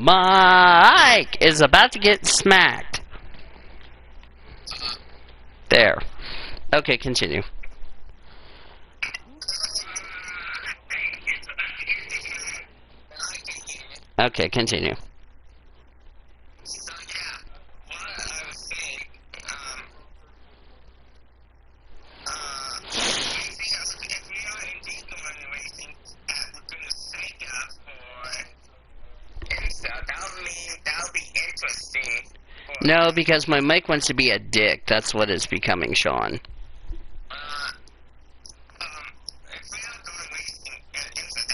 Mike is about to get smacked. There. Okay, continue. Okay, continue. So yeah, what I was saying, if we are indeed going racing at Laguna Seca for IMSA, that'll be interesting. No, because my mic wants to be a dick. That's what it's becoming, Sean. If we are going racing at IMSA,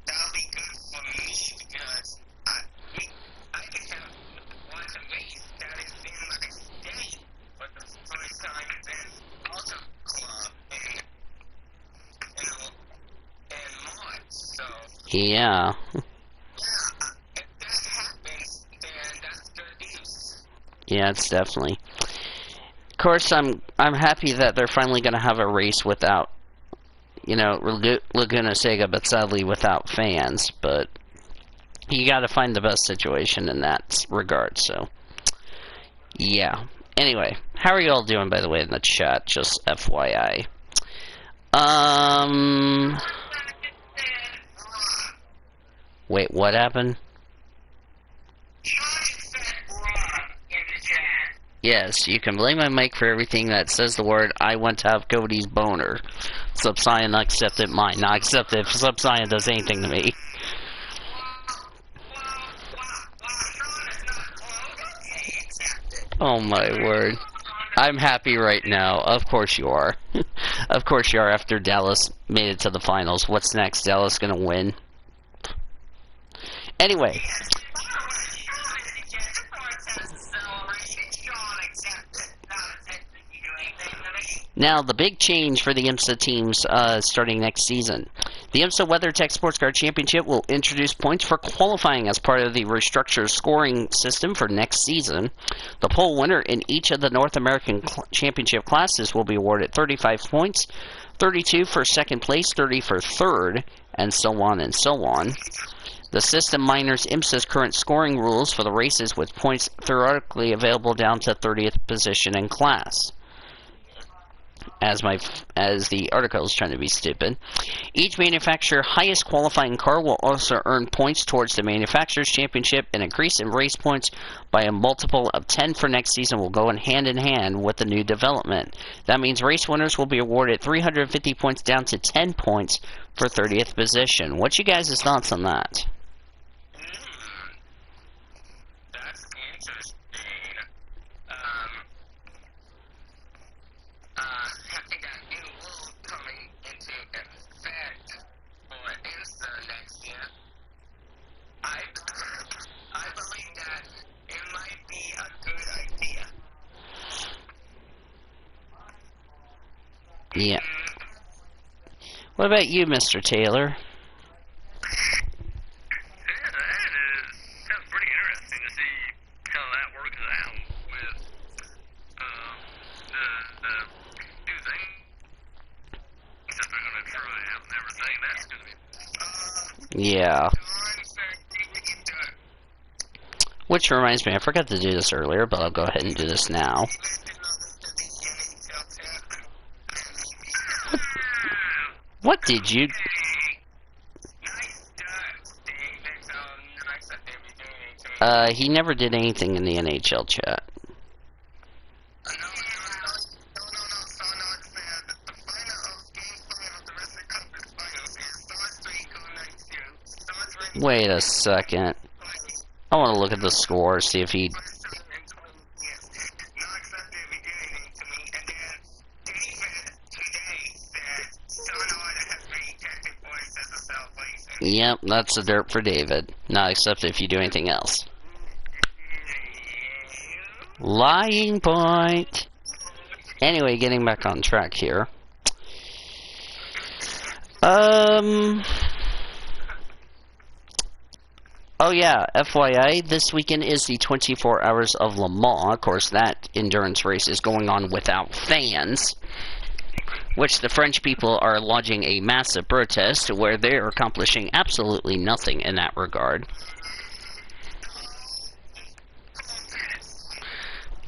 that'll be good for me because I can have watch a race that is in my state for the first time in Auto Club in March. So Yeah. if that happens, then that's good news. Yeah, it's definitely. Of course, I'm happy that they're finally going to have a race without, you know, Laguna Seca, but sadly without fans. But you got to find the best situation in that regard. So, yeah. Anyway, how are you all doing, by the way, in the chat? Just FYI. Wait, what happened? Yes, you can blame my mic for everything that says the word I want to have Cody's boner. Subscion not accepted mine. Not accepted if Subscion does anything to me. Oh my word. I'm happy right now. Of course you are. Of course you are after Dallas made it to the finals. What's next? Dallas gonna win? Anyway. Now, the big change for the IMSA teams starting next season. The IMSA WeatherTech Sports Car Championship will introduce points for qualifying as part of the restructured scoring system for next season. The pole winner in each of the North American Championship classes will be awarded 35 points, 32 for second place, 30 for third, and so on and so on. The system minors IMSA's current scoring rules for the races with points theoretically available down to 30th position in class. As the article is trying to be stupid. Each manufacturer highest qualifying car will also earn points towards the manufacturer's championship. An increase in race points by a multiple of 10 for next season will go in hand with the new development. That means race winners will be awarded 350 points down to 10 points for 30th position. What's you guys' thoughts on that? That's interesting. Having that new rule coming into effect for IMSA next year, I believe that it might be a good idea. Yeah. What about you, Mr. Taylor? Sounds pretty interesting to see how that works out with the new thing. That they're going to try out and everything. That's going to be. Yeah. Which reminds me, I forgot to do this earlier, but I'll go ahead and do this now. What did you... he never did anything in the NHL chat. Wait a second. I want to look at the score, see if he... Yep, that's a derp for David. Not accepted if you do anything else. Lying point. Anyway, getting back on track here. Oh yeah, FYI, this weekend is the 24 Hours of Le Mans. Of course, that endurance race is going on without fans, which the French people are lodging a massive protest where they are accomplishing absolutely nothing in that regard.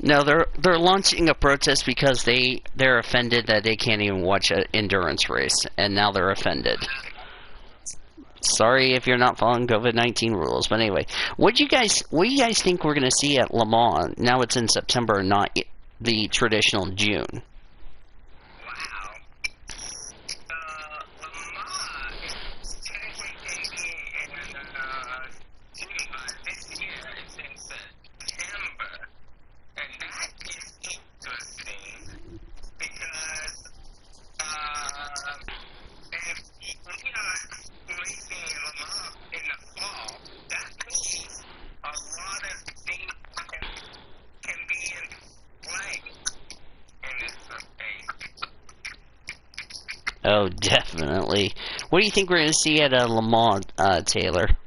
No, they're launching a protest because they're offended that they can't even watch an endurance race, and now they're offended. Sorry if you're not following COVID-19 rules, but anyway, what do you guys think we're going to see at Le Mans? Now it's in September, not the traditional June. Wow. Lamar is technically dating in June, this year it's in September. And that is interesting because if we are racing Lamar in the fall, that means a lot of things can be in play in this race. Oh, definitely. What do you think we're going to see at Le Mans, Taylor? It's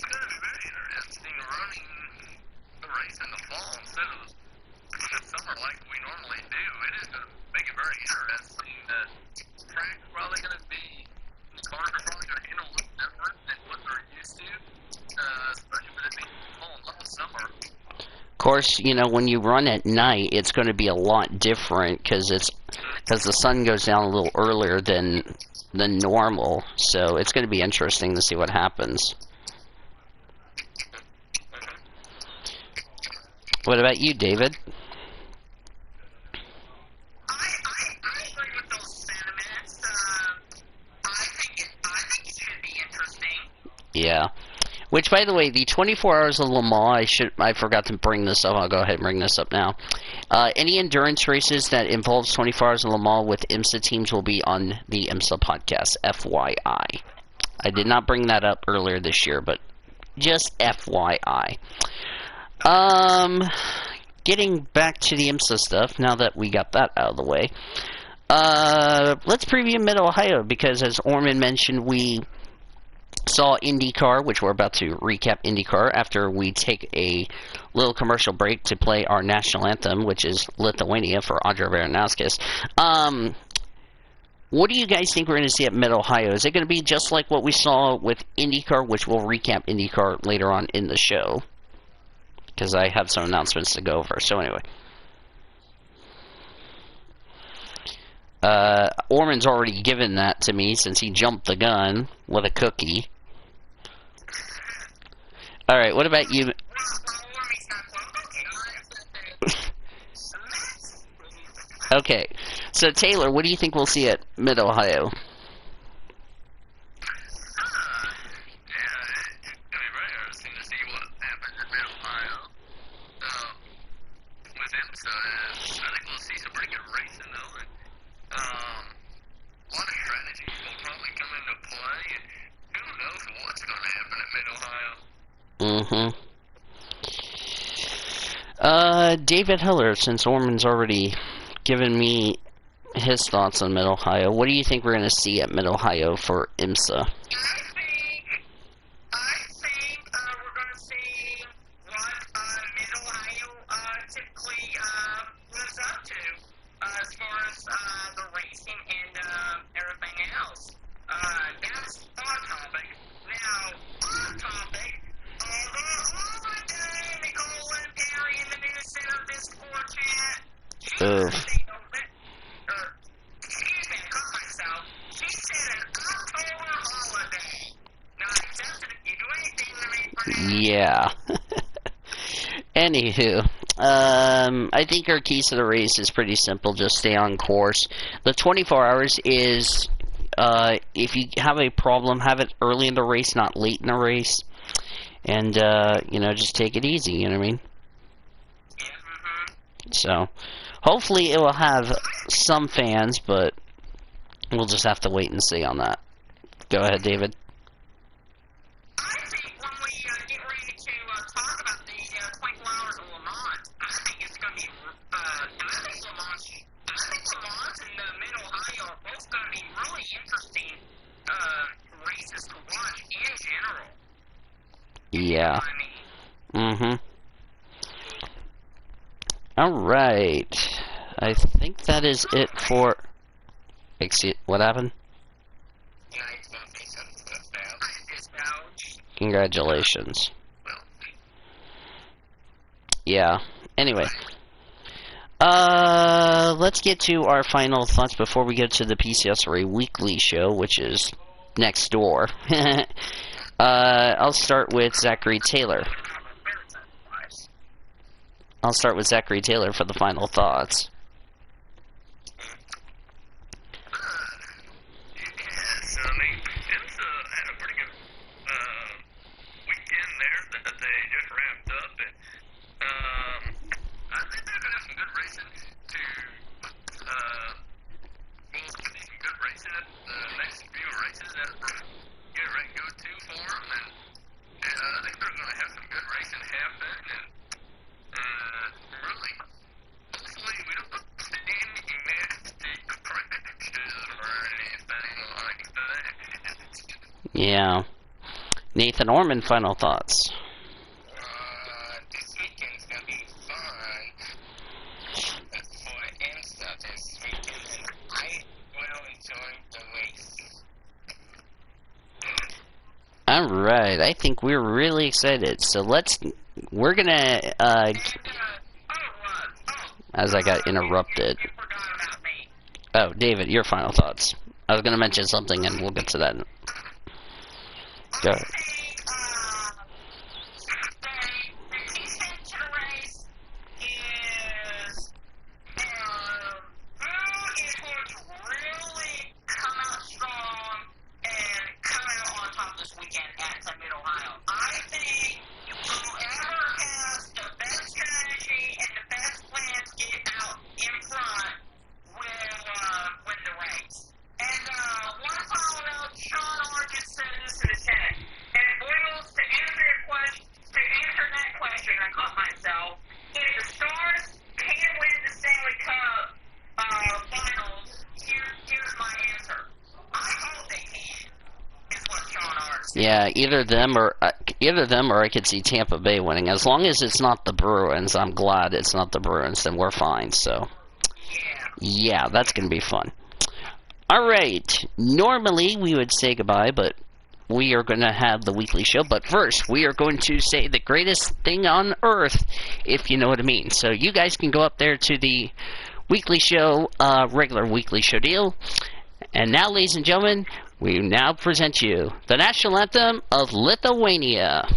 going to be very interesting running the race in the fall instead of the summer like we normally do. It is going to make it very interesting. The track's probably going to be, the cars are probably going to handle a little different than what they're used to, especially with it being fall and last summer. Of course, you know, when you run at night, it's going to be a lot different because the sun goes down a little earlier than normal. So it's going to be interesting to see what happens. What about you, David? I agree with those sentiments. I think it should be interesting. Yeah. Which, by the way, the 24 hours of Le Mans, I forgot to bring this up. I'll go ahead and bring this up now. Any endurance races that involves 24 hours of Le Mans with IMSA teams will be on the IMSA podcast, FYI. I did not bring that up earlier this year, but just FYI. Getting back to the IMSA stuff, now that we got that out of the way, let's preview Mid-Ohio, because as Orman mentioned, we saw IndyCar, which we're about to recap IndyCar after we take a little commercial break to play our national anthem, which is Lithuania for Audra Varanauskis. What do you guys think we're going to see at Mid-Ohio? Is it going to be just like what we saw with IndyCar, which we'll recap IndyCar later on in the show? Because I have some announcements to go over. So anyway. Orman's already given that to me since he jumped the gun with a cookie. Alright, what about you? Okay, so Taylor, what do you think we'll see at Mid-Ohio? David Heller, since Orman's already given me his thoughts on Mid-Ohio, what do you think we're going to see at Mid-Ohio for IMSA? I think we're going to see what Mid-Ohio typically lives up to as far as the racing and everything else. That's our topic. Now, our topic, Nicole and Perry in the news center Discord chat. Excuse me, I caught myself. She said an October holiday. Not accepted if you do anything to me for that. Yeah. Anywho, I think our keys to the race is pretty simple. Just stay on course. The 24 hours is, if you have a problem, have it early in the race, not late in the race. And, you know, just take it easy, you know what I mean? So, hopefully it will have some fans, but we'll just have to wait and see on that. Go ahead, David. I think when we get ready to talk about the 24 hours of Le Mans, I think it's going to be, I think Le Mans and Mid-Ohio are both going to be really interesting races to watch in general. Yeah. Alright. I think that is it for... Excuse... What happened? Congratulations. Yeah. Anyway. Let's get to our final thoughts before we go to the PCSRA weekly show, which is next door. I'll start with Zachary Taylor. I'll start with Zachary Taylor for the final thoughts. Yeah, so I mean, IMSA had a pretty good weekend there that they just wrapped up, and I think they're gonna have some good racing to some good racing at the next few races that we're getting ready to go to for them, and I think they're gonna have some good racing happen, and really, hopefully we don't see any nasty crashes or anything like that. Yeah. Nathan Orman, final thoughts. This weekend's gonna be fun for IMSA this weekend, and I will enjoy the race. Alright, I think we're really excited. So we're gonna, as I got interrupted. You forgot about me. Oh, David, your final thoughts. I was gonna mention something and we'll get to that. Go ahead. The key thing to the race is who is going to really come out strong and come out on top this weekend at Mid-Ohio. I think whoever has the best strategy and the best plan to get out in front will win the race. And one final note, Sean Orr just said this in the chat. And Boyles, to answer your question, to answer that question, I caught myself. If the Stars can win the Stanley Cup finals, here's my answer. I hope they can. Is what Sean Orr said. Yeah, either them or I could see Tampa Bay winning. As long as it's not the Bruins, I'm glad it's not the Bruins, then we're fine. So, yeah, that's gonna be fun. Alright, normally we would say goodbye, but we are going to have the weekly show. But first, we are going to say the greatest thing on earth, if you know what I mean. So you guys can go up there to the weekly show, regular weekly show deal. And now, ladies and gentlemen, we now present you the national anthem of Lithuania.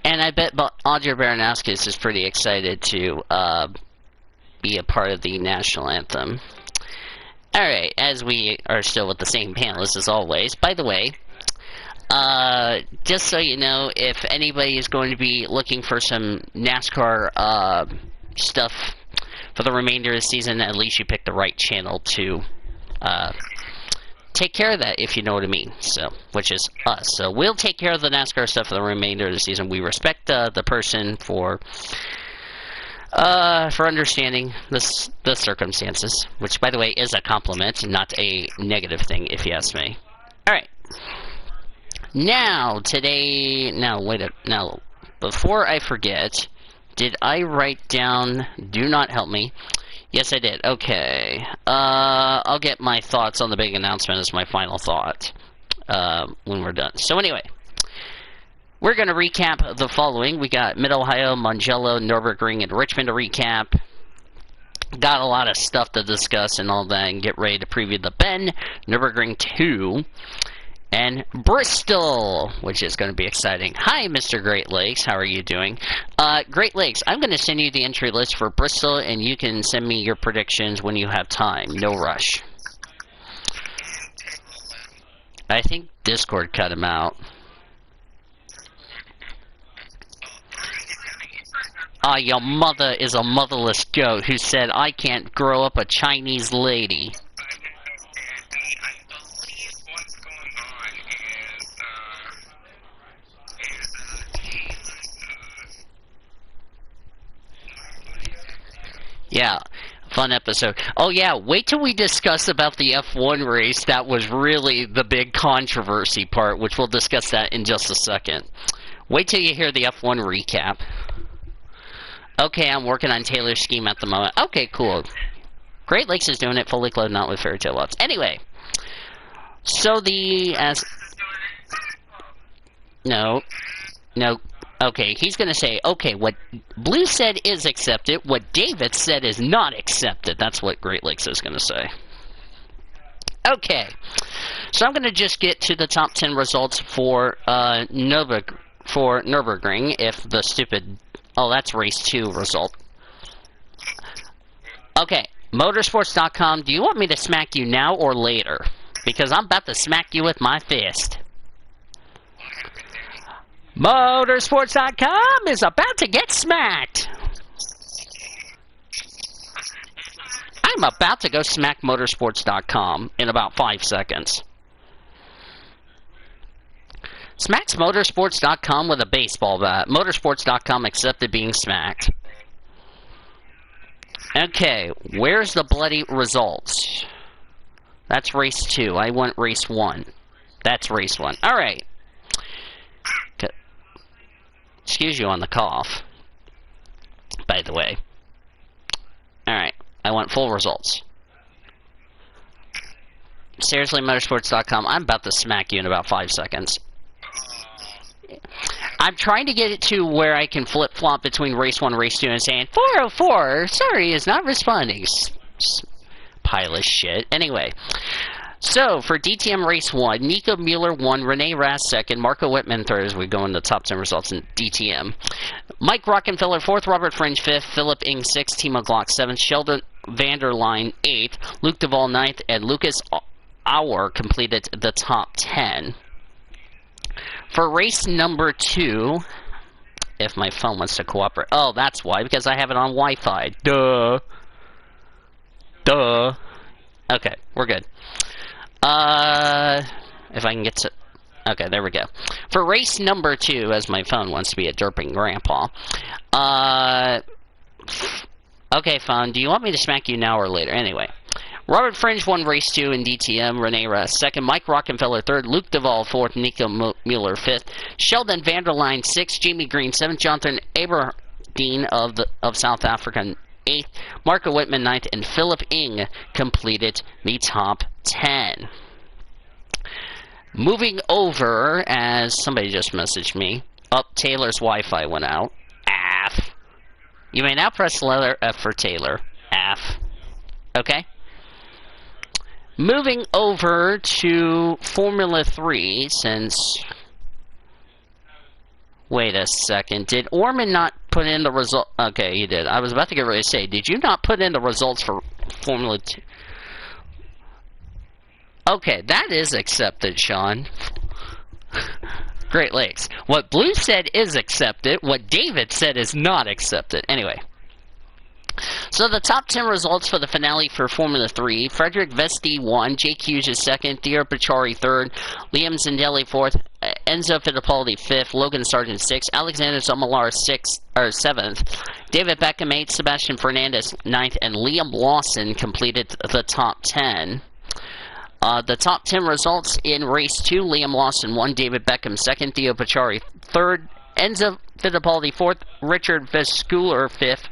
And I bet Audrey Baranowskis is pretty excited to be a part of the national anthem. Alright, as we are still with the same panelists as always, by the way, just so you know, if anybody is going to be looking for some NASCAR stuff for the remainder of the season, at least you picked the right channel to take care of that, if you know what I mean. So, which is us. So we'll take care of the NASCAR stuff for the remainder of the season. We respect the person for understanding the circumstances, which, by the way, is a compliment, not a negative thing, if you ask me. All right. Now, before I forget, did I write down, do not help me? Yes, I did. Okay. I'll get my thoughts on the big announcement as my final thought when we're done. So anyway, we're going to recap the following. We got Mid-Ohio, Mugello, Nürburgring, and Richmond to recap. Got a lot of stuff to discuss and all that, and get ready to preview the Bend, Nürburgring 2, and Bristol, which is going to be exciting. Hi, Mr. Great Lakes. How are you doing? Great Lakes, I'm going to send you the entry list for Bristol, and you can send me your predictions when you have time. No rush. I think Discord cut him out. Your mother is a motherless goat who said, I can't grow up a Chinese lady. Yeah, fun episode. Oh yeah, wait till we discuss about the F1 race. That was really the big controversy part, which we'll discuss that in just a second. Wait till you hear the F1 recap. Okay, I'm working on Taylor's scheme at the moment. Okay, cool. Great Lakes is doing it fully clothed, not with fairy tale lots. Anyway, so No. Okay, he's going to say, okay, what Blue said is accepted, what David said is not accepted. That's what Great Lakes is going to say. Okay, so I'm going to just get to the top 10 results for Nürburgring, if the stupid... Oh, that's race 2 result. Okay, motorsports.com, do you want me to smack you now or later? Because I'm about to smack you with my fist. Motorsports.com is about to get smacked. I'm about to go smack motorsports.com in about 5 seconds. Smacks motorsports.com with a baseball bat. Motorsports.com accepted being smacked. Okay, where's the bloody results? That's race 2. I want race 1. That's race 1. Alright. Excuse you on the cough, by the way. Alright, I want full results. Seriously, motorsports.com, I'm about to smack you in about 5 seconds. I'm trying to get it to where I can flip-flop between race 1 and race 2 and saying, 404, sorry, is not responding. Pile of shit. Anyway. So, for DTM Race 1, Nico Mueller won, Rene Rast second, Marco Whitman third as we go into the top 10 results in DTM. Mike Rockenfeller fourth, Robert Fringe fifth, Philip Ing sixth, Timo Glock seventh, Sheldon Vanderline eighth, Luke Duvall ninth, and Lucas Auer completed the top 10. For race number 2, if my phone wants to cooperate. Oh, that's why, because I have it on Wi-Fi. Duh. Okay, we're good. If I can get to... Okay, there we go. For race number 2, as my phone wants to be a derping grandpa. Okay, phone, do you want me to smack you now or later? Anyway. Robert Fringe won race 2 in DTM, Rene Rast second, Mike Rockenfeller third, Luke Duvall fourth, Nico Mueller fifth, Sheldon Vanderline sixth, Jamie Green seventh, Jonathan Aberdeen of South Africa eighth, Marco Whitman ninth, and Philip Ing completed the top 10. Moving over, as somebody just messaged me, Taylor's Wi-Fi went out. AF. You may now press the letter F for Taylor. AF. Okay? Moving over to Formula 3, since... Wait a second. Did Orman not put in the result? Okay, he did. I was about to get ready to say, did you not put in the results for Formula 2? Okay, that is accepted, Sean. Great Lakes. What Blue said is accepted. What David said is not accepted. Anyway. So the top 10 results for the finale for Formula 3. Frederick Vesti won, Jake Hughes is second, Theo Pachari third, Liam Zindelli fourth, Enzo Fittipaldi fifth, Logan Sargent sixth, Alexander Zomalar seventh, David Beckham eighth, Sebastian Fernandez ninth, and Liam Lawson completed the top 10. The top 10 results in race 2, Liam Lawson won, David Beckham second, Theo Pachari third, Enzo Fittipaldi fourth, Richard Vesculer fifth,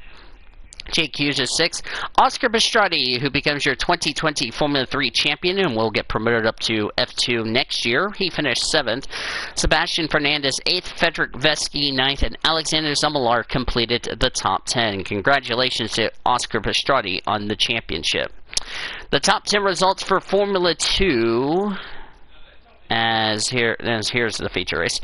Jake Hughes is sixth, Oscar Bistrati, who becomes your 2020 Formula 3 champion and will get promoted up to F2 next year, he finished seventh, Sebastian Fernandez eighth, Frederick Vesky ninth, and Alexander Zomalar completed the top 10. Congratulations to Oscar Bistrati on the championship. The top 10 results for Formula 2, here's the feature race.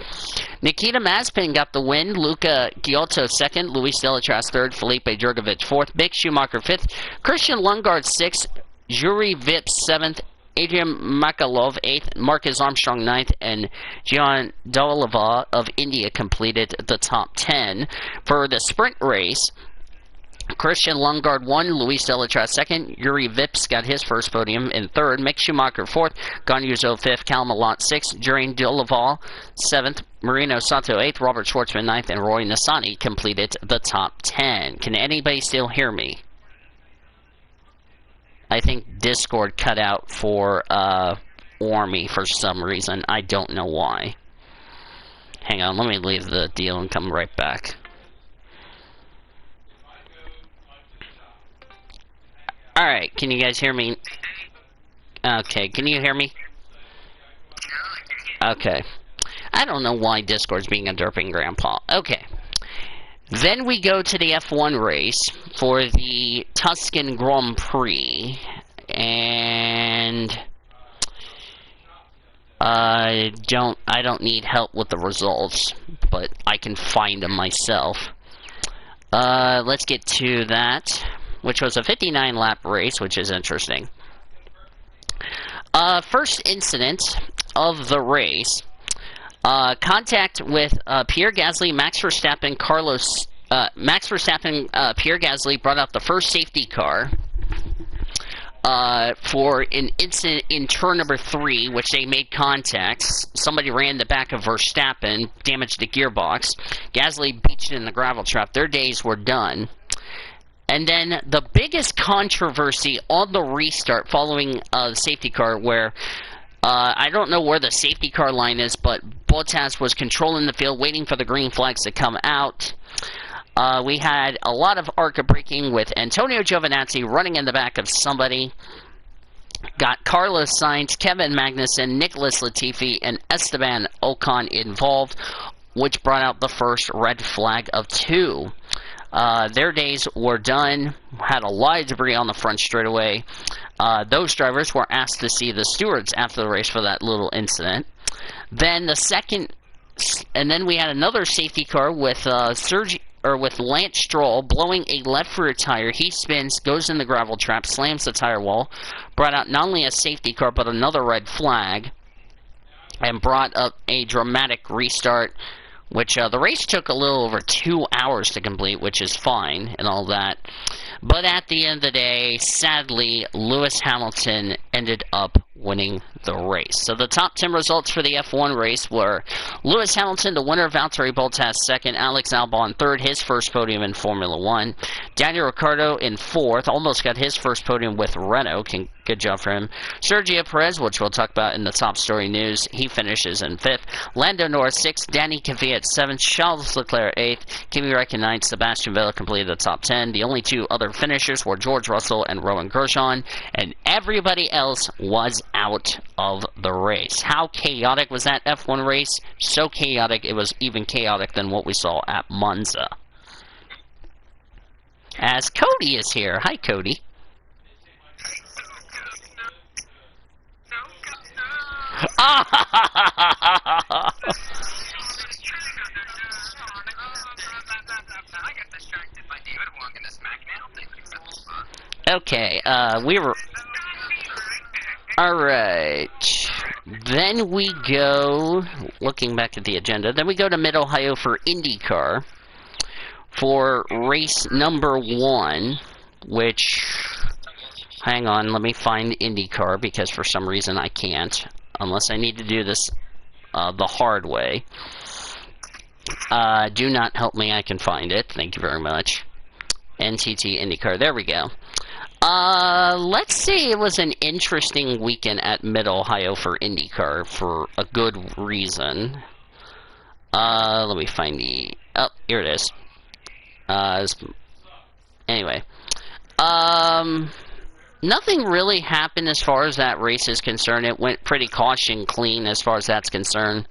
Nikita Mazepin got the win, Luca Giotto second, Luis Delatraz third, Felipe Jurgovic fourth, Mick Schumacher fifth, Christian Lundgaard sixth, Yuri Vips seventh, Adrian Makalov eighth, Marcus Armstrong ninth, and Gian Dolova of India completed the top 10. For the sprint race, Christian Lundgaard won, Luis Delatraz second, Yuri Vips got his first podium in third, Mick Schumacher fourth, Ganyuzo fifth, Cal Malott sixth, Jurien Delaval seventh, Marino Sato eighth, Robert Schwartzman ninth, and Roy Nissany completed the top 10. Can anybody still hear me? I think Discord cut out for Ormy for some reason. I don't know why. Hang on, let me leave the deal and come right back. Alright, can you guys hear me? Okay, can you hear me? Okay. I don't know why Discord's being a derping grandpa. Okay. Then we go to the F1 race for the Tuscan Grand Prix. And I don't need help with the results, but I can find them myself. Let's get to that, which was a 59-lap race, which is interesting. First incident of the race, contact with Pierre Gasly, Max Verstappen, Pierre Gasly brought out the first safety car for an incident in turn number 3, which they made contacts. Somebody ran the back of Verstappen, damaged the gearbox. Gasly beached in the gravel trap. Their days were done. And then the biggest controversy on the restart following the safety car, where I don't know where the safety car line is, but Bottas was controlling the field, waiting for the green flags to come out. We had a lot of ARCA braking with Antonio Giovinazzi running in the back of somebody. Got Carlos Sainz, Kevin Magnussen, Nicholas Latifi, and Esteban Ocon involved, which brought out the first red flag of 2. Their days were done, had a lot of debris on the front straightaway. Those drivers were asked to see the stewards after the race for that little incident. Then then we had another safety car with with Lance Stroll blowing a left rear tire. He spins, goes in the gravel trap, slams the tire wall, brought out not only a safety car but another red flag, and brought up a dramatic restart, which the race took a little over 2 hours to complete, which is fine and all that. But at the end of the day, sadly, Lewis Hamilton ended up winning the race. So the top 10 results for the F1 race were Lewis Hamilton, the winner, Valtteri Bottas second, Alex Albon third, his first podium in Formula 1, Daniel Ricciardo in fourth, almost got his first podium with Renault, good job for him, Sergio Perez, which we'll talk about in the top story news, he finishes in fifth, Lando Norris sixth, Danny Kvyat seventh, Charles Leclerc eighth, Kimi Räikkönen ninth, Sebastian Vettel completed the top 10. The only two other finishers were George Russell and Rowan Grosjean, and everybody else was out of the race. How chaotic was that F1 race? So chaotic, it was even chaotic than what we saw at Monza. As Cody is here. Hi, Cody. Okay, we were... Alright, then we go, looking back at the agenda, then we go to Mid-Ohio for IndyCar for race number 1, which, hang on, let me find IndyCar, because for some reason I can't, unless I need to do this the hard way. Do not help me, I can find it. Thank you very much. NTT IndyCar, there we go. Let's see, it was an interesting weekend at Mid-Ohio for IndyCar for a good reason. Let me find the... Oh, here it is. Anyway. Nothing really happened as far as that race is concerned. It went pretty caution clean as far as that's concerned.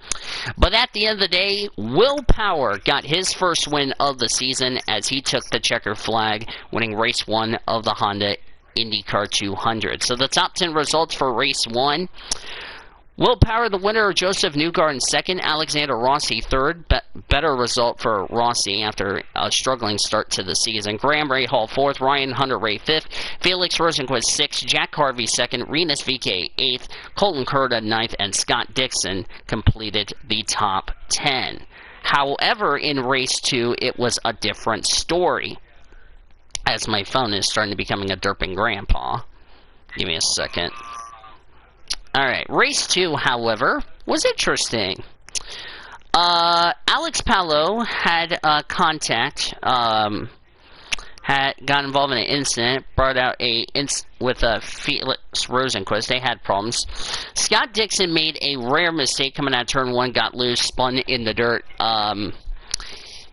But at the end of the day, Will Power got his first win of the season as he took the checker flag, winning race 1 of the Honda IndyCar 200. So the top 10 results for race 1. Will Power, the winner, Joseph Newgarden second, Alexander Rossi third. Better result for Rossi after a struggling start to the season. Graham Rahal fourth, Ryan Hunter-Reay fifth, Felix Rosenqvist sixth, Jack Harvey second, Rinus VeeKay eighth, Colton Herta ninth, and Scott Dixon completed the top 10. However, in race 2, it was a different story. As my phone is starting to becoming a derping grandpa. Give me a second. Alright, race 2, however, was interesting. Alex Palou had contact, got involved in an incident, brought out with Felix Rosenqvist. They had problems. Scott Dixon made a rare mistake coming out of turn 1, got loose, spun in the dirt.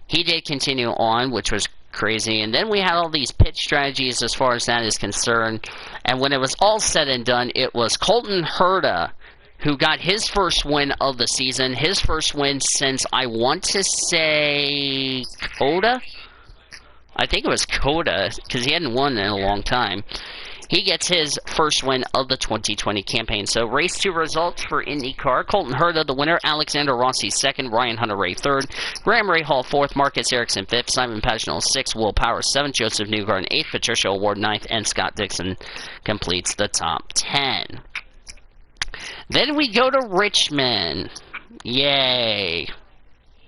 He did continue on, which was crazy. And then we had all these pit strategies as far as that is concerned. And when it was all said and done, it was Colton Herta who got his first win of the season. His first win since, I want to say, Coda? I think it was Coda, because he hadn't won in a long time. He gets his first win of the 2020 campaign. So race 2 results for IndyCar. Colton Herta, the winner. Alexander Rossi second. Ryan Hunter-Reay third. Graham Rahal fourth. Marcus Ericsson fifth. Simon Pagenaud sixth. Will Power seventh. Joseph Newgarden eighth. Patricia O'Ward ninth. And Scott Dixon completes the top 10. Then we go to Richmond. Yay.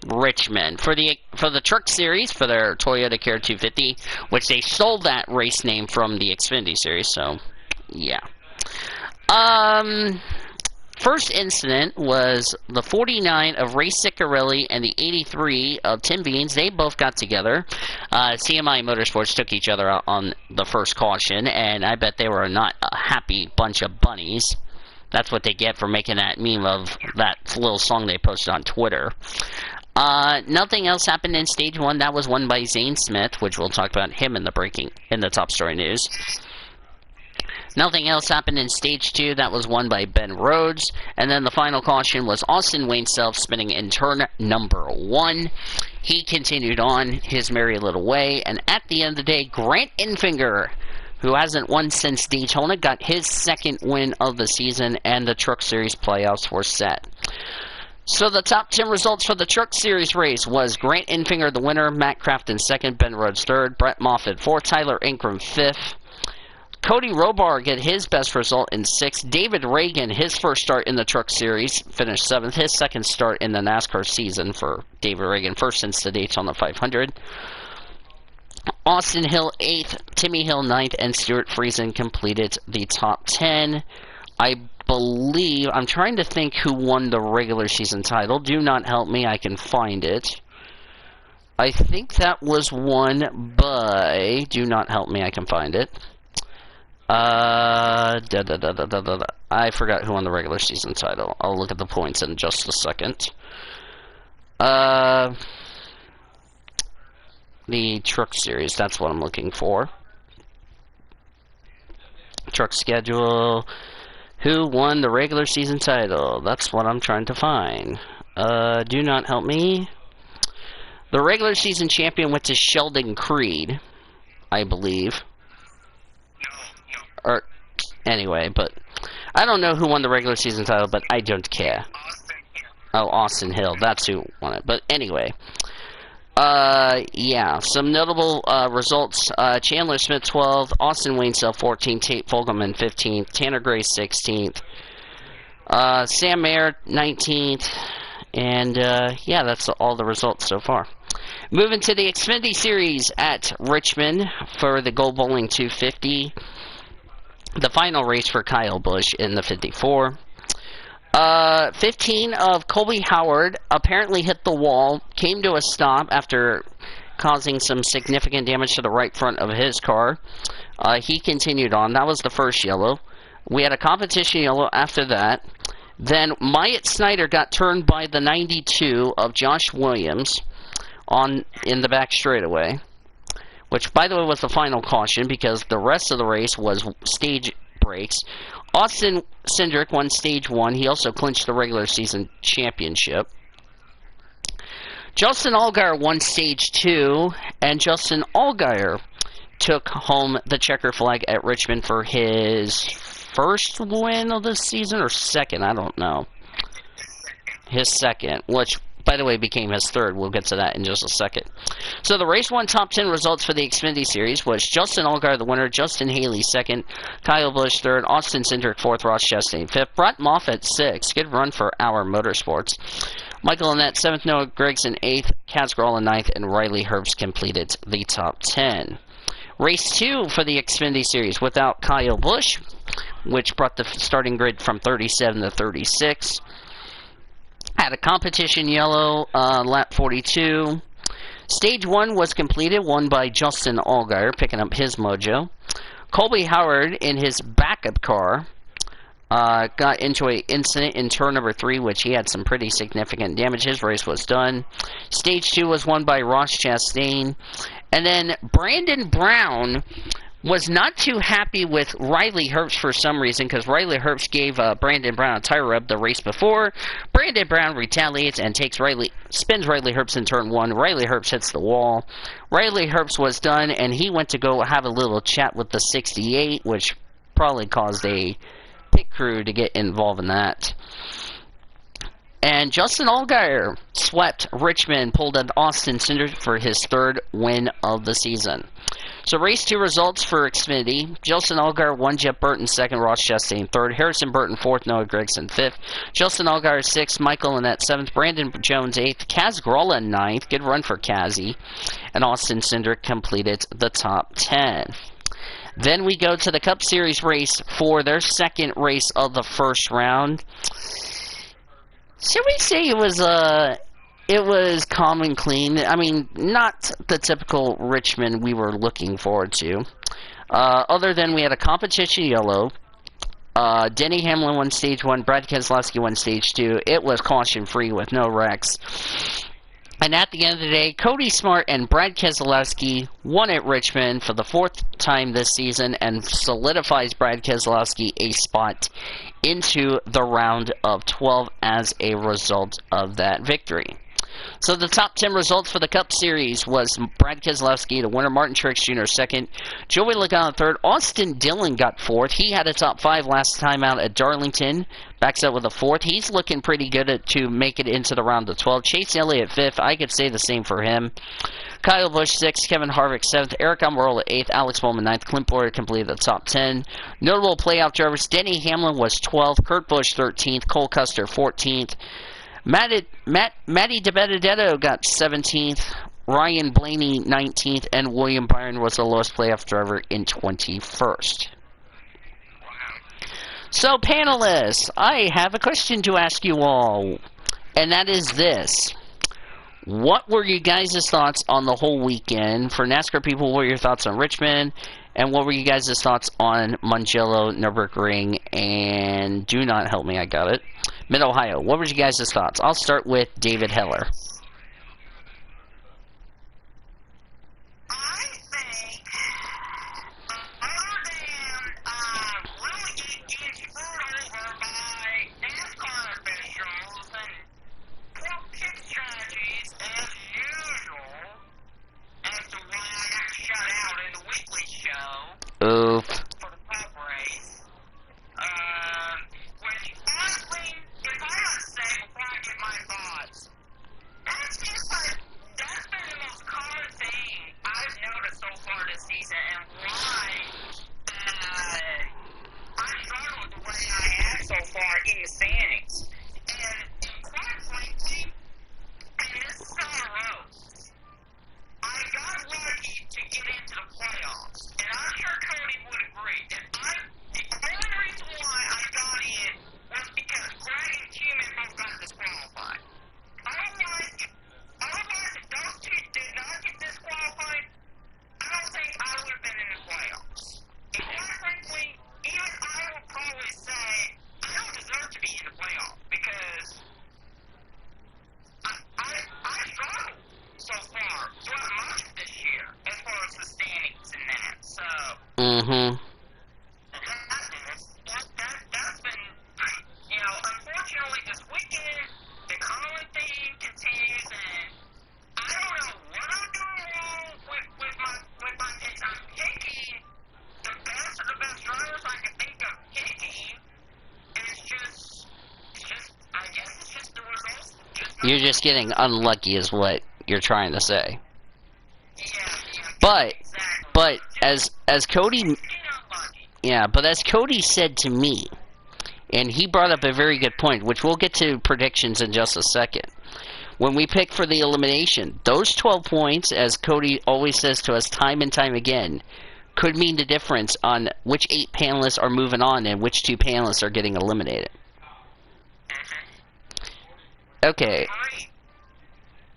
Richmond for the Truck Series for their Toyota Care 250, which they stole that race name from the Xfinity Series. So, yeah. First incident was the 49 of Ray Ciccarelli and the 83 of Tim Beans. They both got together. CMI Motorsports took each other out on the first caution, and I bet they were not a happy bunch of bunnies. That's what they get for making that meme of that little song they posted on Twitter. Nothing else happened in Stage 1. That was won by Zane Smith, which we'll talk about him in the top story news. Nothing else happened in Stage 2. That was won by Ben Rhodes. And then the final caution was Austin Wainself spinning in turn number 1. He continued on his merry little way. And at the end of the day, Grant Enfinger, who hasn't won since Daytona, got his second win of the season, and the Truck Series playoffs were set. So the top 10 results for the Truck Series race was Grant Enfinger, the winner, Matt Crafton second, Ben Rhodes third, Brett Moffitt fourth, Tyler Ingram fifth, Cody Robar get his best result in sixth, David Reagan, his first start in the Truck Series, finished seventh, his second start in the NASCAR season for David Reagan, first since the Daytona 500. Austin Hill 8th, Timmy Hill 9th, and Stuart Friesen completed the top 10. I believe, I'm trying to think who won the regular season title. Do not help me, I can find it. I think that was won by, do not help me, I can find it. I forgot who won the regular season title. I'll look at the points in just a second. The Truck Series, that's what I'm looking for. Truck schedule. Who won the regular season title? That's what I'm trying to find. Do not help me. The regular season champion went to Sheldon Creed, I believe. Or, anyway, but I don't know who won the regular season title, but I don't care. Oh, Austin Hill, that's who won it. But anyway. Yeah, some notable results. Chandler Smith 12th, Austin Wainself 14th, Tate Fogelman 15th, Tanner Gray 16th, Sam Mayer 19th, and yeah, that's all the results so far. Moving to the Xfinity Series at Richmond for the Gold Bowling 250. The final race for Kyle Busch in the 54. 15 of Colby Howard apparently hit the wall, came to a stop after causing some significant damage to the right front of his car. He continued on. That was the first yellow. We had a competition yellow after that. Then Myatt Snyder got turned by the 92 of Josh Williams in the back straightaway, which, by the way, was the final caution because the rest of the race was stage breaks. Austin Cindric won Stage 1. He also clinched the regular season championship. Justin Allgaier won Stage 2, and Justin Allgaier took home the checker flag at Richmond for his first win of the season, or second, I don't know. His second, which, by the way, became his third. We'll get to that in just a second. So the race 1 top 10 results for the Xfinity Series was Justin Allgaier the winner, Justin Haley second, Kyle Busch third, Austin Cindric fourth, Ross Chastain fifth, Brett Moffitt sixth. Good run for Our Motorsports. Michael Annett seventh, Noah Gragson eighth, Kaz Grala ninth, and Riley Herbst completed the top 10. Race 2 for the Xfinity Series without Kyle Busch, which brought the starting grid from 37 to 36. Had a competition yellow, lap 42. Stage 1 was completed, won by Justin Allgaier, picking up his mojo. Colby Howard, in his backup car, got into an incident in turn number 3, which he had some pretty significant damage. His race was done. Stage 2 was won by Ross Chastain. And then Brandon Brown was not too happy with Riley Herbst for some reason, because Riley Herbst gave Brandon Brown a tire rub the race before. Brandon Brown retaliates and spins Riley Herbst in turn 1. Riley Herbst hits the wall. Riley Herbst was done, and he went to go have a little chat with the 68, which probably caused a pit crew to get involved in that. And Justin Allgaier swept Richmond, pulled at Austin Cindric for his third win of the season. So race 2 results for Xfinity. Justin Allgaier won, Jeff Burton second, Ross Chastain third, Harrison Burton fourth, Noah Gragson fifth, Justin Allgaier sixth, Michael Annett seventh, Brandon Jones eighth, Kaz Grala ninth, good run for Kazzy, and Austin Cindric completed the top 10. Then we go to the Cup Series race for their second race of the first round. Should we say it was calm and clean? I mean, not the typical Richmond we were looking forward to. Other than we had a competition yellow. Denny Hamlin won Stage 1. Brad Keselowski won Stage 2. It was caution-free with no wrecks. And at the end of the day, Cody Smart and Brad Keselowski won at Richmond for the 4th time this season and solidifies Brad Keselowski a spot into the round of 12 as a result of that victory. So the top 10 results for the Cup Series was Brad Keselowski, the winner, Martin Truex Jr. second, Joey Logano third, Austin Dillon got fourth. He had a top 5 last time out at Darlington, backs up with a fourth. He's looking pretty good to make it into the round of 12. Chase Elliott fifth, I could say the same for him. Kyle Busch sixth, Kevin Harvick seventh, Eric Almirola eighth, Alex Bowman ninth, Clint Bowyer completed the top 10. Notable playoff drivers: Denny Hamlin was 12th, Kurt Busch 13th, Cole Custer 14th. Matty DiBenedetto got 17th, Ryan Blaney 19th, and William Byron was the lowest playoff driver in 21st. So, panelists, I have a question to ask you all, and that is this. What were you guys' thoughts on the whole weekend? For NASCAR people, what were your thoughts on Richmond? And what were you guys' thoughts on Mugello, Nürburgring, and do not help me, I got it, Mid-Ohio? What were you guys' thoughts? I'll start with David Heller. I think, other than really getting screwed over by NASCAR officials and poor pit strategies as usual, as to why I got shut out in the weekly show. Oof. For the pub race. Which, honestly, if I must say, before I give my thoughts, that's just like, that's been the most common thing I've noticed so far this season, and why I struggle with the way I have so far in the standings. And quite frankly, and this is on a road, to get into the playoffs. And I'm sure Cody would agree that the only reason why I got in was because Greg and Human both got disqualified. Otherwise, if those two did not get disqualified, I don't think I would have been in the playoffs. And quite frankly, even I would probably say I don't deserve to be in the playoffs because I struggled so far throughout much of this year as far as the standings and that. So, that's been, unfortunately this weekend, the Colin thing continues, and I don't know what I'm doing wrong with my picks. I'm picking the best of the best drivers I can think of picking, and it's just, I guess it's just the results. You're just getting unlucky is what you're trying to say. Yeah, But exactly. as Cody but as Cody said to me, and he brought up a very good point, which we'll get to predictions in just a second. When we pick for the elimination, those 12 points, as Cody always says to us time and time again, could mean the difference on which 8 panelists are moving on and which 2 panelists are getting eliminated. Okay.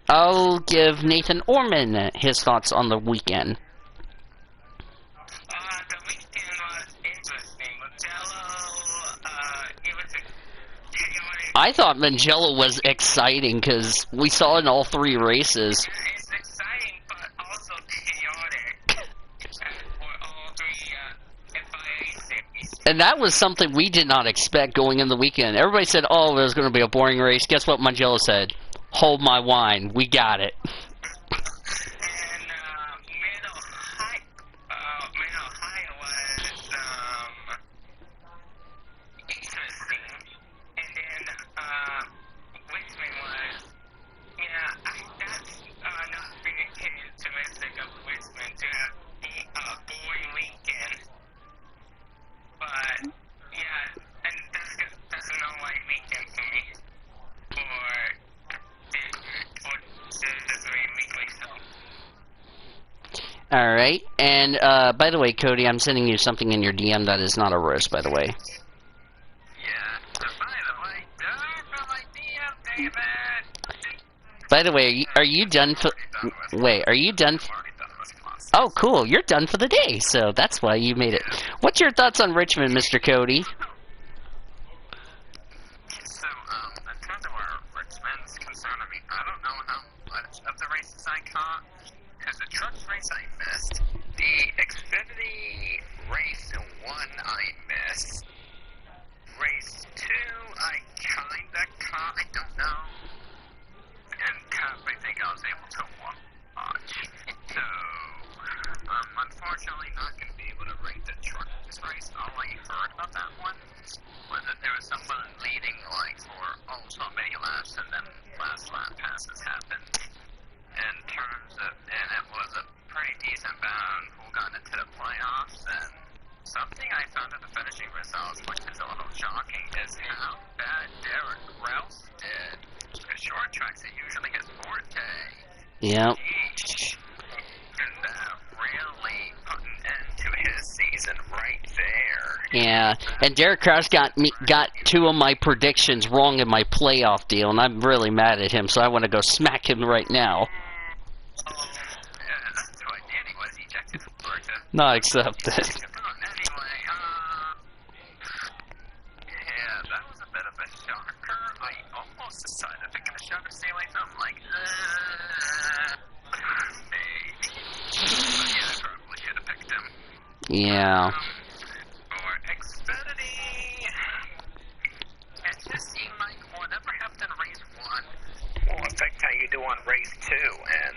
I'll give Nathan Orman his thoughts on the weekend. The weekend was interesting. It was a chaotic. I thought Mangello was exciting because we saw it in all 3 races. It's exciting, but also chaotic for all 3 FIA series. And that was something we did not expect going in the weekend. Everybody said, oh, it was going to be a boring race. Guess what Mangello said? Hold my wine. We got it. And Mid-Ohio was interesting. And then Richmond was, that's not being optimistic of Richmond to be a boring weekend. But, and that's an all-white weekend for me. Alright, and by the way, Cody, I'm sending you something in your DM that is not a roast, by the way. By the way, are you done for... Wait, are you done... Oh, cool, you're done for the day, so that's why you made it. What's your thoughts on Richmond, Mr. Cody? So, in terms of where Richmond's concerned, I mean, I don't know how much of the races I caught, because the trucks race I missed, the Xfinity race 1 I missed, race 2 I kinda caught, I don't know, and Cup I think I was able to watch. So, unfortunately not going to be able to rate the trucks race. All I heard about that one was that there was someone leading like for so many laps, and then last lap passes happened. In terms of, and it was a pretty decent bound who got into the playoffs, and something I found at the finishing results, which is a little shocking, is how bad Derek Rouse did. The short tracks are usually his forte. Yep. And that really put an end to his season right there. Yeah, and Derek Kraus got 2 of my predictions wrong in my playoff deal, and I'm really mad at him, so I want to go smack him right now. Yeah, that's what I did. He was ejected from Georgia. Not accepted. Anyway, yeah, that was a bit of a shocker. I almost decided to get a shot to stay away from, like, maybe. But yeah, I probably should have picked him. Yeah. For Xfinity, it just seemed like whatever happened in race 1 will affect how you do on race 2, and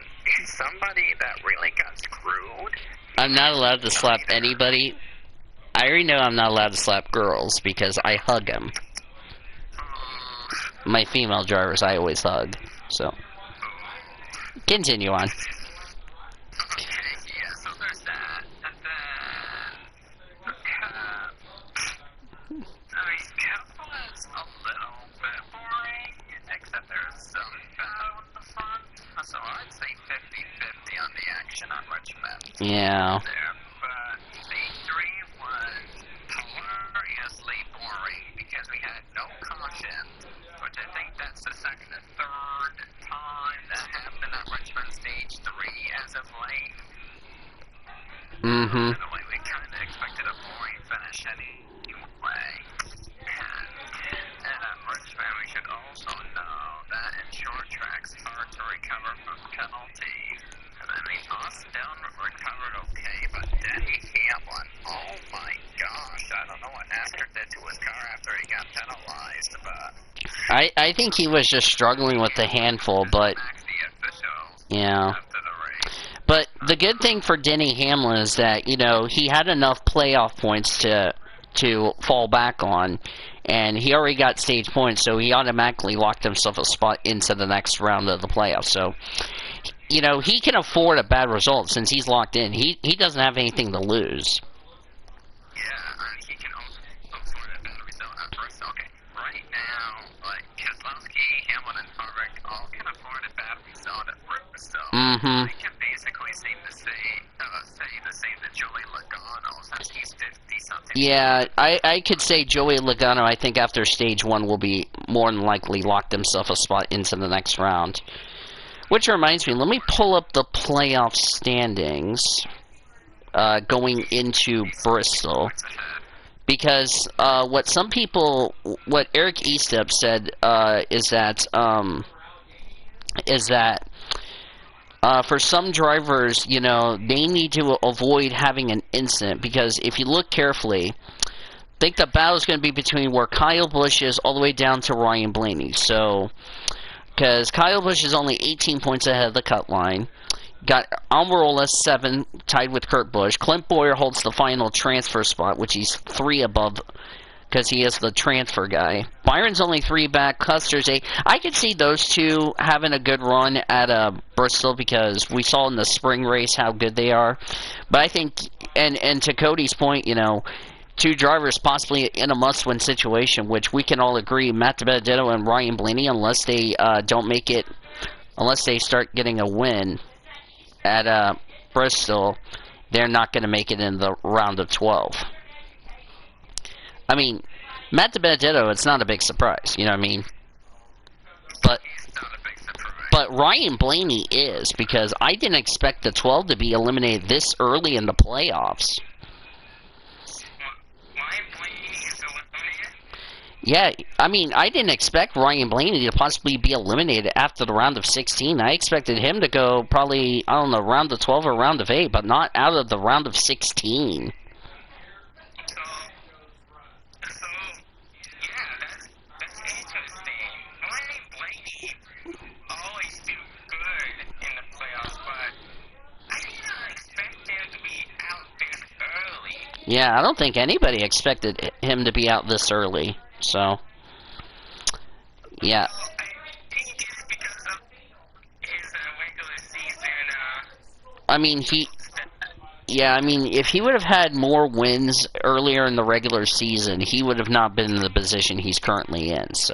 somebody that really got screwed. I'm not allowed to slap anybody. I already know I'm not allowed to slap girls because I hug them. My female drivers I always hug, so. Continue on. Okay, yeah, so there's that. And then, I mean, Cup was a little bit boring, except there's some battle in the front. So I'd say 50-50 on the action on Richmond. Yeah. there, but stage 3 was hilariously boring because we had no caution, which I think that's the second or third time that happened at Richmond stage 3 as of late. Mm-hmm. Anyway, we kind of expected a boring finish anyway. And at Richmond, we should also know that in short tracks, hard to recover from penalties. And I mean, Austin recovered okay, but Denny Hamlin, oh my gosh, I don't know what NASCAR did to his car after he got penalized, but I think he was just struggling with the handful, but asked the officials yeah. after the race. But the good thing for Denny Hamlin is that, you know, he had enough playoff points to fall back on, and he already got stage points, so he automatically locked himself a spot into the next round of the playoffs. So, you know, he can afford a bad result since he's locked in. He doesn't have anything to lose. Yeah, and he can also afford a better result at first. Okay, right now, like Keselowski, Hamilton, and Harvick all can afford a bad result at first. So Mm-hmm. I can basically say the same to Joey Logano since he's 50-something. Yeah, I could say Joey Logano, I think after stage 1 will be more than likely locked himself a spot into the next round. Which reminds me, let me pull up the playoff standings going into Bristol. Because what Eric Eastep said is that for some drivers, you know, they need to avoid having an incident, because if you look carefully, I think the battle is going to be between where Kyle Busch is all the way down to Ryan Blaney. So, because Kyle Busch is only 18 points ahead of the cut line. Got Almirola 7, tied with Kurt Busch. Clint Bowyer holds the final transfer spot, which he's 3 above, because he is the transfer guy. Byron's only 3 back. Custer's 8. I could see those two having a good run at Bristol, because we saw in the spring race how good they are. But I think, and to Cody's point, you know, 2 drivers possibly in a must-win situation, which we can all agree, Matt DiBenedetto and Ryan Blaney, unless they unless they start getting a win at Bristol, they're not going to make it in the round of 12. I mean, Matt DiBenedetto, it's not a big surprise, you know what I mean? But Ryan Blaney is, because I didn't expect the 12 to be eliminated this early in the playoffs. Yeah, I mean, I didn't expect Ryan Blaney to possibly be eliminated after the round of 16. I expected him to go probably, I don't know, round of 12 or round of 8, but not out of the round of 16. Yeah, I don't think anybody expected him to be out this early. So, yeah. I mean, if he would have had more wins earlier in the regular season, he would have not been in the position he's currently in, so.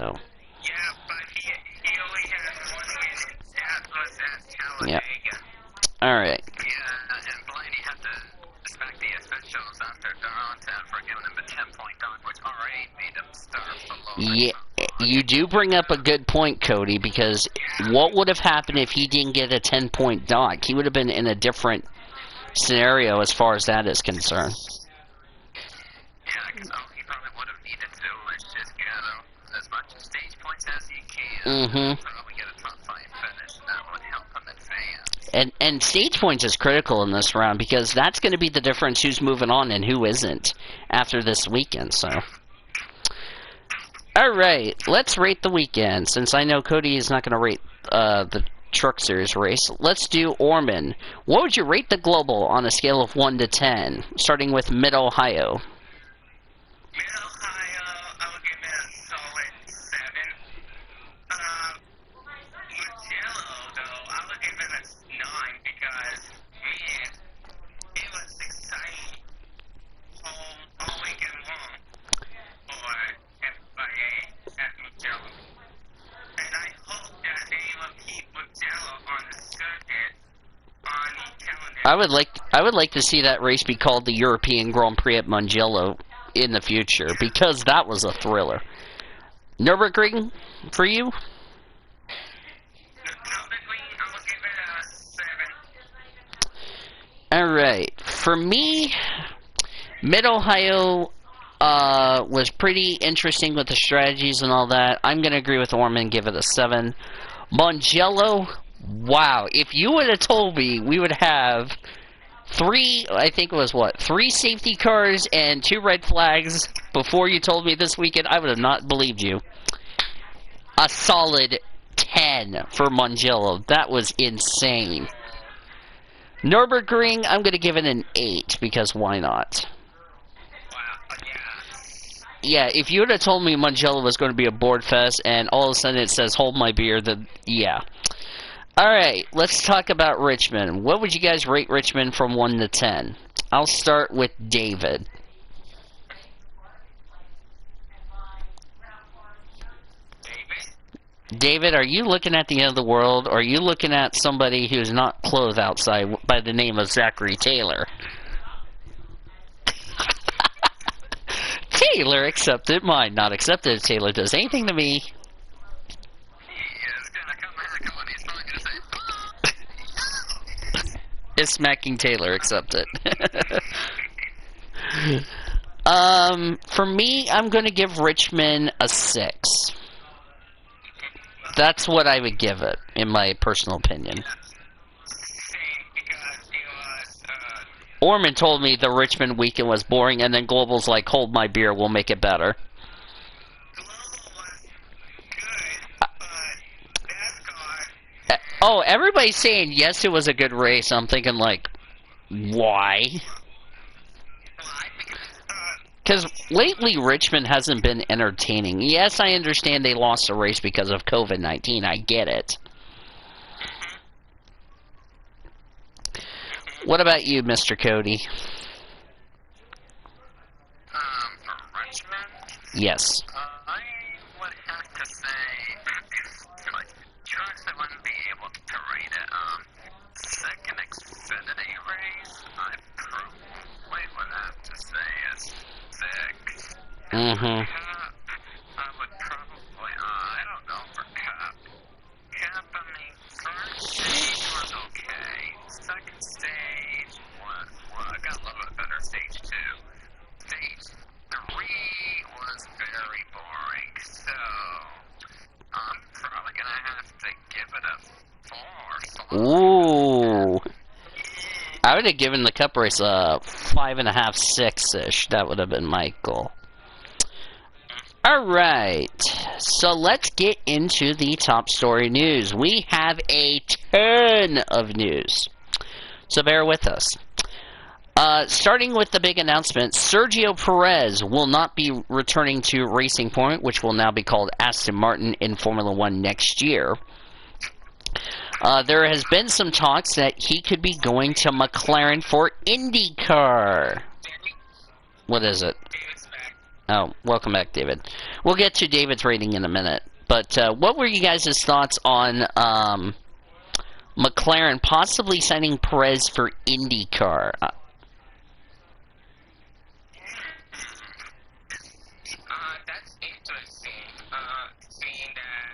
Yeah, but he only has 1 win at Talladega. Yeah. Alright. Yeah, and Blaney had to respect the officials after Darlington for giving him a 10-point dog, which already made him start below. Yeah, you do bring up a good point, Cody, because what would have happened if he didn't get a 10-point dog? He would have been in a different scenario as far as that is concerned. Yeah, because all he probably would have needed to do was just get as much stage points as he can. Mm-hmm. Probably get a top 5 finish, and that would help him advance. And stage points is critical in this round, because that's going to be the difference who's moving on and who isn't after this weekend, so. Alright, let's rate the weekend. Since I know Cody is not going to rate the Truck Series race, let's do Orman. What would you rate the Global on a scale of 1 to 10, starting with Mid-Ohio? Mid-Ohio, I would give it a solid 7. Mugello, though, I would give it a 9 because, man, it was exciting all weekend long for FIA at Mugello. And I hope that they will keep Mugello on the circuit on the calendar. I would like to see that race be called the European Grand Prix at Mugello in the future, because that was a thriller. Nürburgring, for you? Alright, for me, Mid-Ohio was pretty interesting with the strategies and all that. I'm going to agree with Orman, give it a 7. Mugello, wow. If you would have told me we would have 3 safety cars and 2 red flags before you told me this weekend, I would have not believed you. A solid 10 for Mugello. That was insane. Nürburgring, I'm going to give it an 8, because why not? Yeah, if you would have told me Mugello was going to be a board fest and all of a sudden it says hold my beer, then yeah. Alright, let's talk about Richmond. What would you guys rate Richmond from 1 to 10? I'll start with David. David, are you looking at the end of the world, or are you looking at somebody who's not clothed outside by the name of Zachary Taylor? Taylor accepted, mine not accepted. If Taylor does anything to me. Is smacking Taylor accepted. For me, I'm going to give Richmond a 6. That's what I would give it, in my personal opinion. Orman told me the Richmond weekend was boring, and then Global's like, hold my beer, we'll make it better. Oh, everybody's saying, yes, it was a good race. I'm thinking, like, why? Because lately, Richmond hasn't been entertaining. Yes, I understand they lost a race because of COVID-19. I get it. What about you, Mr. Cody? For Richmond? Yes. I would have to say, like, trucks I wouldn't be able to rate it. Second Xfinity race, I probably would have to say a 6. Mm-hmm. I would probably, I don't know for Cup. Cup, I mean, first stage was okay. Second stage was, well, I got a little bit better. Stage 2. Stage 3 was very boring, so I'm probably gonna have to give it a 4. Ooh. I would have given the Cup race a 5.5, 6-ish. That would have been my goal. Alright, so let's get into the top story news. We have a ton of news, so bear with us. Starting with the big announcement, Sergio Perez will not be returning to Racing Point, which will now be called Aston Martin in Formula One next year. There has been some talks that he could be going to McLaren for IndyCar. What is it? Oh, welcome back, David. We'll get to David's rating in a minute. But what were you guys' thoughts on McLaren possibly signing Perez for IndyCar? That's interesting. Seeing that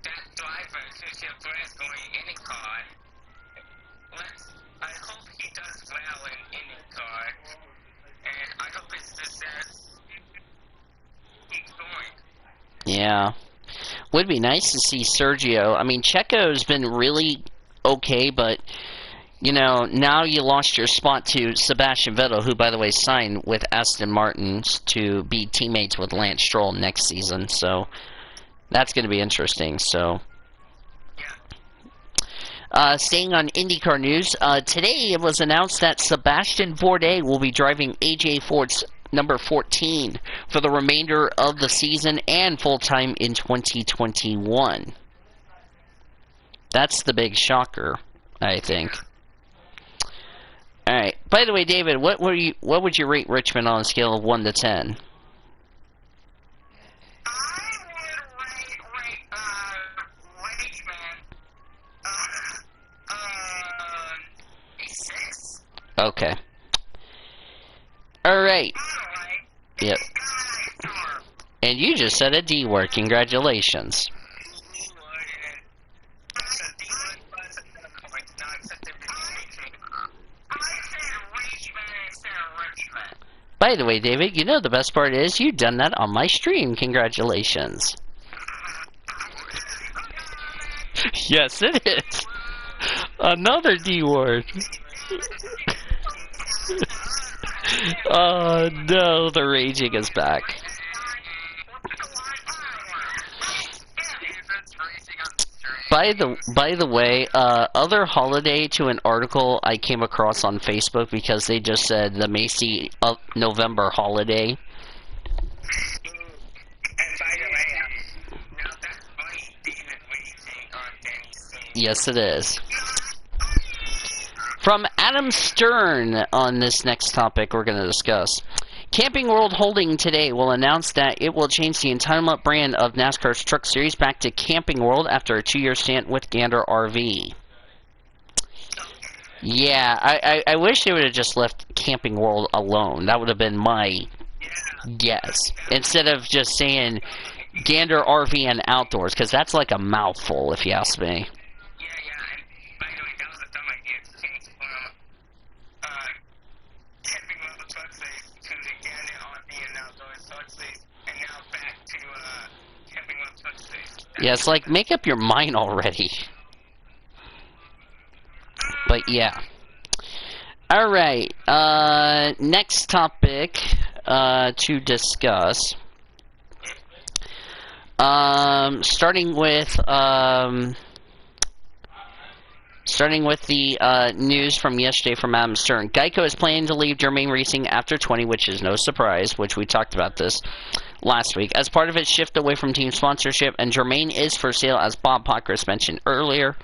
that driver, Sergio Perez, going IndyCar. I hope he does well in IndyCar, and I hope his success keeps going. Yeah. Would be nice to see Sergio. I mean, Checo's been really okay, but, you know, now you lost your spot to Sebastian Vettel, who, by the way, signed with Aston Martin to be teammates with Lance Stroll next season, so that's going to be interesting, so... Staying on IndyCar news, today it was announced that Sebastian Bourdais will be driving AJ Ford's number 14 for the remainder of the season and full-time in 2021. That's the big shocker, I think. Alright, by the way, David, what would you rate Richmond on a scale of 1 to 10? I would rate Okay. Alright. Yep. And you just said a D word. Congratulations. By the way, David, you know the best part is you've done that on my stream. Congratulations. Yes, it is. Another D word. Oh no, the raging is back. By the way, other holiday to an article I came across on Facebook because they just said the Macy November holiday. Yes, it is. From Adam Stern on this next topic we're going to discuss. Camping World Holding today will announce that it will change the entitlement brand of NASCAR's Truck Series back to Camping World after a 2-year stint with Gander RV. Yeah, I wish they would have just left Camping World alone. That would have been my guess. Instead of just saying Gander RV and Outdoors, because that's like a mouthful if you ask me. Yeah, it's like, make up your mind already. But yeah. Alright, next topic to discuss. Starting with the news from yesterday from Adam Stern. Geico is planning to leave Germain Racing after 20, which is no surprise, which we talked about this last week, as part of its shift away from team sponsorship, and Germain is for sale, as Bob Pockris mentioned earlier.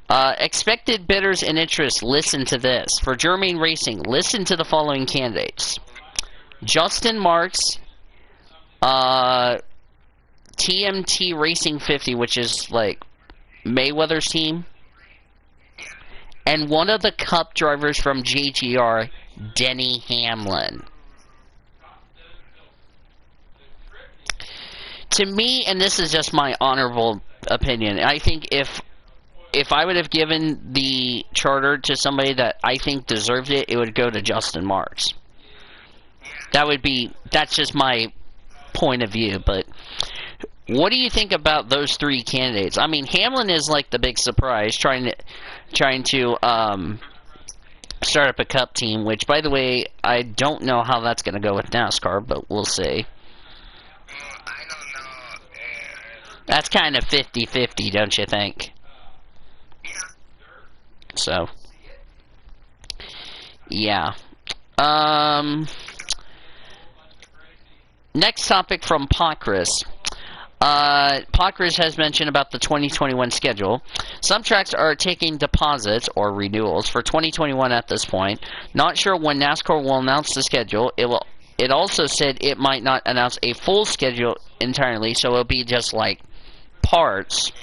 Expected bidders and interest, listen to this. For Germain Racing, listen to the following candidates. Justin Marks, TMT Racing 50, which is like Mayweather's team, and one of the Cup drivers from JGR, Denny Hamlin. To me, and this is just my honorable opinion, I think if I would have given the charter to somebody that I think deserved it, it would go to Justin Marks. That's just my point of view, but what do you think about those three candidates? I mean, Hamlin is like the big surprise, trying to start up a Cup team, which, by the way, I don't know how that's going to go with NASCAR, but we'll see. That's kind of 50-50, don't you think? So, yeah. Next topic from Pockris. Pockris has mentioned about the 2021 schedule. Some tracks are taking deposits or renewals for 2021 at this point. Not sure when NASCAR will announce the schedule. It also said it might not announce a full schedule entirely, so it'll be just like parts,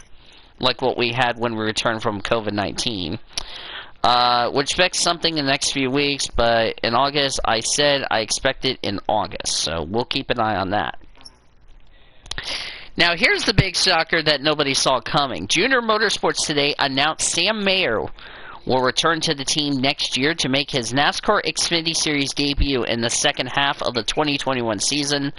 like what we had when we returned from COVID-19. Would expect something in the next few weeks, but in August, I said I expect it in August, so we'll keep an eye on that. Now, here's the big shocker that nobody saw coming. Junior Motorsports today announced Sam Mayer will return to the team next year to make his NASCAR Xfinity Series debut in the second half of the 2021 season.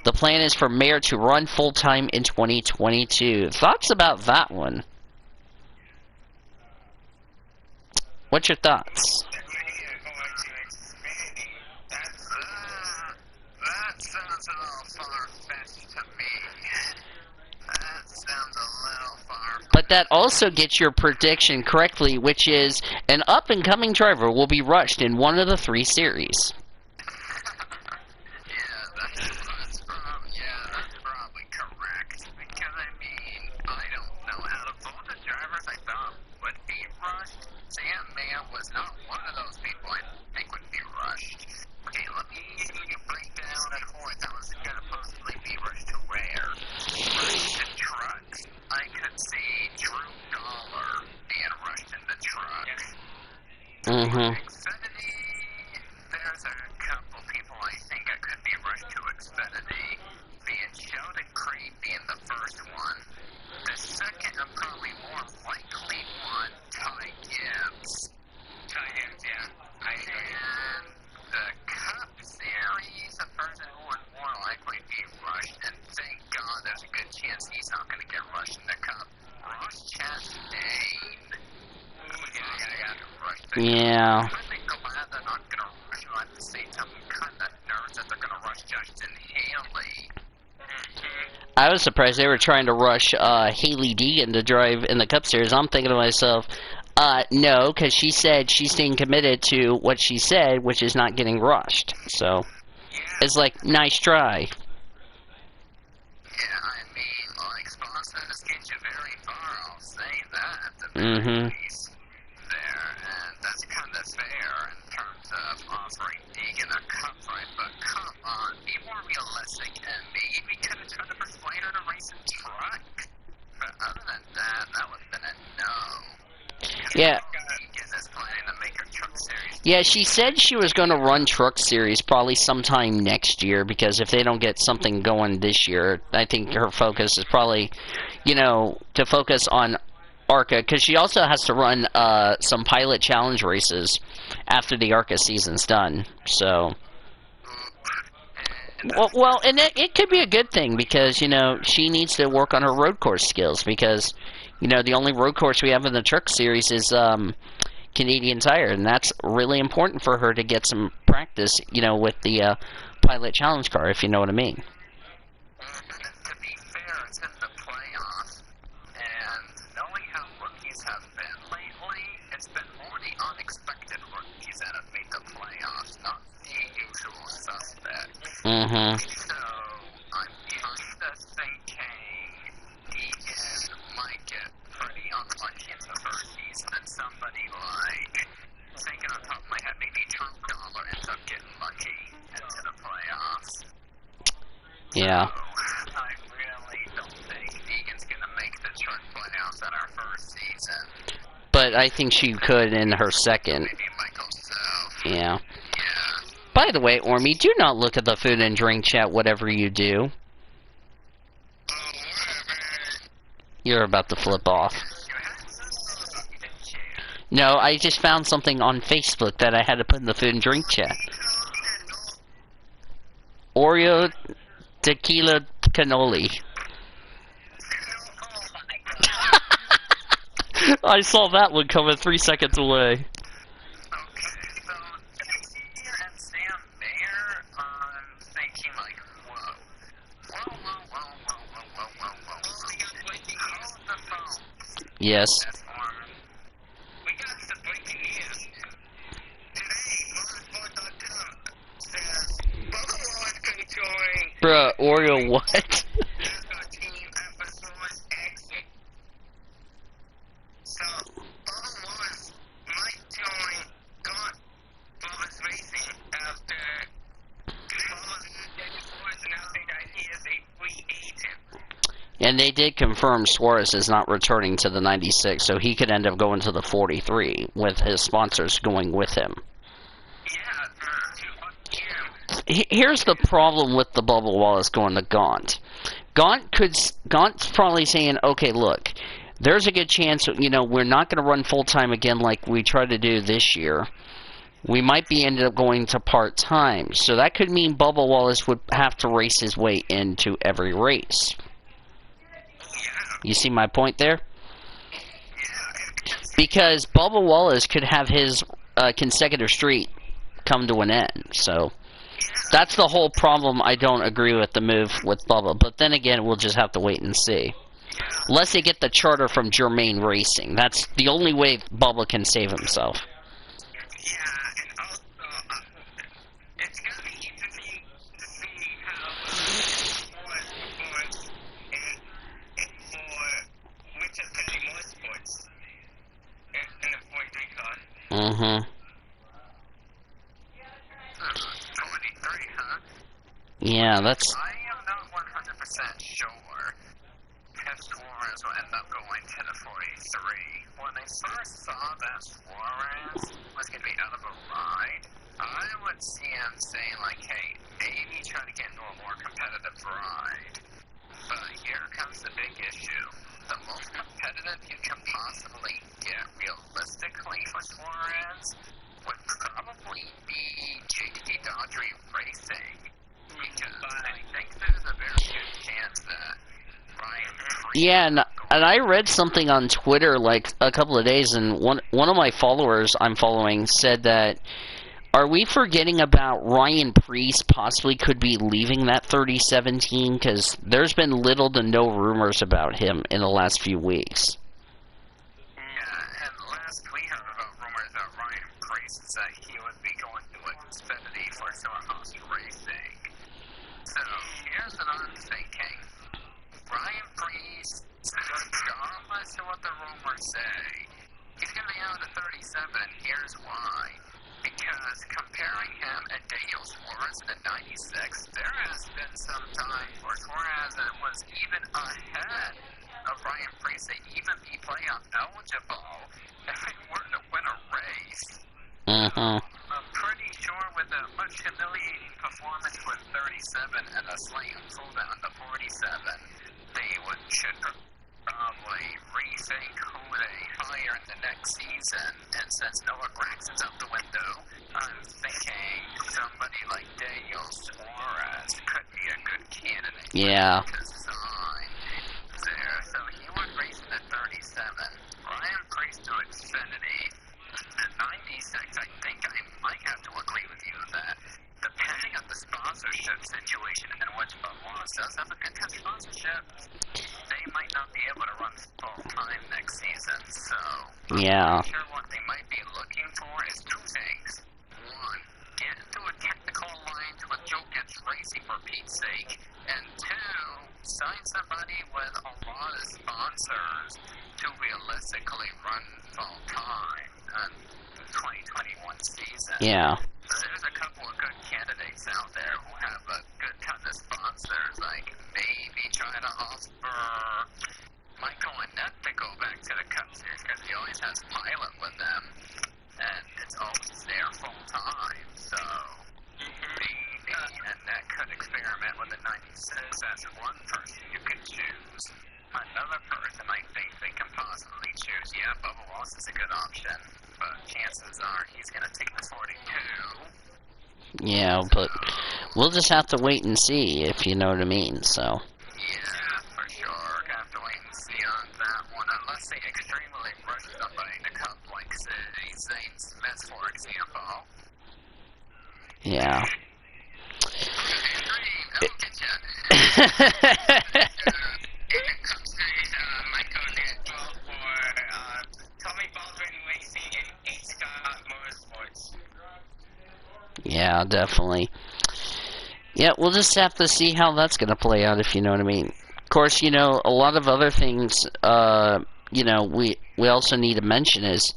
The plan is for Mayer to run full-time in 2022. Thoughts about that one? What's your thoughts? That sounds a little far-fetched to me. That sounds a little far-fetched. But that also gets your prediction correctly, which is an up-and-coming driver will be rushed in one of the three series. That's probably correct. Because, I mean, I don't know how to vote the drivers I thought would be rushed. Sam Mayer was not one of those people I think would be rushed. Okay, let me give you a breakdown at who I thought was going to possibly be rushed to where. Rushed in trucks. I could see Drew Dollar being rushed in the truck. Mm-hmm. Xfinity Yeah. I'm really glad they're not going to rush him. At the same time, I'm kind of nervous that they're going to rush Justin Haley. I was surprised they were trying to rush Haley Deegan to drive in the Cup Series. I'm thinking to myself, no, because she said she's staying committed to what she said, which is not getting rushed. So, it's like, nice try. Yeah, I mean, like, sponsors get you very far, I'll say that at the Mm-hmm. very least there, and that's kind of fair in terms of offering Deegan a cup ride, but come on, be more realistic, and maybe could have tried to persuade her to race a truck. But other than that, that would have been a no. Yeah. Deegan is planning to make a truck series. Yeah, she said she was going to run Truck Series probably sometime next year, because if they don't get something going this year, I think her focus is probably, you know, to focus on ARCA, because she also has to run some pilot challenge races after the ARCA season's done. So, well, and it could be a good thing, because, you know, she needs to work on her road course skills, because, you know, the only road course we have in the Truck Series is Canadian Tire, and that's really important for her to get some practice, you know, with the pilot challenge car, if you know what I mean. To be fair, it's in the playoffs, and knowing how rookies have been lately, it's been more the unexpected rookies that have made the playoffs, not the usual suspects. Mm-hmm. So, I'm kind of thinking Deegan might get pretty unlucky in the first season, and somebody like, thinking on top of my head, maybe True Dollar ends up getting lucky into the playoffs. Yeah. So, I really don't think Deegan's going to make the truck playoffs at our first season. But I think she could in her second. Maybe Michael Self. Yeah. Yeah. By the way, Ormy, do not look at the food and drink chat, whatever you do. You're about to flip off. No, I just found something on Facebook that I had to put in the food and drink chat. Oreo tequila cannoli. I saw that one coming 3 seconds away. Okay, so here at Sam Mayer, I'm thinking like, whoa. Hold the phone. Yes. That's Armin. We got some breaking news. Today, motorsport.com says Bubba Wallace can join Bruh, Oreo what? NASCAR team after Source exit. So, Bubba Wallace might join Bubba's Racing after Bubba's announcing that he is a free agent. And they did confirm Suarez is not returning to the 96, so he could end up going to the 43 with his sponsors going with him. Here's the problem with the Bubba Wallace going to Gaunt. Gaunt's probably saying, okay, look, there's a good chance, you know, we're not going to run full-time again like we tried to do this year. We might be ended up going to part-time. So that could mean Bubba Wallace would have to race his way into every race. You see my point there? Because Bubba Wallace could have his consecutive streak come to an end. So that's the whole problem. I don't agree with the move with Bubba. But then again, we'll just have to wait and see. Unless they get the charter from Germain Racing. That's the only way Bubba can save himself. Yeah, and also, it's going to be interesting to see how sports performs for Richard Petty Motorsports in the 43 car. Mm-hmm. 23, huh? Yeah, that's... I am not 100% sure if Suarez will end up going to the 43. When I first saw that Suarez was going to be out of a ride, I would see him saying, like, hey, maybe try to get into a more competitive ride. But here comes the big issue. The most competitive you can possibly get realistically for Suarez would probably be JT Daughtry Racing. Because I think there's a very good chance that Ryan Preece Yeah, is no, going And I read something on Twitter like a couple of days, and one of my followers I'm following said that, are we forgetting about Ryan Priest possibly could be leaving that 37 team? Because there's been little to no rumors about him in the last few weeks. Yeah, and last we heard about rumors that Ryan Priest said he would be going to Xfinity for Storehouse Racing. So here's what I'm thinking. Ryan Priest, regardless of what the rumors say, he's going to be out of 37, and here's why. Because comparing him and Daniel Suarez in the 96, there has been some time where Suarez was even ahead of Ryan Priest to even be playoff eligible if they were to win a race. I'm pretty sure with a much humiliating performance with 37 and a slight improvement on the 47, they should probably rethink who they hire in the next season. And since Noah Braxton's out the window, I'm thinking somebody like Daniel Suarez could be a good candidate. Yeah. To sign there. So he would race in the 37. Ryan Priest to Xfinity. The 96, I think I might have to agree with you that depending on the sponsorship situation in which Wallace does have a good sponsorship, they might not be able to run full time next season. So Yeah. I'm sure what they might be looking for is two things. One, get into a technical alliance with Jokic Racing for Pete's sake. And two, sign somebody with a lot of sponsors to realistically run full time in the 2021 season. Yeah. There's a couple of good candidates out there who have a good ton of sponsors, like maybe try to offer Michael Annette to go back to the Cup Series because he always has Pilot with them, and it's always there full time. So maybe Annette could experiment with the 96 as one person you could choose. Another person I think they can possibly choose. Yeah, Bubba Wallace is a good option, but chances are he's going to take the 42. Yeah, but we'll just have to wait and see, if you know what I mean, so. Yeah, for sure. Have to wait and see on that one, unless they extremely rush somebody to come, like, say, Zane Smith, for example. Yeah. Michael Nitwell for Tommy Baldwin Racing and H. Scott Motorsports. Yeah, definitely. Yeah, we'll just have to see how that's going to play out, if you know what I mean. Of course, you know, a lot of other things, you know, we also need to mention is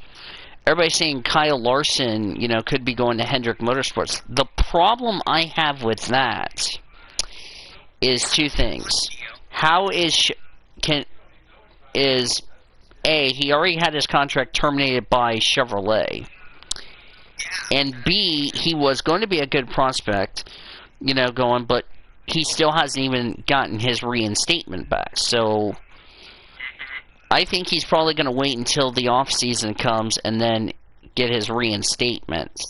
everybody's saying Kyle Larson, you know, could be going to Hendrick Motorsports. The problem I have with that is two things. How is A, he already had his contract terminated by Chevrolet, and B, he was going to be a good prospect, you know, going, but he still hasn't even gotten his reinstatement back. So I think he's probably going to wait until the off season comes and then get his reinstatement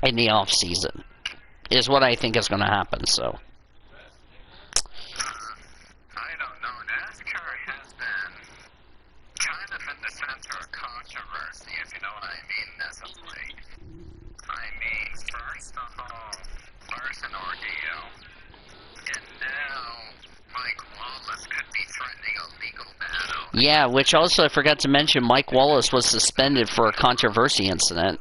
in the off season, is what I think is going to happen. So I don't know. NASCAR has been kind of in the center of controversy, if you know what I mean, as of late. I mean, first the whole Larson ordeal, and now Mike Wallace could be threatening a legal battle. yeah, which also I forgot to mention, Mike Wallace was suspended for a controversy incident.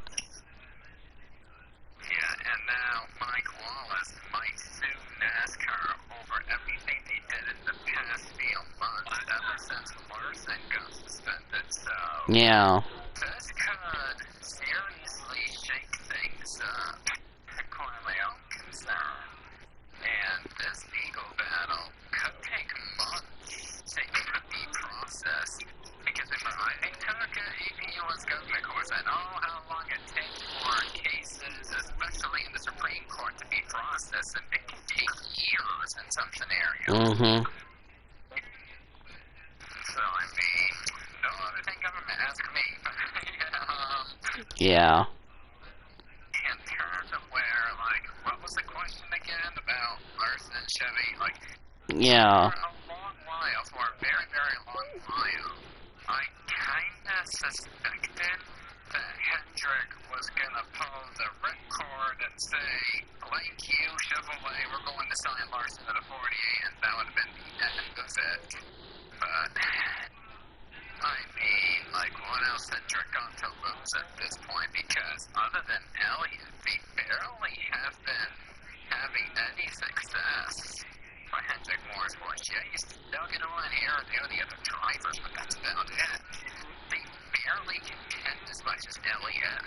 Yeah, and now Mike Wallace might sue NASCAR over everything they did in the past few months ever since Larson got suspended. So Yeah. this could seriously shake things up, according to my own concern. And this legal battle could take months to even be processed. Because if I took an APUS government course, I know how long it takes for cases, especially in the Supreme Court, to be processed, and it can take years in some scenarios. Mm-hmm. So, I mean, no other thing government ask me. Yeah. In terms of where, like, what was the question again about Larson and Chevy? Like, Yeah. for a long while, for a very, very long suspected that Hendrick was gonna pull the ripcord and say, like you, Chevrolet, we're going to sign Larson at a 48, and that would have been the end of it. But, I mean, like, what else Hendrick got to lose at this point? Because other than Elliott, they barely have been having any success for Hendrick Motorsports. Yeah, he's still get on here and there the other drivers, but that's about it. They barely contend as much as Elliott.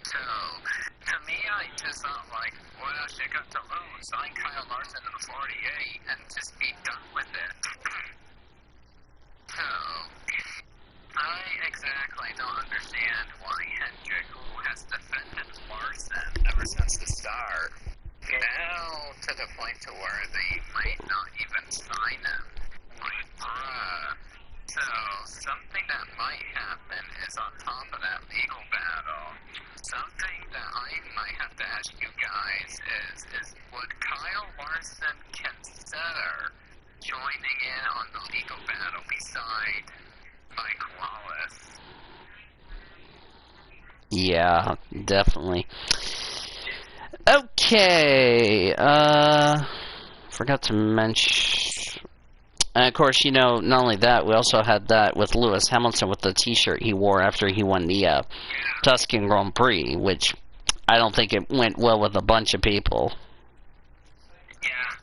So, to me, I just thought, like, what else you got to lose? Sign Kyle Larson to the 48 and just be done with it. So, I exactly don't understand why Hendrick, who has defended Larson ever since the start, now to the point to where they might not even sign him. Like, bruh. So, something that might happen is on top of that legal battle. Something that I might have to ask you guys is would Kyle Larson consider joining in on the legal battle beside Mike Wallace? Yeah, definitely. Okay, forgot to mention, and of course, you know, not only that, we also had that with Lewis Hamilton with the t-shirt he wore after he won the, Tuscan Grand Prix, which I don't think it went well with a bunch of people. Yeah,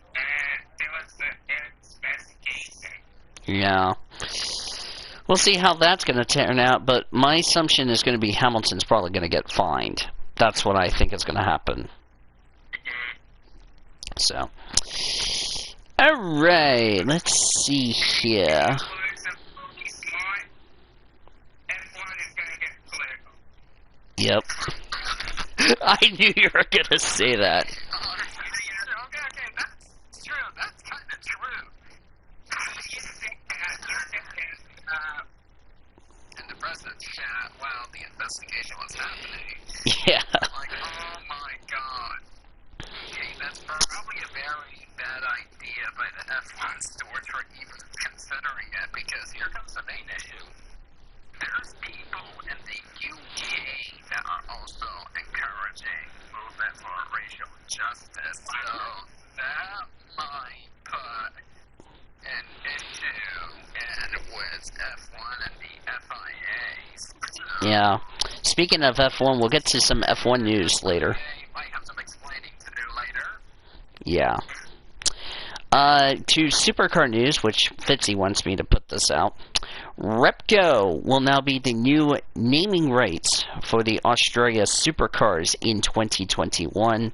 it was investigation. Yeah. We'll see how that's going to turn out, but my assumption is going to be Hamilton's probably going to get fined. That's what I think is going to happen. So, alright, let's see here. Yep. I knew you were going to say that. Okay, that's true. That's kind of true. In the president's chat while the investigation was happening. Yeah. Like, oh my god. Okay, that's probably a very bad idea by the F1 stewards for even considering it, because here comes the main issue. There's people in the UK that are also encouraging movement for racial justice, so that might put an issue in with F1 and the FIAs. So, Yeah. Speaking of F1, we'll get to some F1 news later. might have some explaining to do later. Yeah. To supercar news, which Fitzy wants me to put this out. Repco will now be the new naming rights for the Australia supercars in 2021.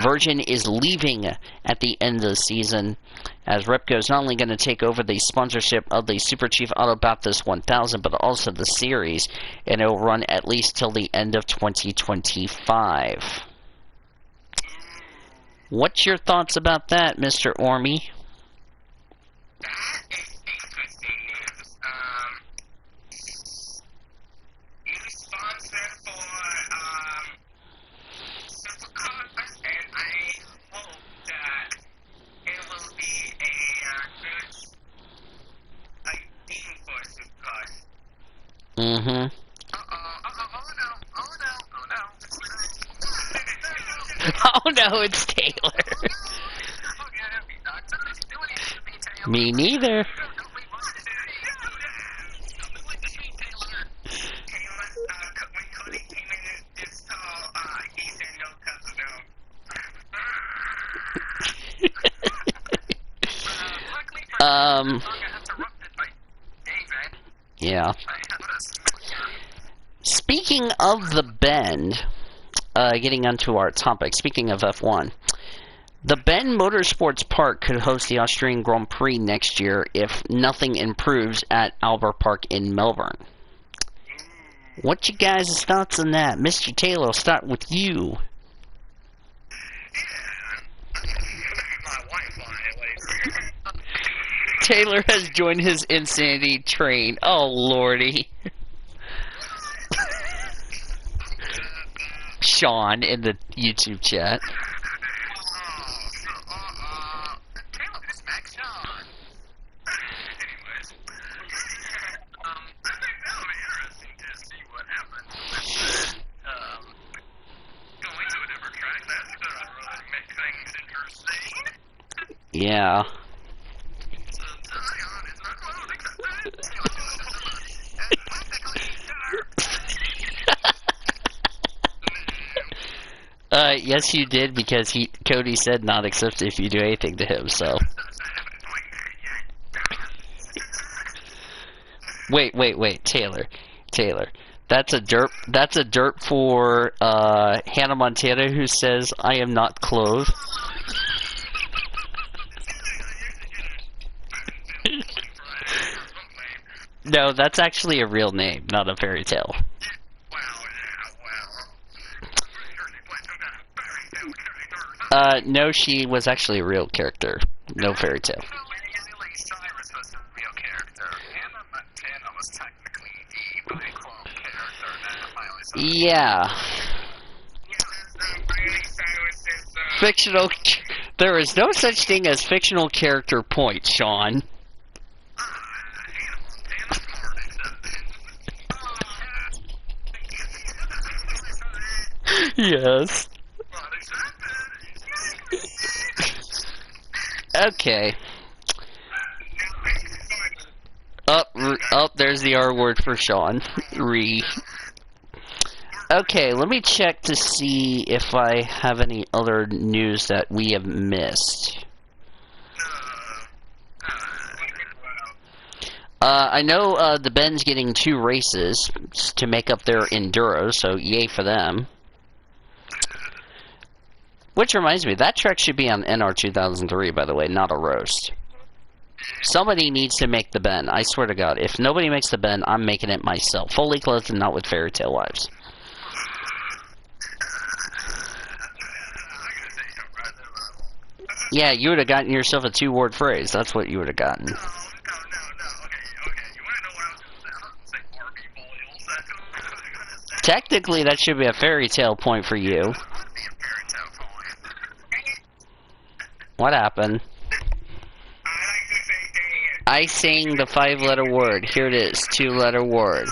Virgin is leaving at the end of the season, as Repco is not only going to take over the sponsorship of the Super Chief Auto Bathurst 1000, but also the series, and it will run at least till the end of 2025. What's your thoughts about that, Mr. Ormy? That is interesting news. New sponsor for Supercars, and I hope that it will be a good theme for Supercars. Mm-hmm. Oh no, it's Taylor. Me neither. Yeah. Speaking of the Bend, getting onto our topic, speaking of F1, the Bend Motorsports Park could host the Australian Grand Prix next year if nothing improves at Albert Park in Melbourne. What you guys' thoughts on that? Mr. Taylor, I'll start with you. Taylor has joined his insanity train. Oh, lordy. Sean in the YouTube chat. Yeah. Yes, you did, because Cody said not accept if you do anything to him. So. Wait, Taylor. That's a derp for Hannah Montana, who says I am not clothed. No, that's actually a real name, not a fairy tale. No, she was actually a real character. No fairy tale. Yeah. Fictional. There is no such thing as fictional character points, Sean. Yes. Okay. There's the R word for Sean. Okay, let me check to see if I have any other news that we have missed. I know the Ben's getting 2 races to make up their enduro, so yay for them. Which reminds me, that track should be on NR 2003, by the way, not a roast. Somebody needs to make the Ben. I swear to God, if nobody makes the Ben, I'm making it myself. Fully clothed and not with fairy tale wives. Yeah, you would have gotten yourself a 2-word phrase. That's what you would have gotten. Technically, that should be a fairy tale point for you. What happened? I sang the 5-letter word. Here it is, 2-letter word.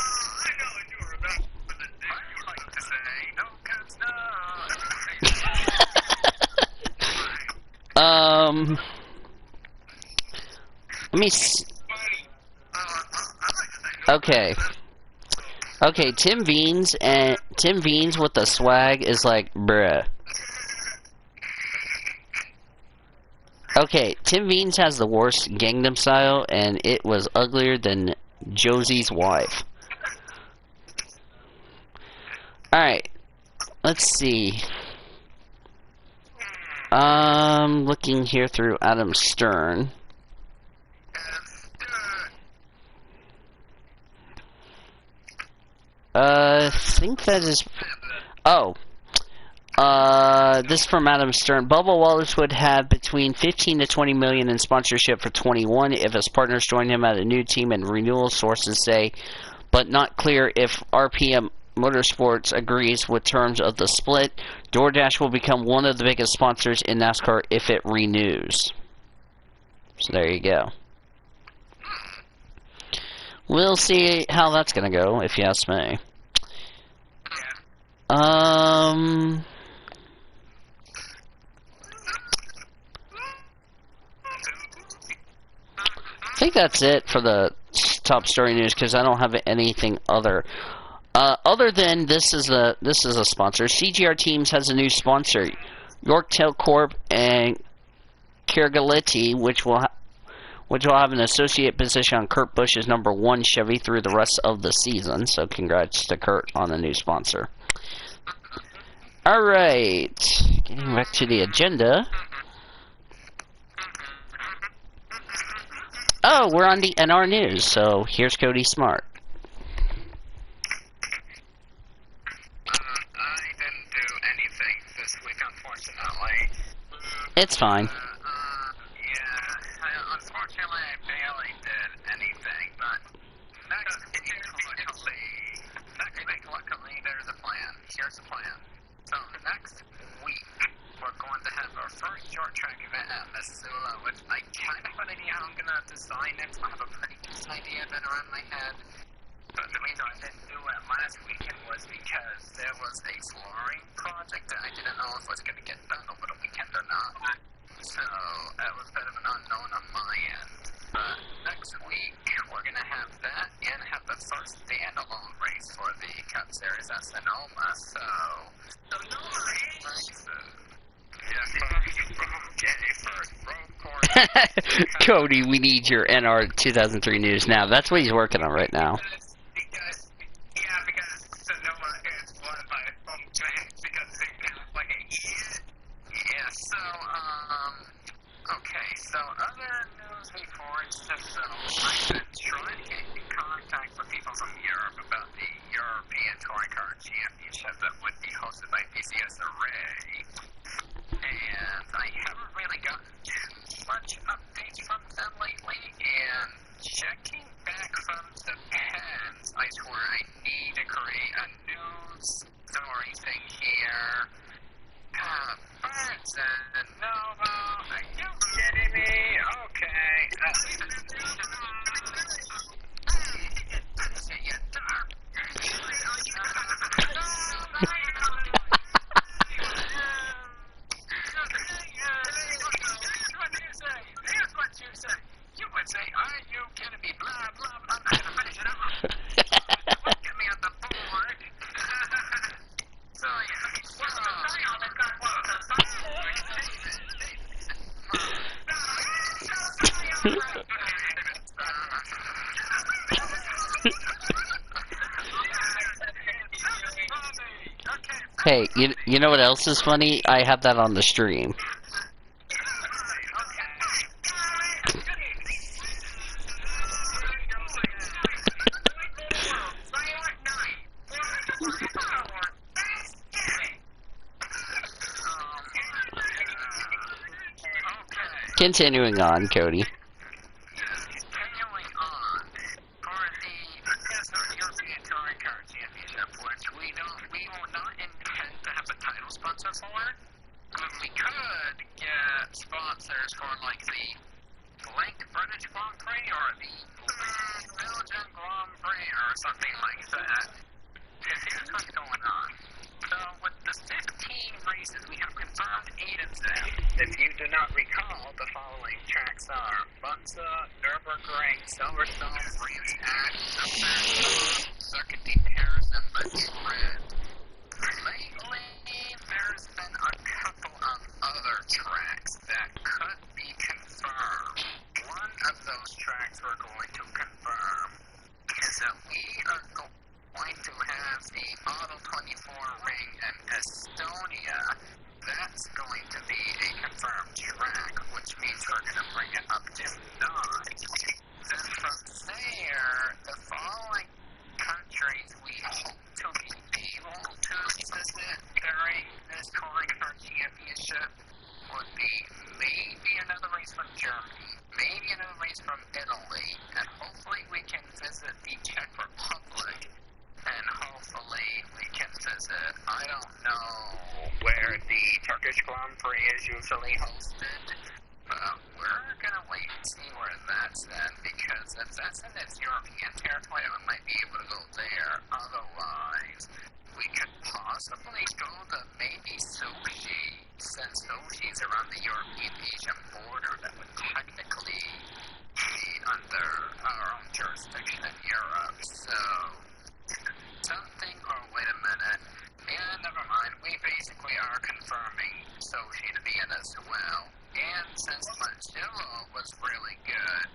Let me okay. Okay, Tim Beans with the swag is like, bruh. Okay, Tim Beans has the worst Gangnam Style, and it was uglier than Josie's wife. Alright, let's see. Looking here through Adam Stern. I think that is... Oh. This from Adam Stern. Bubba Wallace would have between 15 to 20 million in sponsorship for 21 if his partners join him at a new team and renewal, sources say, but not clear if RPM Motorsports agrees with terms of the split. DoorDash will become one of the biggest sponsors in NASCAR if it renews. So there you go. We'll see how that's gonna go, if you ask me. I think that's it for the top story news, because I don't have anything other. Other than this is a sponsor. CGR Teams has a new sponsor, Yorktail Corp and Kergaletti, which will have an associate position on Kurt Busch's #1 Chevy through the rest of the season. So congrats to Kurt on the new sponsor. All right, getting back to the agenda. Oh, we're on the NR News, so here's Cody Smart. I didn't do anything this week, unfortunately. It's fine. Unfortunately, I barely did anything, but next week, luckily, there's a plan. Here's the plan. So next week, we're going to have our first short track event at Missoula, which I kind of have an idea how I'm going to design it. I have a pretty decent idea of it around my head. But the reason I didn't do it last weekend was because there was a flooring project that I didn't know if was going to get done over the weekend or not. So that was a bit of an unknown on my end. But next week we're gonna have that and have the first standalone race for the Cup Series at Sonoma. So no races. First road course. Cody, we need your NR 2003 news now. That's what he's working on right now. Because Sonoma is won by home fans because they have like a year. Yeah, so, okay, so other news reports, so I've been trying to get in contact with people from Europe about the European Touring Car Championship that would be hosted by PCSRA. And I haven't really gotten too much updates from them lately, and checking back from the pens, I swear I need to create a news story thing here. Birds and Nova, are you kidding me? Okay. You would say, are you kidding me? Blah, blah, blah. I'm gonna finish it off. Get me on the board. So, Hey, you know what else is funny? I have that on the stream. Continuing on, Cody. continuing on for the European Touring Car Championship, which we will not intend to have a title sponsor for, but we could get sponsors for like the blank British Grand Prix or the blank Belgian Grand Prix or something like that. Because here's what's going on. So with the 15 races, we have confirmed 8 of them. If you do not recall, the following tracks are Monza, Nürburgring, Silverstone, Brands Hatch, Circuit de Paris, and Madrid. Lately, there's been a couple of other tracks that could be confirmed. One of those tracks we're going to confirm is that we are going to have the Model 24 ring in Estonia. That's going to be a confirmed track, which means we're going to bring it up to 9. Then from there, the following countries we hope to be able to visit during this Touring Car Championship would be maybe another race from Germany, maybe another race from Italy, and hopefully we can visit the Czech Republic. And hopefully we can visit, I don't know where the Turkish Grand Prix is usually hosted, but we're going to wait and see where that's at, because if that's in its European territory, we might be able to go there. Otherwise, we could possibly go to maybe Sochi, since Sochi's around the European-Asian border. That would technically be under our own jurisdiction in Europe, so something, oh wait a minute, yeah, never mind, we basically are confirming Sochi to be in as well, and since Mugello was really good,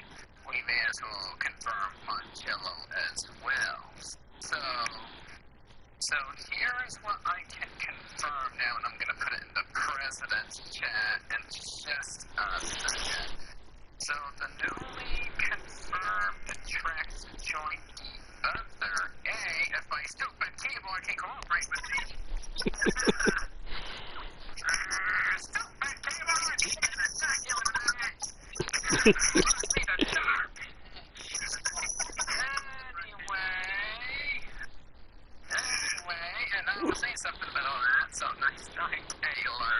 we may as well confirm Mugello as well. So here's what I can confirm now, and I'm going to put it in the president's chat in just a second. So the newly confirmed tracks to join the other A, if my stupid keyboard can cooperate with me. Stupid keyboard! Anyway, and I will say something about all that, so nice trying, Taylor.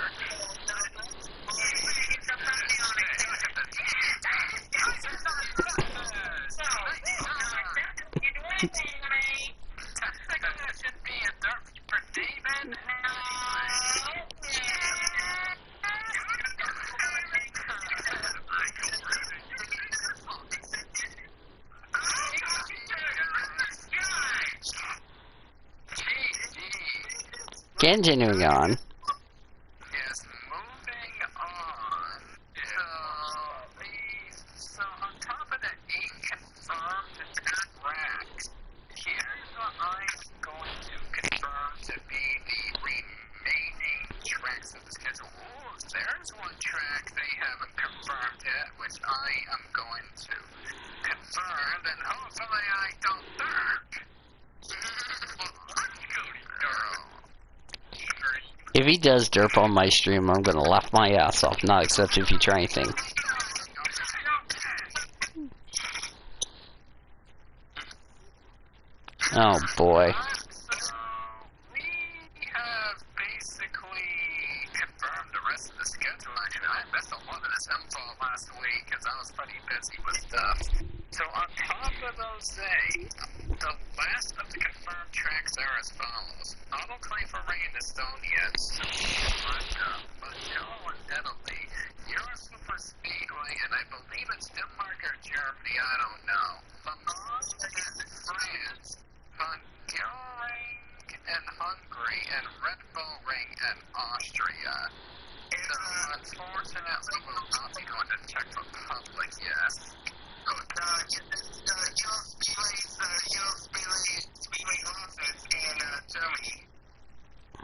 Technically, it should be a dirt for David. Continuing on. Yes, moving on. So on top of the 8 confirmed tracks, here's what I'm going to confirm to be the remaining tracks of the schedule. Ooh, there's one track they haven't confirmed yet, which I am going to confirm, and hopefully I don't burp. If he does derp on my stream, I'm gonna laugh my ass off, not except if you try anything. Oh boy. So, we have basically confirmed the rest of the schedule. Actually, I missed a lot of this info last week because I was pretty busy with stuff. So on top of those days, the last of the confirmed tracks are as follows. Autoclave Array in Estonia, Montreal and Italy, Euro Super Speedway, and I believe it's Denmark or Germany, I don't know. Le Mans in France, Hungary and Hungary, and Red Bull Ring in Austria. So unfortunately, we'll not be going to Czech Republic, yes.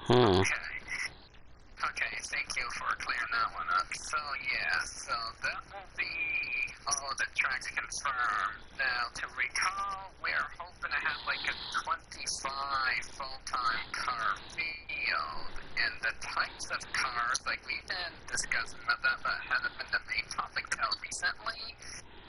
Hmm. Okay, thank you for clearing that one up. So yeah, so that will be all of the tracks confirmed. Now, to recall, we're hoping to have like a 25 full-time car field, and the types of cars, like we've been discussing about that, but hasn't been the main topic till recently.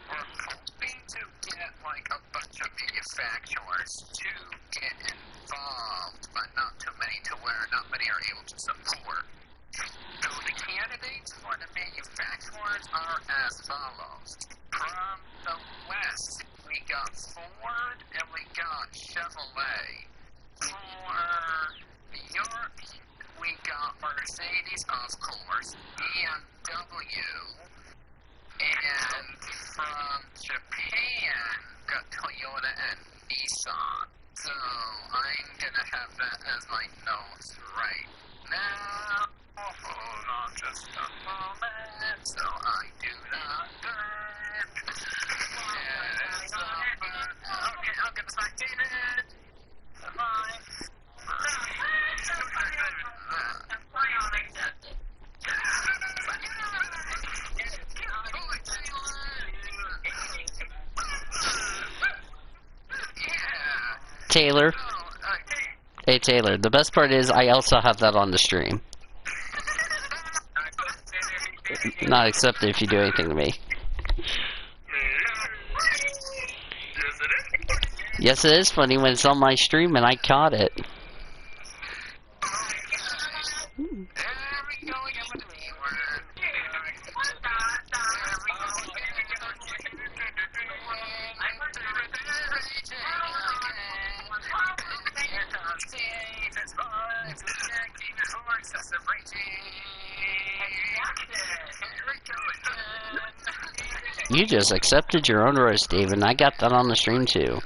We're hoping to get like a bunch of manufacturers to get involved, but not too many to where not many are able to support. So the candidates for the manufacturers are as follows. From the West, we got Ford and we got Chevrolet. For Europe, we got Mercedes, of course, BMW, and from Japan, got Toyota and Nissan. So I'm gonna have that as my notes right now. Hold on just a moment, so I do not burp. Okay, I'll get back to it. Bye. Taylor. Hey Taylor, the best part is I also have that on the stream. Not except if you do anything to me. Yes, it is funny when it's on my stream and I caught it. You just accepted your own roast, David. I got that on the stream too.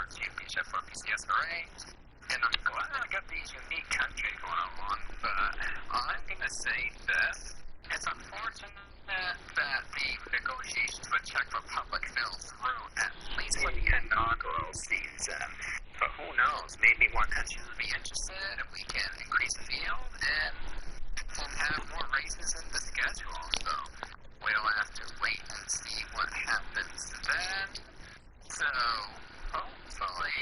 Championship for PCSRA, and I'm glad I got these unique countries going on, but I'm going to say this. It's unfortunate that the negotiations with Czech Republic fell through, at least for the inaugural season. But who knows, maybe more countries will be interested, and we can increase the field and have more races in the schedule. So we'll have to wait and see what happens then. So hopefully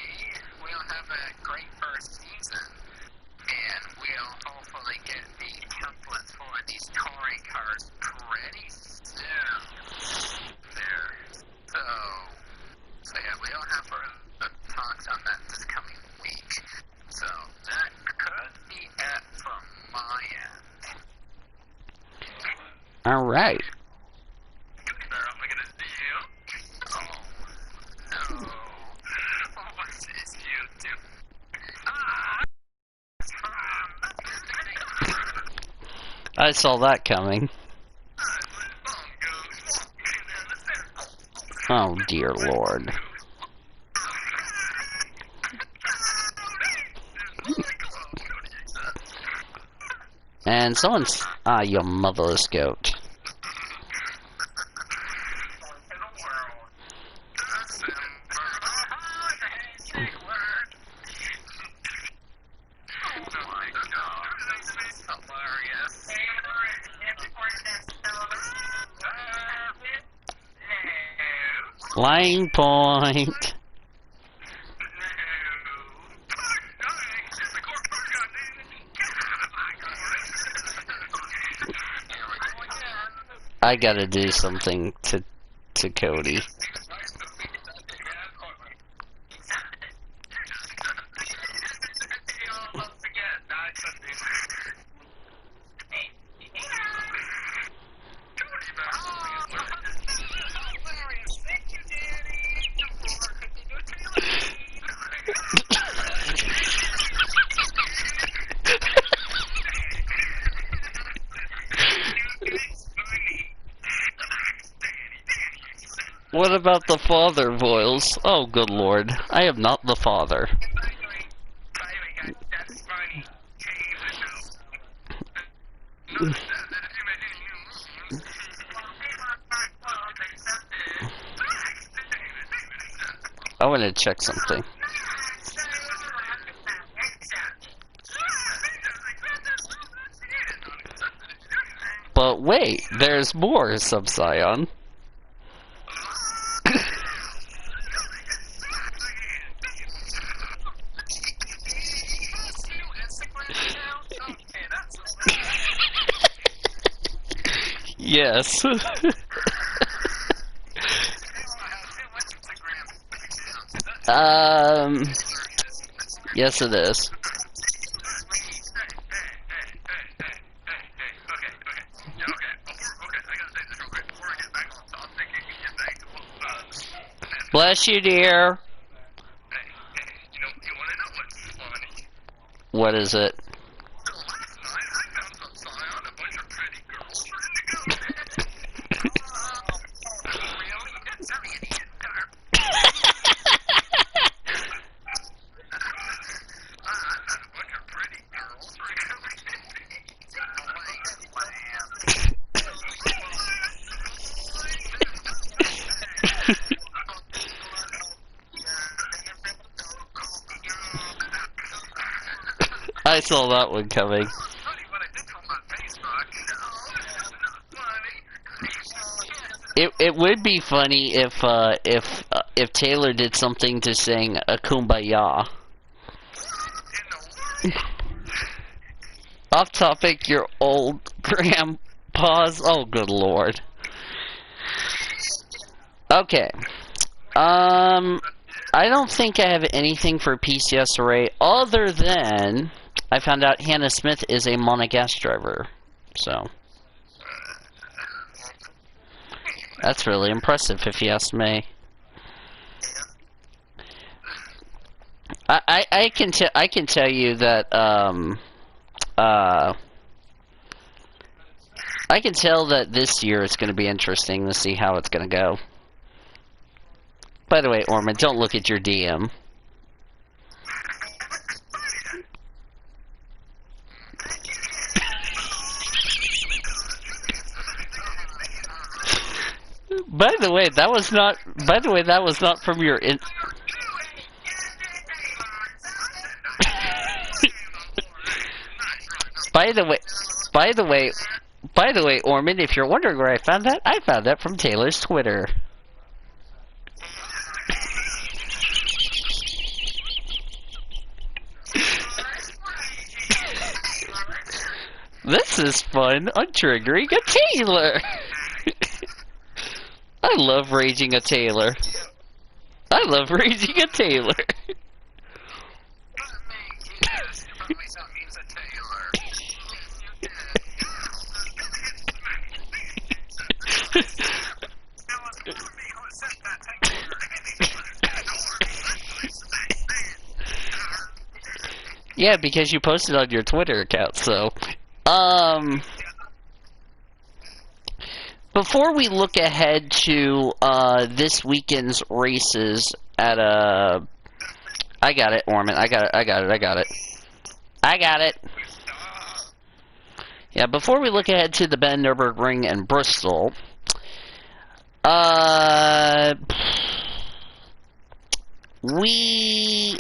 we'll have a great first season, and we'll hopefully get the templates for these touring cars pretty soon. There. So yeah, we'll have the talks on that this coming week. So that could be it from my end. All right. I saw that coming. Oh, dear Lord. And someone's... Ah, you motherless goat. Line point. I gotta do something to Cody. What about the father, Voiles? Oh, good lord. I am not the father. I want to check something. But wait, there's more, Sub-Scion. Yes. Yes it is. Bless you, dear. What is it? I saw that one coming. It would be funny if Taylor did something to sing a Kumbaya. Off topic, your old grandpa's. Oh, good lord. Okay. I don't think I have anything for PCSRA other than I found out Hannah Smith is a monogas driver. So that's really impressive if you ask me. I can tell you that I can tell that this year it's going to be interesting to see how it's going to go. By the way, Ormond, don't look at your DM. By the way, that was not. By the way, that was not from your. By the way, Ormond, if you're wondering where I found that from Taylor's Twitter. This is fun. I'm triggering a Taylor. I love raging a Taylor. I love raging a Taylor. Yeah, because you posted on your Twitter account, so. Before we look ahead to this weekend's races at I got it, Orman. I got it. Yeah, before we look ahead to the Ben Nürburgring and Bristol, we...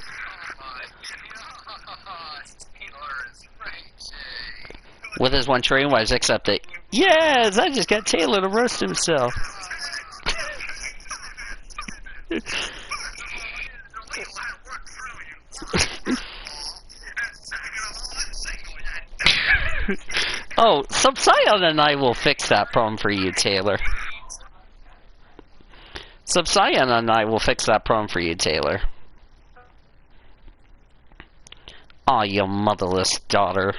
With his one train wise, accept it. Yes, I just got Taylor to roast himself. Oh, Subsion and I will fix that problem for you, Taylor. Subsion and I will fix that problem for you, Taylor. Aw, you motherless daughter.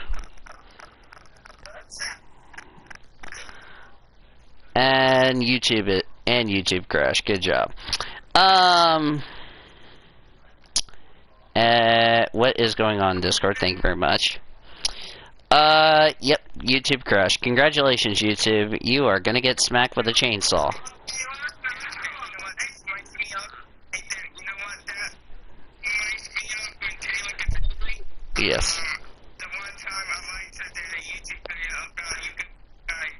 And YouTube it. And YouTube crash. Good job. What is going on in Discord? Thank you very much. Yep, YouTube crash. Congratulations, YouTube. You are gonna get smacked with a chainsaw. Yes. The one time I might have did a YouTube video about you guys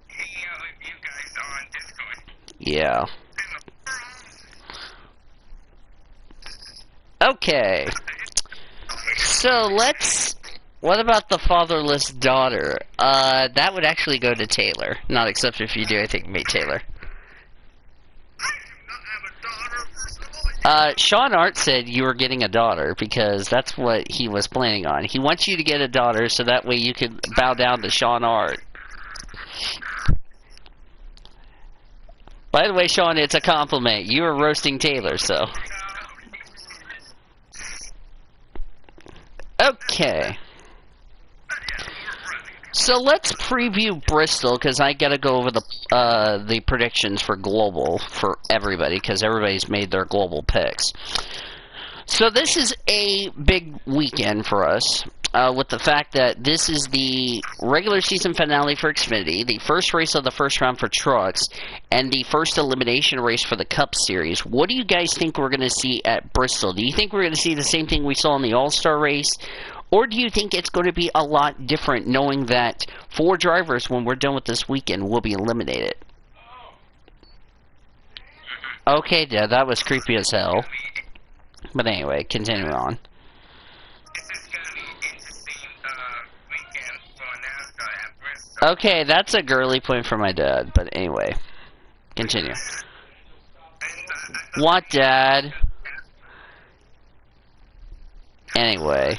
hanging out with you guys on Discord. Yeah. Okay. So let's... What about the fatherless daughter? That would actually go to Taylor. Not except if you do anything, mate, Taylor. Sean Art said you were getting a daughter because that's what he was planning on. He wants you to get a daughter so that way you could bow down to Sean Art. By the way, Sean, it's a compliment. You were roasting Taylor, so... Okay. So let's preview Bristol, because I gotta go over the predictions for global for everybody, because everybody's made their global picks. So this is a big weekend for us, with the fact that this is the regular season finale for Xfinity, the first race of the first round for trucks, and the first elimination race for the Cup Series. What do you guys think we're going to see at Bristol? Do you think we're going to see the same thing we saw in the All-Star race? Or do you think it's going to be a lot different, knowing that 4 drivers, when we're done with this weekend, will be eliminated? Okay, Dad, that was creepy as hell. But anyway, continue on. This is going to be an interesting weekend for NASCAR at Bristol. Okay, that's a girly point for my dad, but anyway. Continue. What, Dad? Anyway.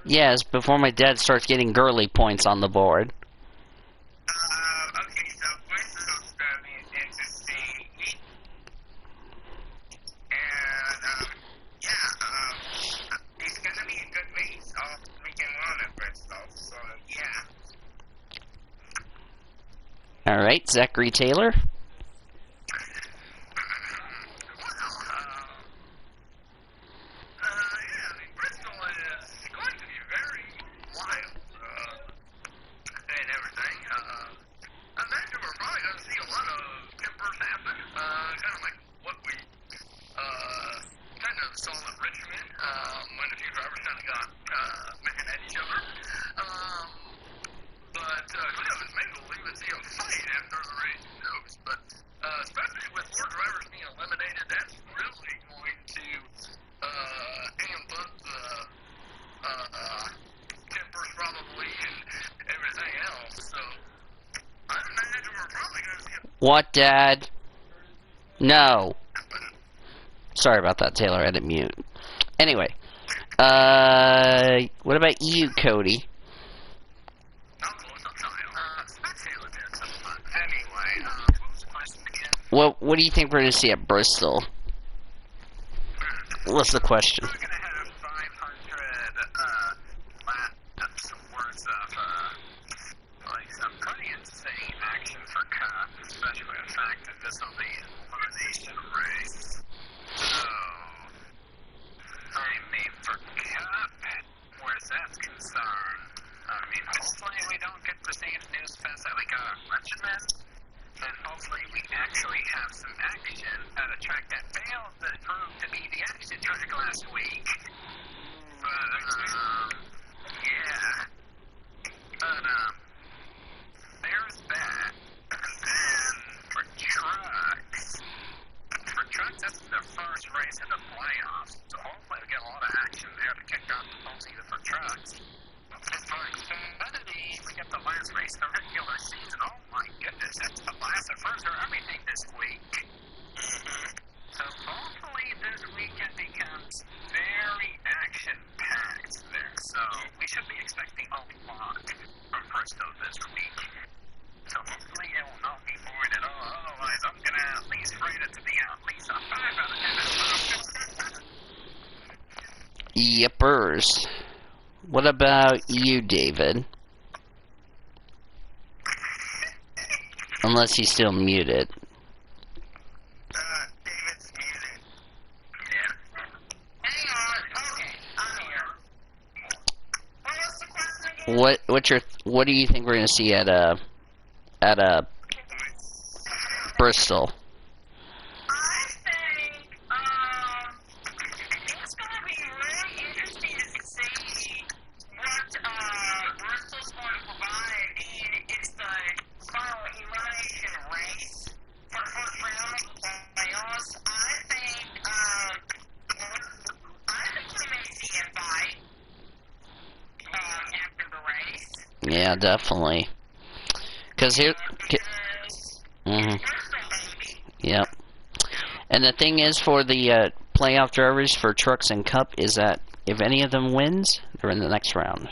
Yes, before my dad starts getting girly points on the board. Okay, so Bristol's going to be an interesting week. And, it's going to be a good race all weekend long at Bristol, so, yeah. Alright, Zachary Taylor. What, Dad? No. Sorry about that, Taylor. I didn't mute. Anyway. What about you, Cody? What do you think we're going to see at Bristol? What's the question? We're gonna have 500 laps worth of like some pretty insane action for Cup, especially the fact that this will be an elimination race. So, I mean, for Cup, where's that concerned? I mean, hopefully we don't get the same news fest that we got at Richmond. race the regular season. Oh my goodness, it's the last and first or everything this week. So hopefully this weekend becomes very action-packed there. So we should be expecting a lot from Bristol this week. So hopefully it will not be boring at all. Otherwise, I'm going to at least rate it to be at least a 5 out of 10. Yippers. What about you, David? Unless he's still muted. David's muted. Yeah. Hang on. Okay, I'm here. What was the question again? What do you think we're gonna see at Bristol? I think, it's going to be really interesting to see what Bristol's going to provide. I mean, it's the final elimination race for the first round of the playoffs. I think we may see a fight after the race. Yeah, definitely. Cause here, Because mhm, Bristol, baby. yep. And the thing is, for the playoff drivers for trucks and cup, is that if any of them wins, they're in the next round.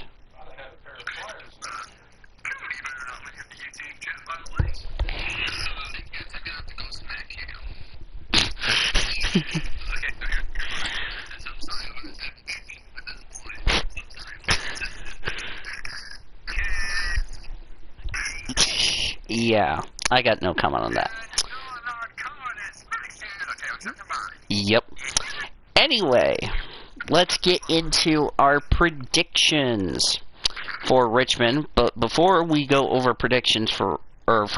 Yeah, I got no comment on that. Yep. Anyway, let's get into our predictions for Richmond. But before we go over predictions for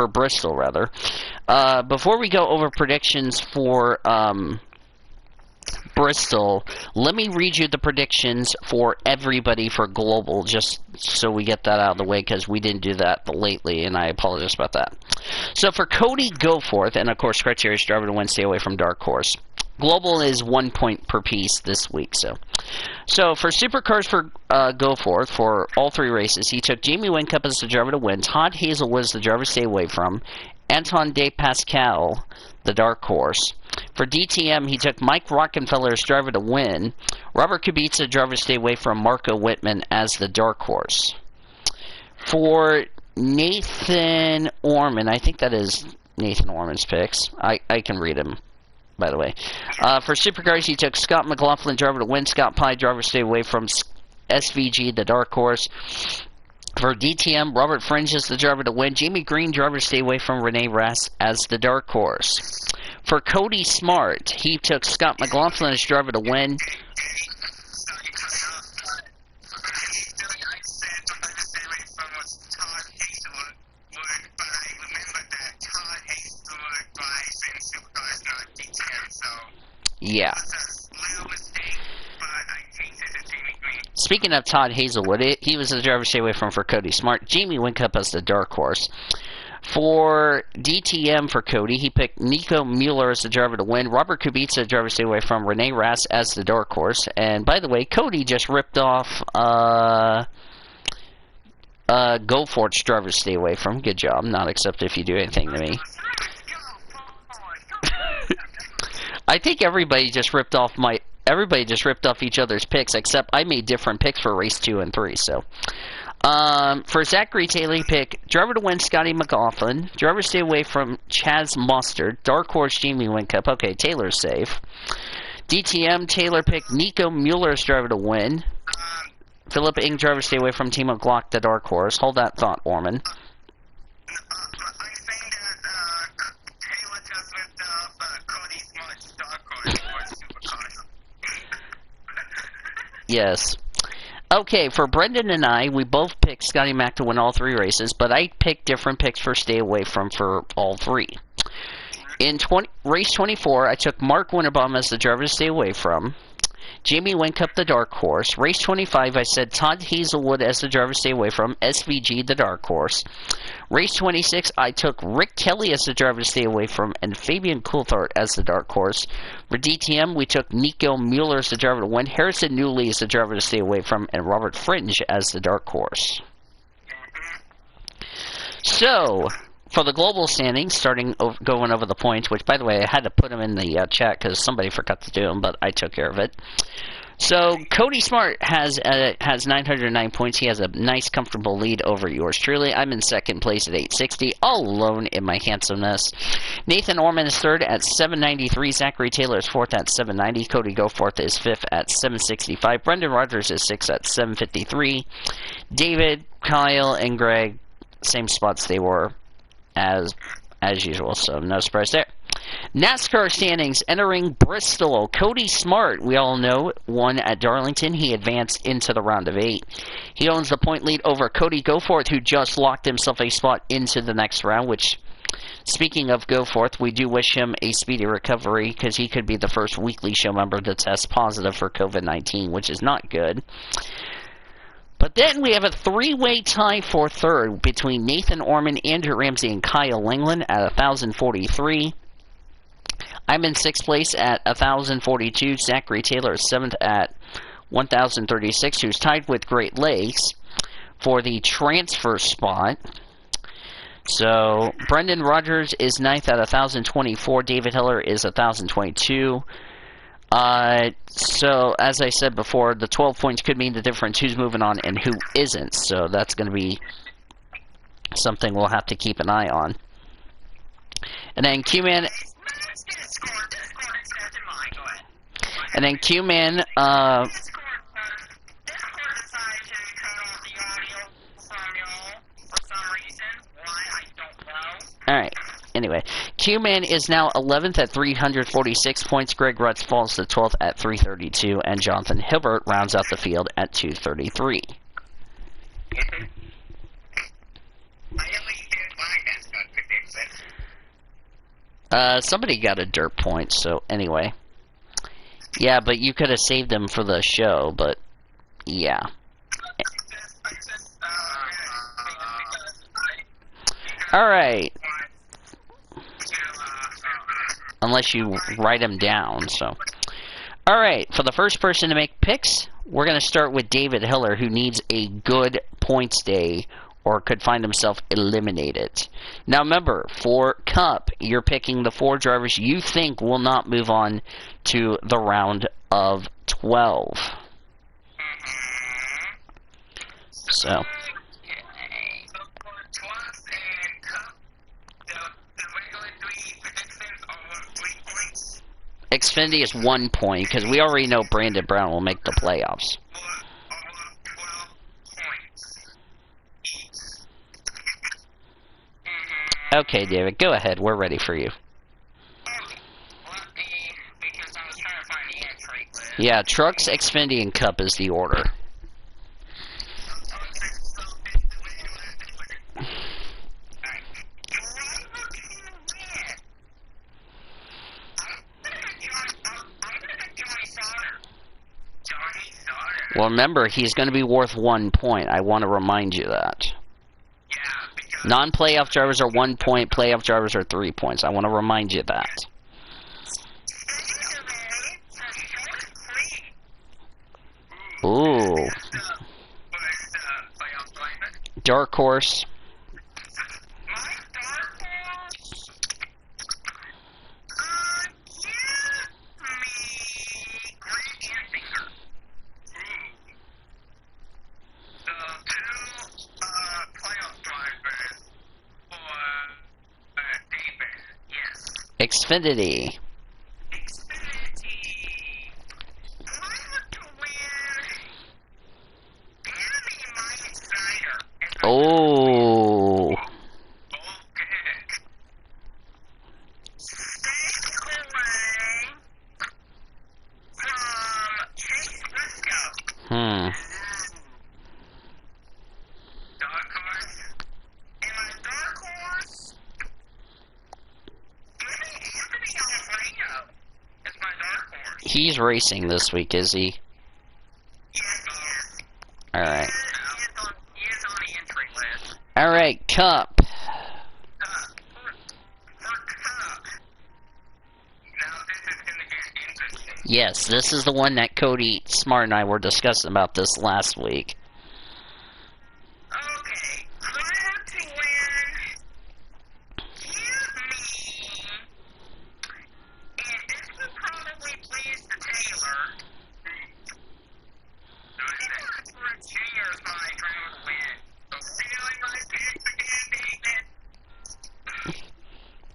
Bristol, rather, before we go over predictions for Bristol, let me read you the predictions for everybody for Global, just so we get that out of the way, because we didn't do that lately, and I apologize about that. So for Cody Goforth, and of course criteria is driver to win, stay away from dark horse. Global is 1 point per piece this week. So for Supercars for Goforth, for all 3 races, he took Jamie Whincup as the driver to win, Todd Hazel was the driver to stay away from, Anton De Pascal, the dark horse. For DTM, he took Mike Rockefeller as driver to win, Robert Kubica, driver to stay away from, Marco Whitman as the dark horse. For Nathan Orman, I think that is Nathan Orman's picks. I can read him, by the way. For Supercars, he took Scott McLaughlin, driver to win, Scott Pye, driver to stay away from, SVG, the dark horse. For DTM, Robert Fringe is the driver to win, Jamie Green, driver to stay away from, Renee Rass as the dark horse. For Cody Smart, he took Scott McLaughlin as driver to win. Yeah. Speaking of Todd Hazelwood, he was the driver to stay away from for Cody Smart. Jamie Whincup as the dark horse. For DTM for Cody, he picked Nico Mueller as the driver to win, Robert Kubica, the driver to stay away from, Renee Rass as the dark horse. And by the way, Cody just ripped off Goforth's driver to stay away from. Good job. Not except if you do anything to me. I think everybody just ripped off each other's picks, except I made different picks for race 2 and 3. So, for Zachary Taylor, he picked driver to win Scotty McLaughlin, driver to stay away from Chaz Mostert, dark horse Jamie Whincup. Okay, Taylor's safe. DTM, Taylor picked Nico Mueller's driver to win. Philip Ing, driver to stay away from Timo Glock, the dark horse. Hold that thought, Orman. Yes. Okay, for Brendan and I, we both picked Scotty Mack to win all 3 races, but I picked different picks for stay away from for all 3. In race 24, I took Mark Winterbaum as the driver to stay away from. Jamie Whincup, the dark horse. Race 25, I said Todd Hazelwood as the driver to stay away from. SVG, the dark horse. Race 26, I took Rick Kelly as the driver to stay away from, and Fabian Coulthard as the dark horse. For DTM, we took Nico Mueller as the driver to win, Harrison Newley as the driver to stay away from, and Robert Fringe as the dark horse. So, for the global standings, going over the points, which, by the way, I had to put them in the chat because somebody forgot to do them, but I took care of it. So, Cody Smart has 909 points. He has a nice, comfortable lead over yours truly. I'm in second place at 860, all alone in my handsomeness. Nathan Orman is third at 793. Zachary Taylor is fourth at 790. Cody Goforth is fifth at 765. Brendan Rogers is sixth at 753. David, Kyle, and Greg, same spots they were as usual, so no surprise there. NASCAR standings entering Bristol. Cody Smart, we all know, won at Darlington. He advanced into the round of 8. He owns the point lead over Cody Goforth, who just locked himself a spot into the next round, which, speaking of Goforth, we do wish him a speedy recovery because he could be the first weekly show member to test positive for COVID-19, which is not good. But then we have a three-way tie for third between Nathan Orman, Andrew Ramsey, and Kyle Langland at 1,043. I'm in sixth place at 1,042. Zachary Taylor is seventh at 1,036, who's tied with Great Lakes for the transfer spot. So Brendan Rogers is ninth at 1,024. David Hiller is 1,022. So, as I said before, the 12 points could mean the difference who's moving on and who isn't. So that's going to be something we'll have to keep an eye on. And then Q-Man... And then Q-Man, Alright, anyway. Q-Man is now 11th at 346 points. Greg Rutz falls to 12th at 332. And Jonathan Hilbert rounds out the field at 233. Somebody got a dirt point, so anyway. Yeah, but you could have saved them for the show, but yeah. Alright. Unless you write them down, so. Alright, for the first person to make picks, we're going to start with David Hiller, who needs a good points day or could find himself eliminated. Now remember, for Cup, you're picking the 4 drivers you think will not move on to the round of 12. So. Xfinity is 1 point, because we already know Brandon Brown will make the playoffs. Okay, David, go ahead. We're ready for you. Yeah, Trucks, Xfinity, and Cup is the order. Well, remember, he's going to be worth 1 point. I want to remind you that. Non-playoff drivers are 1 point, playoff drivers are 3 points. I want to remind you that. Ooh. Dark Horse. Xfinity. Oh. Hmm. He's racing this week, is he? Alright. Alright, Cup. Yes, this is the one that Cody Smart and I were discussing about this last week. Okay, who to win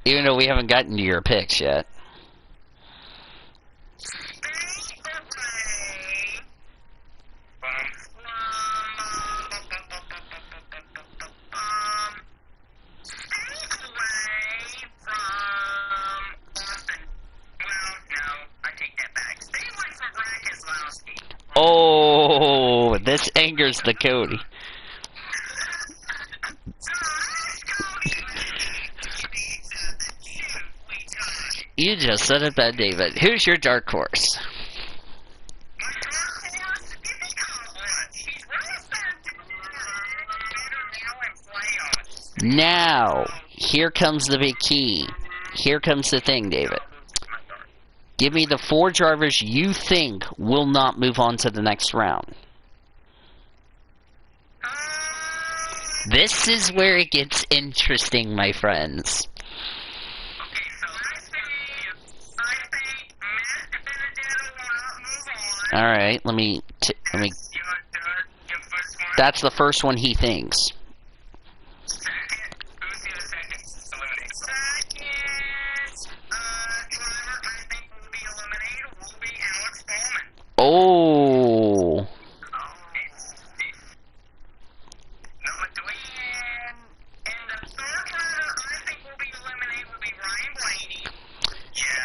Even though we haven't gotten to your picks yet. Oh, this angers the Cody. You just said it, Ben David. Who's your dark horse? Now, here comes the big key. Here comes the thing, David. Give me the 4 drivers you think will not move on to the next round. This is where it gets interesting, my friends. Alright, let me... That's the first one he thinks. Oh.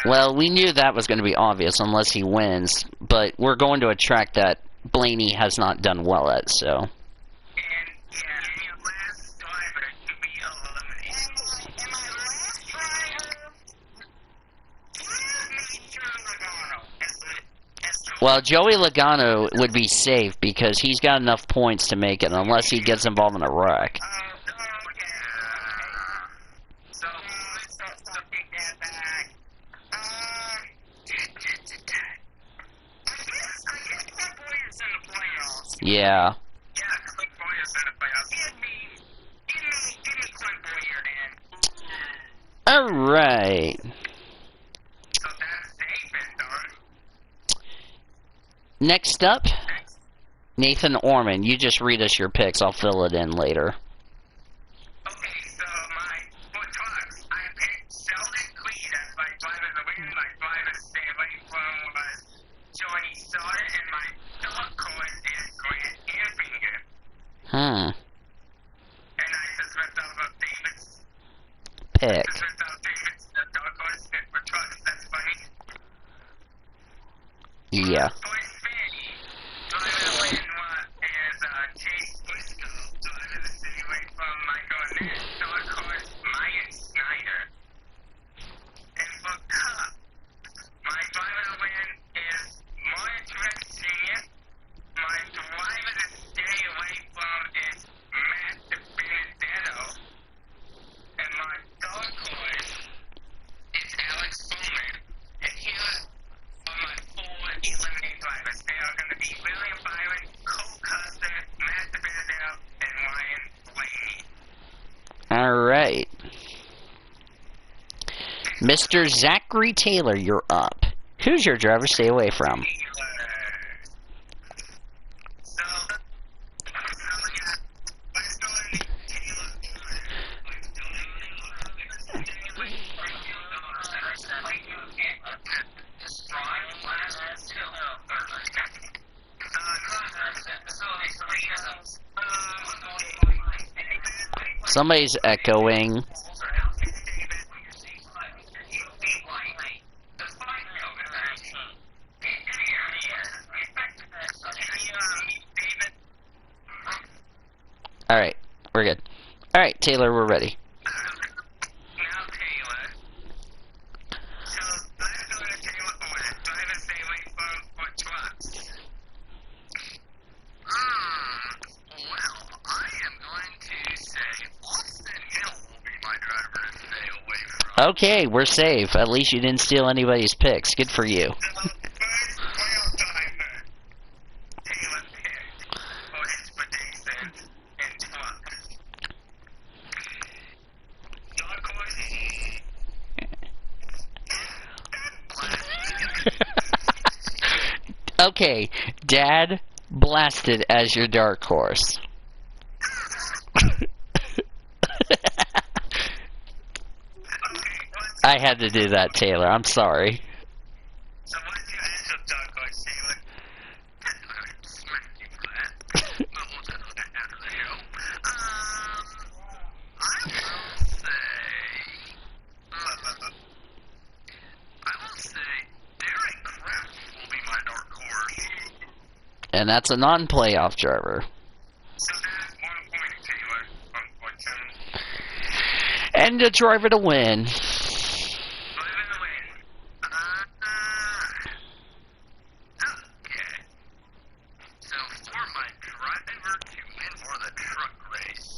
Well, we knew that was going to be obvious unless he wins, but we're going to a track that Blaney has not done well at, so. Well, Joey Logano would be safe because he's got enough points to make it unless he gets involved in a wreck. Yeah. Alright. Next up, Nathan Orman. You just read us your picks. I'll fill it in later. Okay, so for trucks, I picked Sheldon Creed as my driver to win. My driver to stay away from was Johnny Sauter, and my dog course is Grant Airfinger. Hmm. And I just ripped off of David's Pick. dog course pick for trucks. That's funny. Yeah. Alright. Mr. Zachary Taylor, you're up. Who's your driver stay away from? Somebody's echoing. Alright, we're good. Alright, Taylor, we're ready. Okay, we're safe. At least you didn't steal anybody's picks. Good for you. Okay, Dad blasted as your dark horse. I had to do that, Taylor. I'm sorry. So what's your actual dark horse, Taylor? I smacked you for that. But we'll settle that after the show. I will say Derek Kraft will be my dark horse. And that's a non-playoff driver. So that's 1 point, Taylor. 1 point, And the driver to win. Okay. So for my driver to win for the truck race,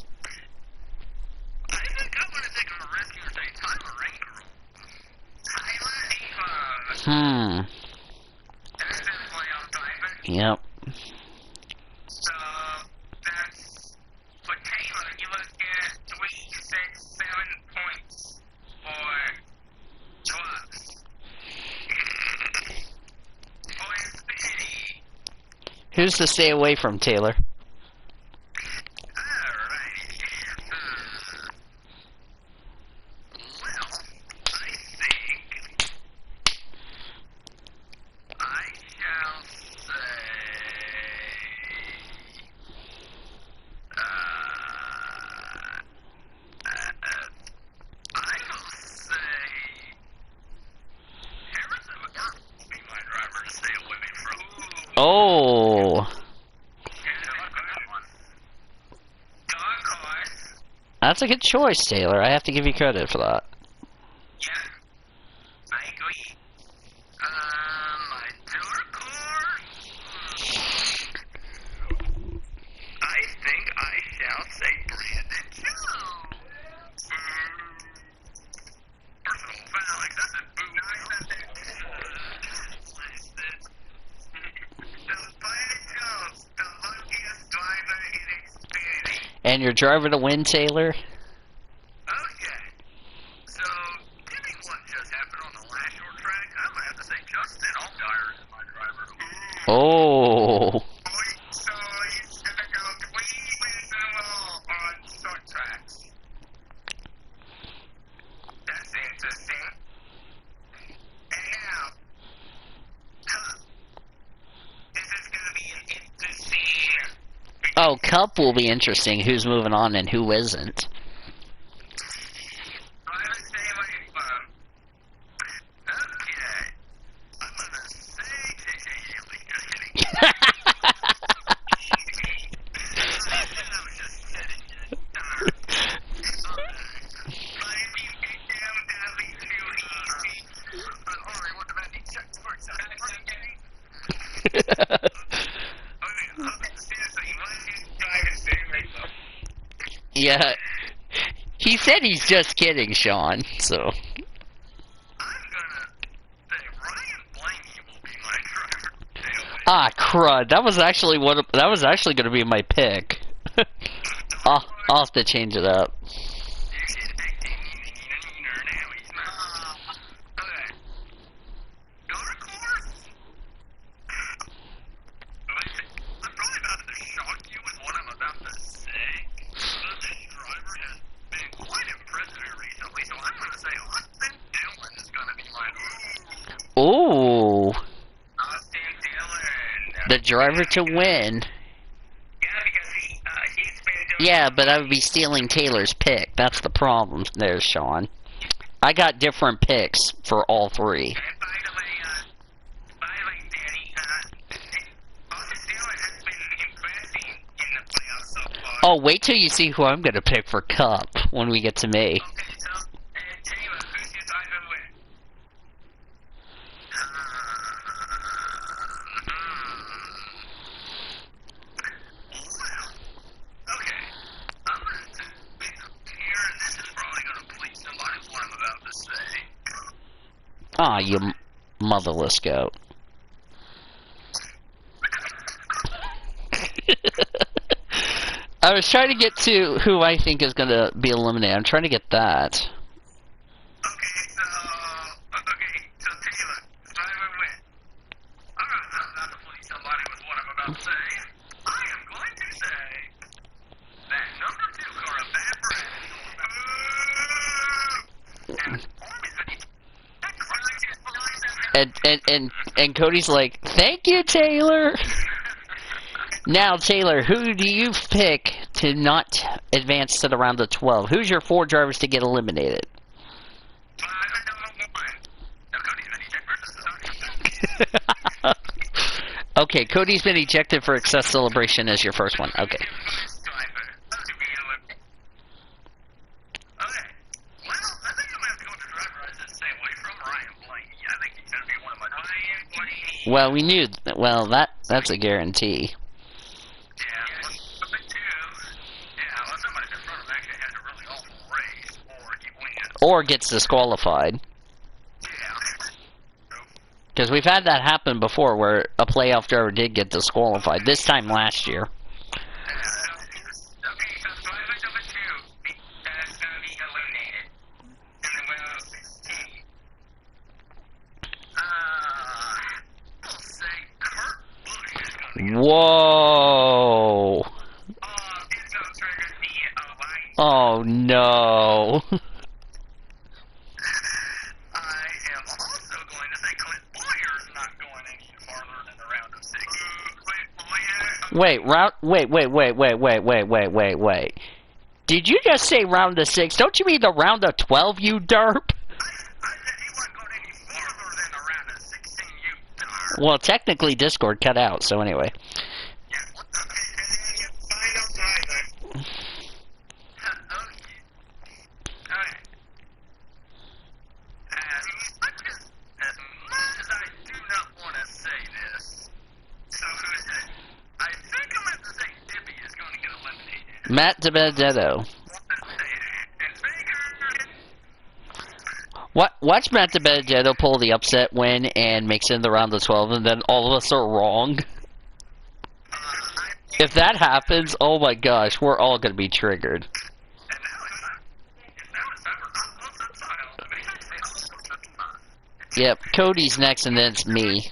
I think I'm going to take a risk and say Tyler Ingram. That's his playoff driver. Yep. So that's for Taylor. You look at 3, 6, 7 points for trucks. For Infinity. Who's to stay away from, Taylor? Alrighty. Well, I think I shall say, I will say Harrison McGurk will be my driver to stay away from. Oh, Dark horse. that's a good choice, Taylor. I have to give you credit for that. Yeah. I agree. My dark horse. I think I shall say Brandon Jones. Personal foul accepted. Boo. So Brandon Jones, the luckiest driver in Xfinity. And your driver to win, Taylor? Okay. So, given what just happened on the last short track, I'm going to have to say Justin Allgaier is my driver. Oh. So he's gonna go 3 wins in a row on short tracks. That's interesting. And now, this is gonna be an interesting. Oh, Cup will be interesting. Who's moving on and who isn't. Driver stay away from. Okay. I'm going to say J.J. Haley. Just kidding. I was just kidding. Darn. But if you get down, that'll be too easy. Alright, what about the check for Okay, seriously, what's his driver stay away from? Yeah. He said he's just kidding, Sean. So. I'm gonna say Ryan Blaney will be my driver. Stay away. Ah, crud. That was actually going to be my pick. I'll have to change it up. You should act neener now. He's not. Okay. Dark horse? Listen, I'm probably about to shock you with what I'm about to say. But this driver has been quite impressive recently, so I'm gonna say Austin Dillon is gonna be my driver. Oh, Austin Dillon. the driver to win. Yeah, because he's been doing. Yeah, but I would be stealing Taylor's pick. That's the problem there, Sean. I got different picks for all three. And by the way, Danny, Austin Dillon has been impressing in the playoffs so far. Oh, wait till you see who I'm going to pick for Cup when we get to me. Okay, so, Taylor, who's your driver win? Okay. I'm gonna say here, and this is probably gonna please somebody what I'm about to say. Ah, you motherless goat. I was trying to get to who I think is going to be eliminated. I'm trying to get that. Okay, so Taylor, driver win. Alright, I'm about to please somebody with what I'm about to say. I am going to say that number 2 car of that brand and performance that he's And Cody's like, "Thank you, Taylor." Now, Taylor, who do you pick to not advance to the round of 12? Who's your 4 drivers to get eliminated? Okay, Cody's been ejected for excess celebration as your first one. Okay. Well, we knew. Well, that's a guarantee. Or gets disqualified. Because we've had that happen before, where a playoff driver did get disqualified. This time last year. Whoa! Oh no! Wait, wait. Did you just say round of 6? Don't you mean the round of 12, you derp? Well, technically Discord cut out, so anyway. Matt DiBenedetto. Watch Matt DiBenedetto pull the upset win and makes it in the round of 12, and then all of us are wrong. If that happens, oh my gosh, we're all gonna be triggered. Yep, Cody's next, and then it's me.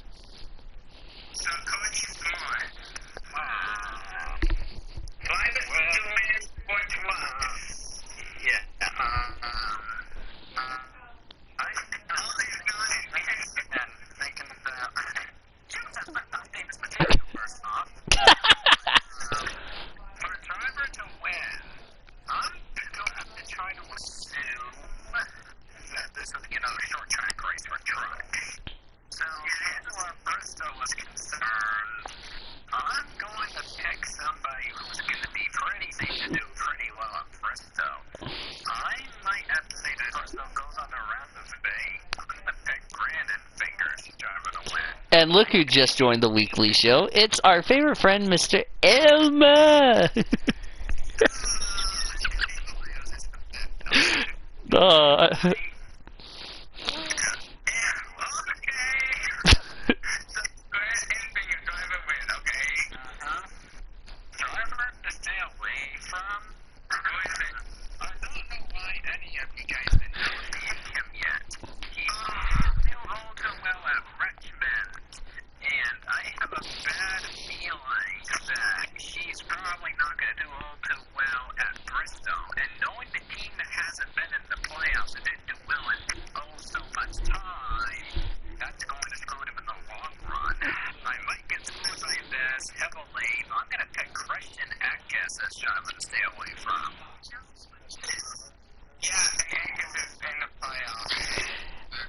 And look who just joined the weekly show. It's our favorite friend, Mr. Elma!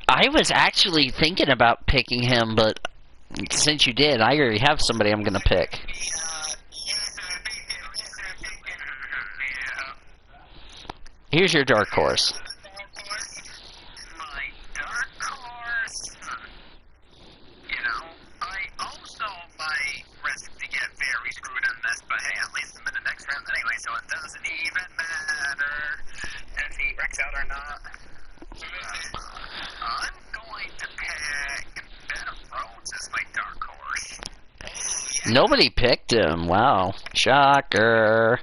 I was actually thinking about picking him, but since you did, I already have somebody I'm gonna pick. Here's your dark horse. Nobody picked him. Wow. Shocker.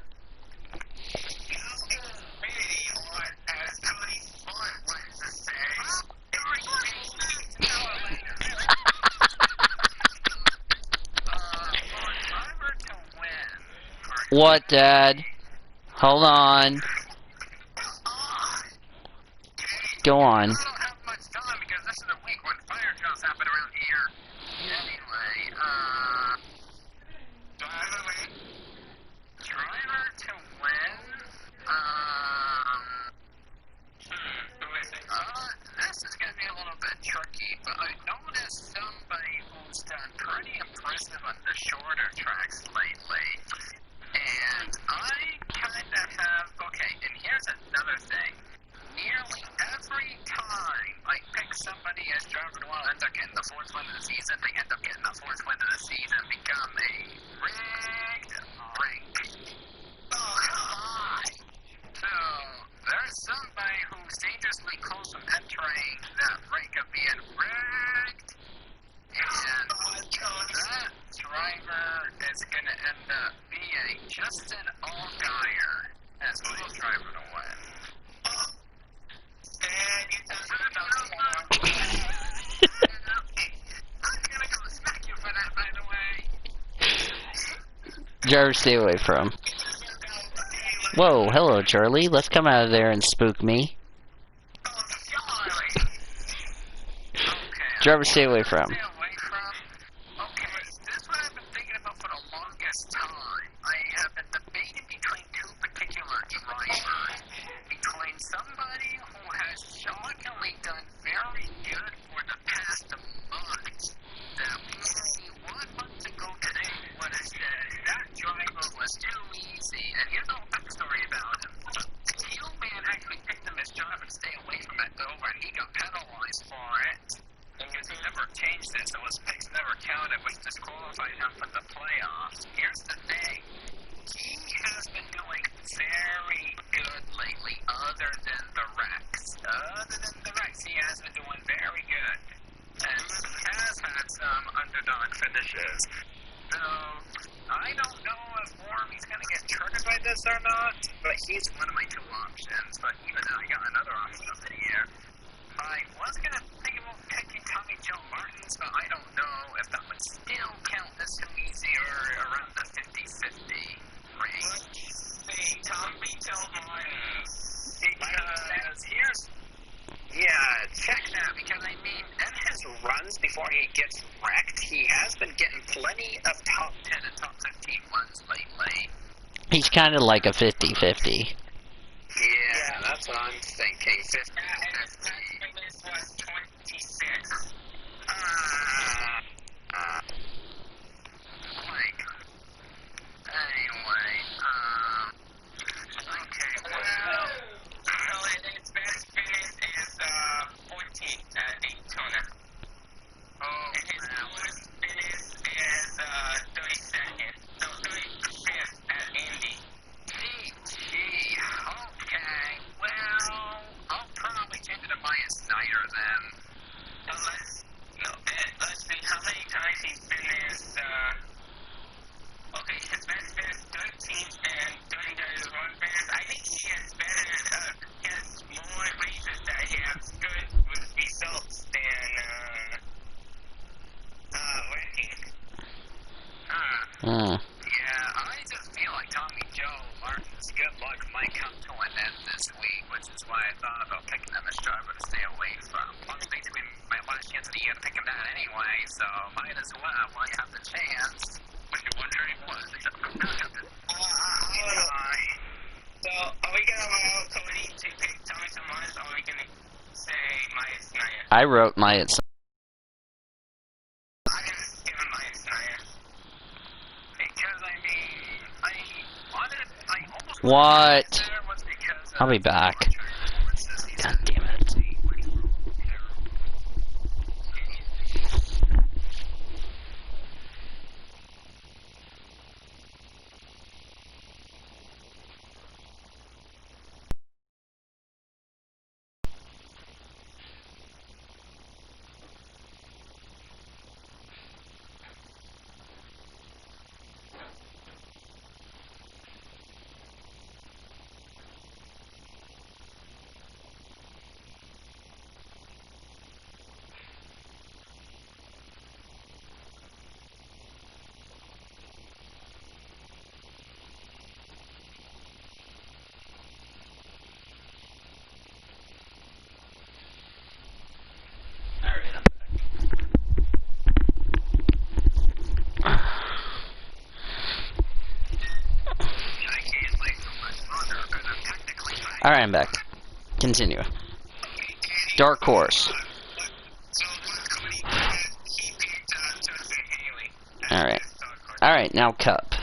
What, Dad? Hold on. Go on. be a Justin Allgaier as my driver to win. And you thought about I'm gonna go smack you for that, by the way. Driver, stay away from him. Whoa, hello, Charlie. Let's come out of there and spook me. Oh, Charlie. Okay. Driver, stay away from him. Stay away from. Okay, this is what I've been thinking about for the longest time. I have been debating between two particular drivers. Between somebody who has shockingly done very good for the past month. That maybe 1 month ago today would have said that driver was too easy. And here's a backstory about him. Hillman actually picked him as driver to stay away from that over, and he got penalized for it. Because he never changed it, so his picks never counted, which disqualified him from the playoffs. Here's the thing. He has been doing very good lately, other than the Rex. Other than the Rex, he has been doing very good. And he has had some underdog finishes. So, I don't know if Warmy's going to get triggered by this or not, but he's one of my two options. But even though I got another option up in here, I was going to think about picking Tommy Joe Martins, but I don't know if that would still count as too easy or around the 50-50 range. See, Tommy Joe Martins. Because here's... Yeah, check that, because I mean, in his runs before he gets wrecked, he has been getting plenty of top 10 and top 15 runs lately. He's kind of like a 50-50. Yeah, that's what I'm thinking. 50. And his last finish was 26. Anyway, okay, well, so his best finish is 14 at Daytona. Oh, and his lowest finish is 32nd, so 35th at Indy. Gee, okay, well, I'll probably change it to Maya Snyder then. Let's see, how many times he finished, okay, his best finish 13th and 30 run finish. I think he has better, has more races that he has good results than, ranking. Yeah, I just feel like Tommy Joe Martin's good luck might come to an end this week, which is why I thought about picking him as driver to stay away from. Plus, basically, my last chance of the year to pick him that anyway, so might as well while you have the chance. Which you're wondering what? So, are we gonna allow Cody to pick Tommy Joe Martins, or are we gonna say Maya Snyder? I wrote my... I'm gonna give him Maya Snyder. Because, I mean, I almost What? I'll be back. God damn it. Alright, I'm back. Continue. Dark Horse. Alright. Alright, now Cup.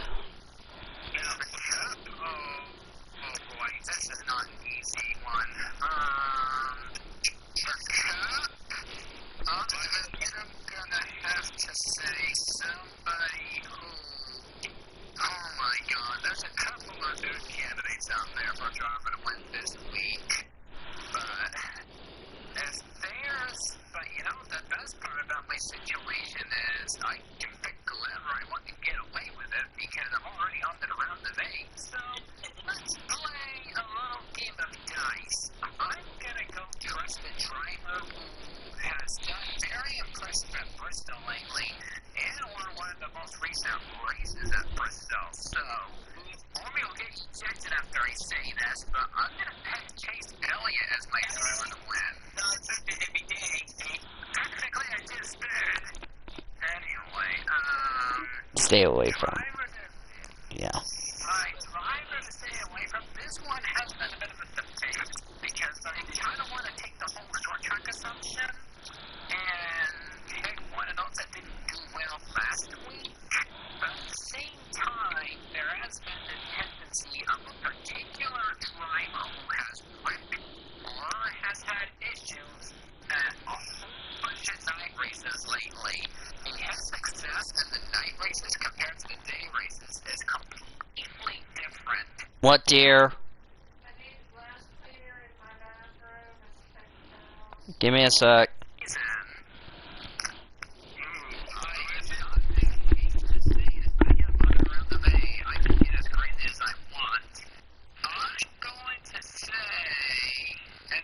I want to get away with it because I'm already on the round of 8. So let's play a little game of dice. I'm gonna go trust the driver who has done very impressive at Bristol lately and won one of the most recent races at Bristol. So Army will get ejected after I say this, but I'm gonna pick Chase Elliott as my driver to win. Technically, I just did. Anyway, Stay away from. driver to Yeah. my driver to stay away from. This one has been a bit of a debate because I kind of want to take the whole short track assumption and pick one of those that didn't do well last week. But at the same time, there has been the tendency of a particular driver who has wrecked or has had issues at a whole bunch of night races lately. And his success in the night races compared to the day races is completely different. What, dear? Give me a sec.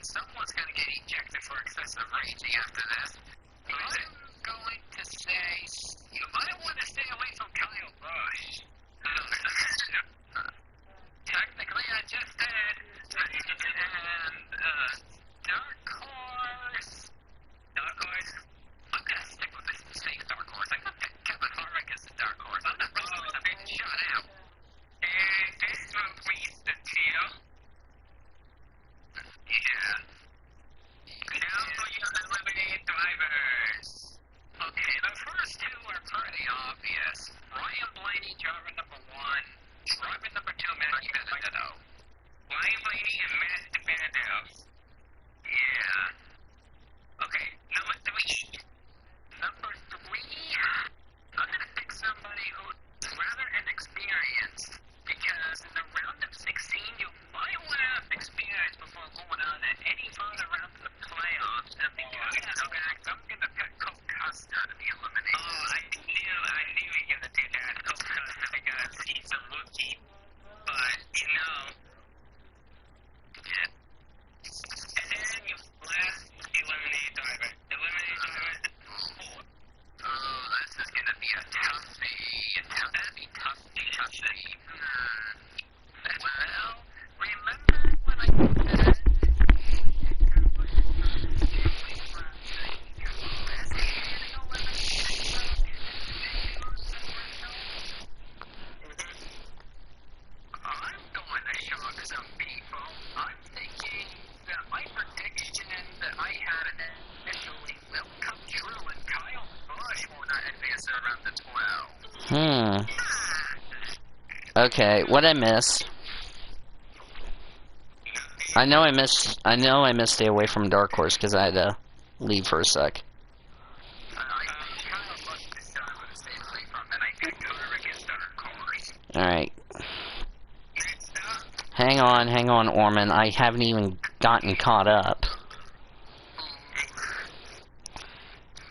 Someone's going to get ejected for excessive raging after this. I'm going to say you might want to stay away from Kyle Busch. Technically, I just did. And Dark Horse. Dark Horse. I'm going to stick with the safe Dark Horse. I'm going to pick Kevin Harvick as the Dark Horse. I'm not really going to be shut out. And this one, please, the tail. Yeah. Now for your eliminated drivers. Okay, the first two are pretty obvious. Ryan Blaney, driver number 1. Driver number 2, Matt DiBenedetto. Ryan Blaney and Matt DiBenedetto. Yeah. Okay, number 3. Number 3, I'm going to pick somebody who's rather inexperienced. Because in the round of 16, you might want to have experience before going on to any further round of the playoffs. And because of that, I'm going to pick Cole Custer to be eliminated. Oh, I knew you were going to do that, Cole Custer, because he's a rookie. But, you know, yeah. And then you last eliminated driver. Eliminated driver. Oh, this is going to be a toughie. It's going to be toughie. Well, remember when I said I'm going to shock some people. I'm thinking that my prediction that I had initially will come true and Kyle Busch will not advance to around the 12. Okay, what I miss? I know I missed stay away from Dark Horse because I had to leave for a sec. Alright. Hang on, Orman. I haven't even gotten caught up.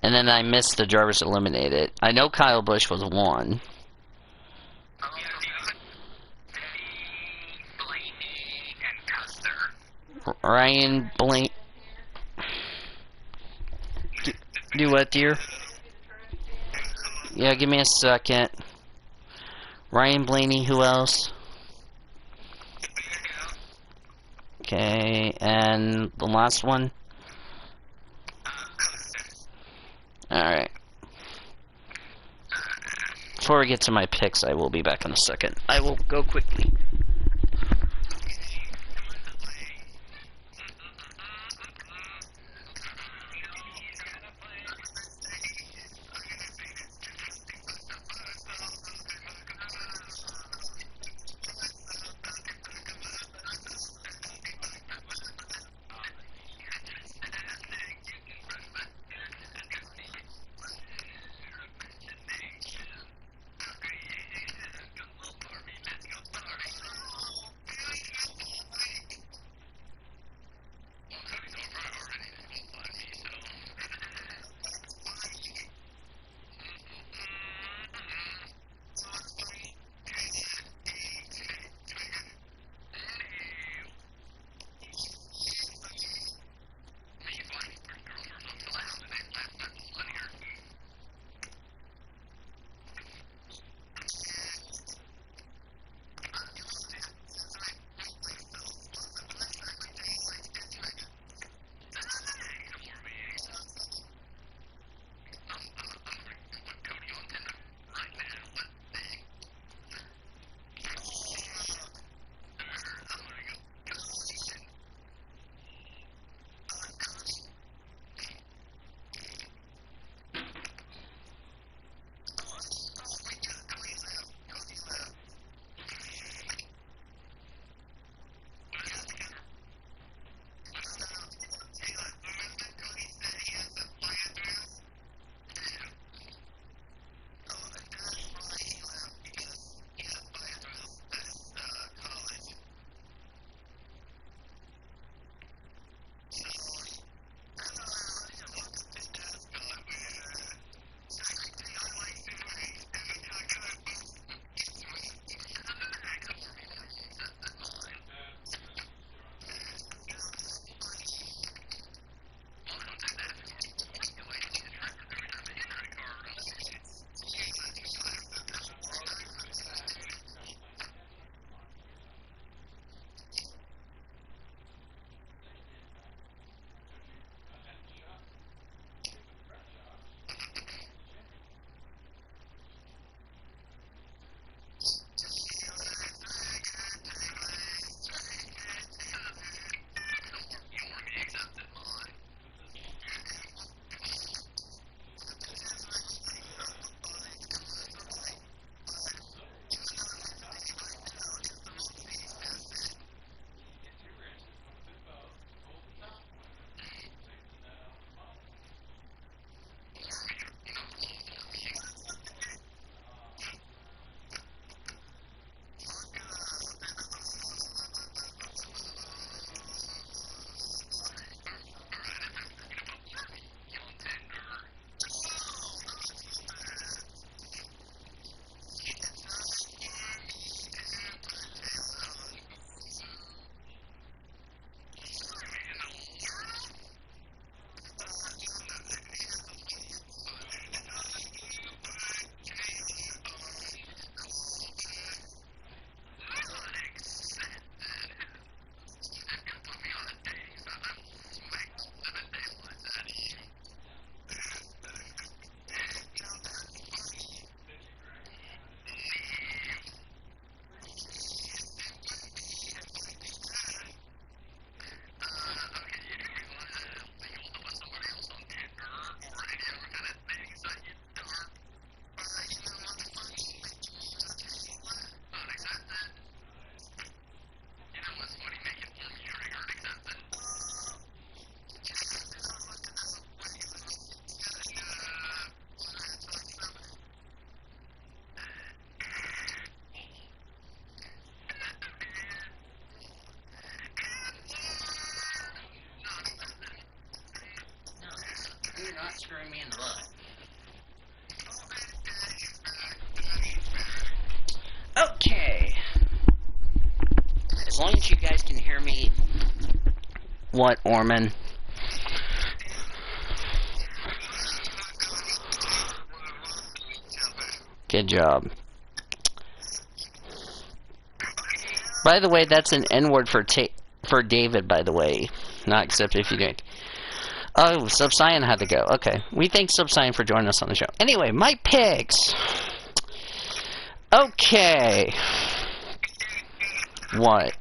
And then I missed the drivers eliminated. I know Kyle Busch was 1. Ryan Blaney. Do what, dear? Yeah, give me a second. Ryan Blaney, who else? Okay, and the last one? Alright. Before I get to my picks, I will be back in a second. I will go quickly. as long as you guys can hear me. What, Orman? Good job. By the way, that's an N-word for David, by the way. Not except if you didn't. Oh, Subscion had to go. Okay. We thank Subscion for joining us on the show. Anyway, my picks. Okay. What?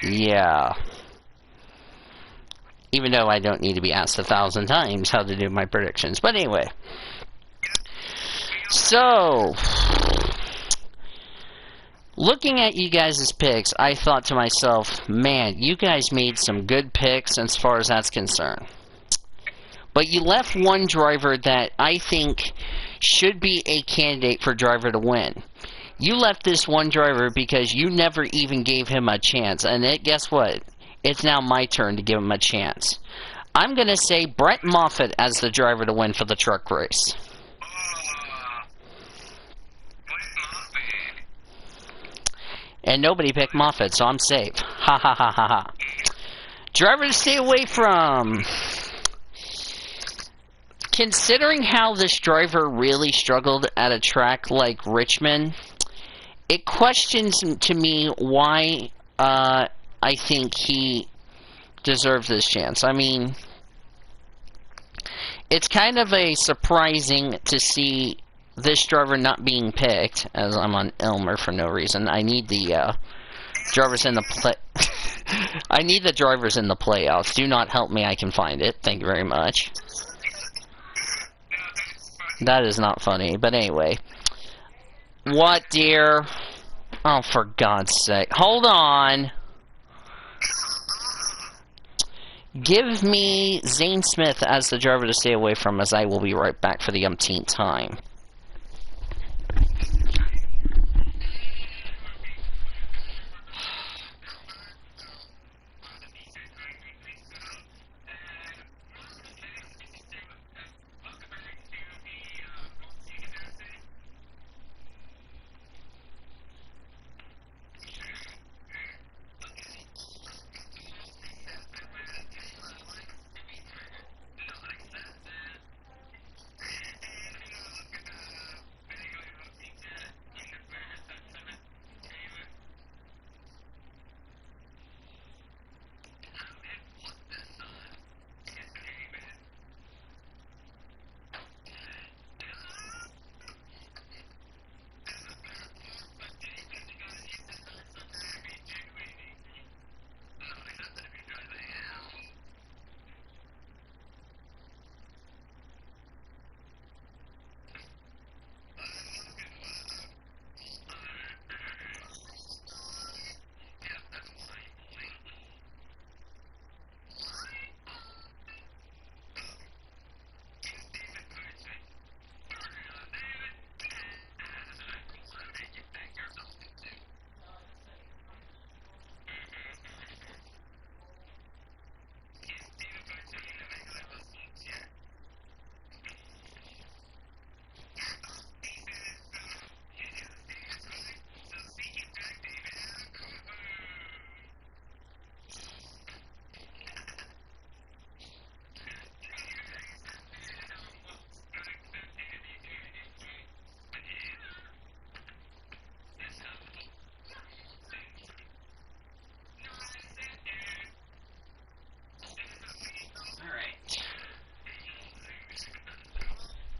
Yeah. Even though I don't need to be asked 1,000 times how to do my predictions. But anyway. So, looking at you guys' picks, I thought to myself, man, you guys made some good picks as far as that's concerned. But you left one driver that I think should be a candidate for driver to win. You left this one driver because you never even gave him a chance. And guess what? It's now my turn to give him a chance. I'm going to say Brett Moffitt as the driver to win for the truck race. And nobody picked Moffitt, so I'm safe. Ha ha ha ha ha. Driver to stay away from. Considering how this driver really struggled at a track like Richmond, it questions to me why I think he deserves this chance. I mean, it's kind of a surprising to see this driver not being picked, as I'm on Elmer for no reason. I need the drivers in the play. I need the drivers in the playoffs. Do not help me. I can find it. Thank you very much. That is not funny, but anyway. What, dear? Oh, for God's sake. Hold on. Give me Zane Smith as the driver to stay away from, as I will be right back for the umpteenth time.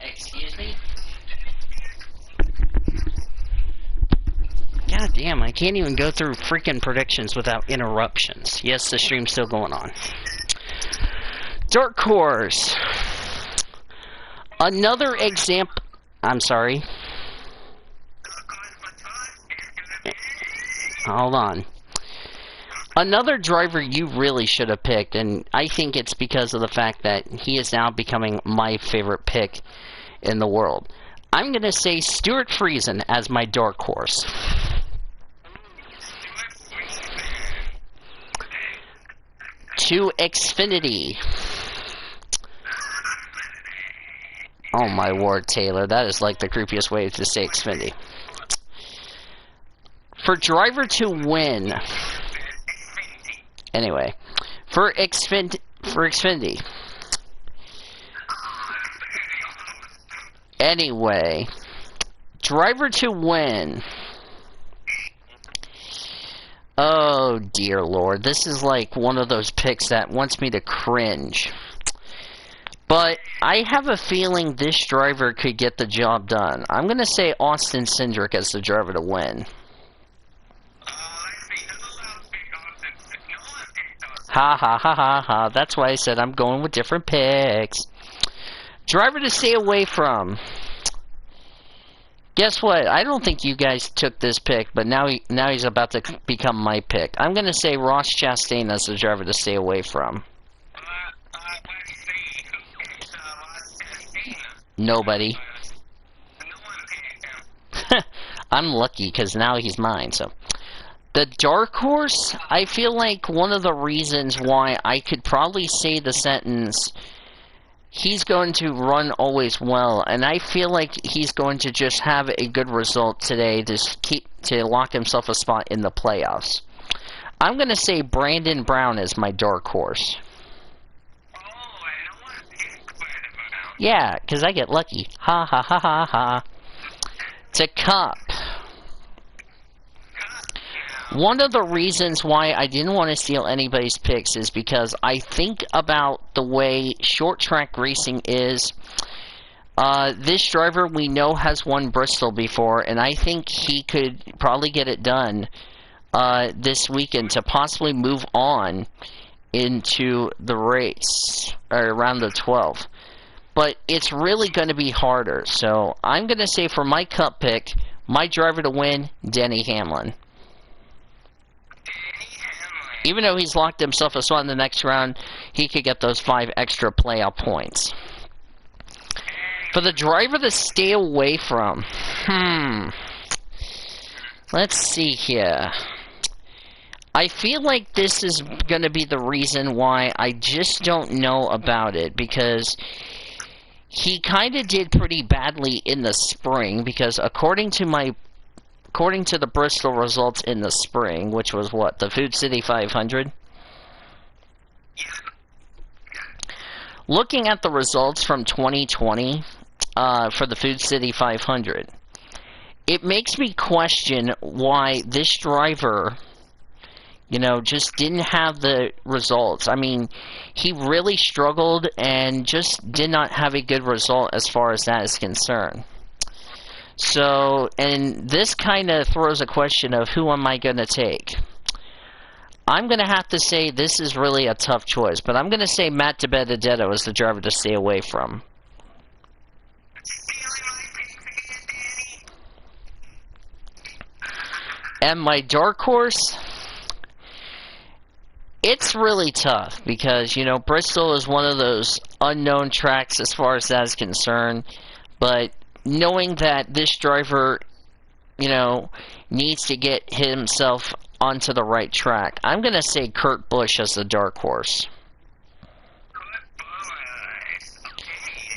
Excuse me? God damn, I can't even go through freaking predictions without interruptions. Yes, the stream's still going on. Dark Horse. Another example. I'm sorry. Hold on. Another driver you really should have picked, and I think it's because of the fact that he is now becoming my favorite pick in the world. I'm going to say Stuart Friesen as my dark horse. To Xfinity. Oh my word, Taylor. That is like the creepiest way to say Xfinity. For driver to win. Anyway, for Xfinity. Anyway, driver to win. Oh dear Lord, this is like one of those picks that wants me to cringe. But I have a feeling this driver could get the job done. I'm going to say Austin Cindric as the driver to win. Ha ha ha ha ha. That's why I said I'm going with different picks. Driver to stay away from. Guess what? I don't think you guys took this pick, but now he's about to become my pick. I'm going to say Ross Chastain as the driver to stay away from. Nobody. I'm lucky because now he's mine. So, the dark horse, I feel like one of the reasons why I could probably say the sentence, he's going to run always well, and I feel like he's going to just have a good result today to lock himself a spot in the playoffs. I'm going to say Brandon Brown is my dark horse. Yeah, because I get lucky. Ha ha ha ha ha. To Cup. One of the reasons why I didn't want to steal anybody's picks is because I think about the way short track racing is. This driver we know has won Bristol before, and I think he could probably get it done this weekend to possibly move on into the race, or around the 12th. But it's really going to be harder. So I'm going to say for my Cup pick, my driver to win, Denny Hamlin. Even though he's locked himself a spot in the next round, he could get those 5 extra playoff points. For the driver to stay away from, let's see here. I feel like this is going to be the reason why I just don't know about it, because he kind of did pretty badly in the spring, because according to the Bristol results in the spring, which was what, the Food City 500? Looking at the results from 2020 for the Food City 500, it makes me question why this driver, just didn't have the results. I mean, he really struggled and just did not have a good result as far as that is concerned. So, and this kind of throws a question of who am I going to take? I'm going to have to say this is really a tough choice, but I'm going to say Matt DiBenedetto is the driver to stay away from. And my dark horse, it's really tough because, Bristol is one of those unknown tracks as far as that is concerned, but knowing that this driver, needs to get himself onto the right track, I'm going to say Kurt Busch as the dark horse.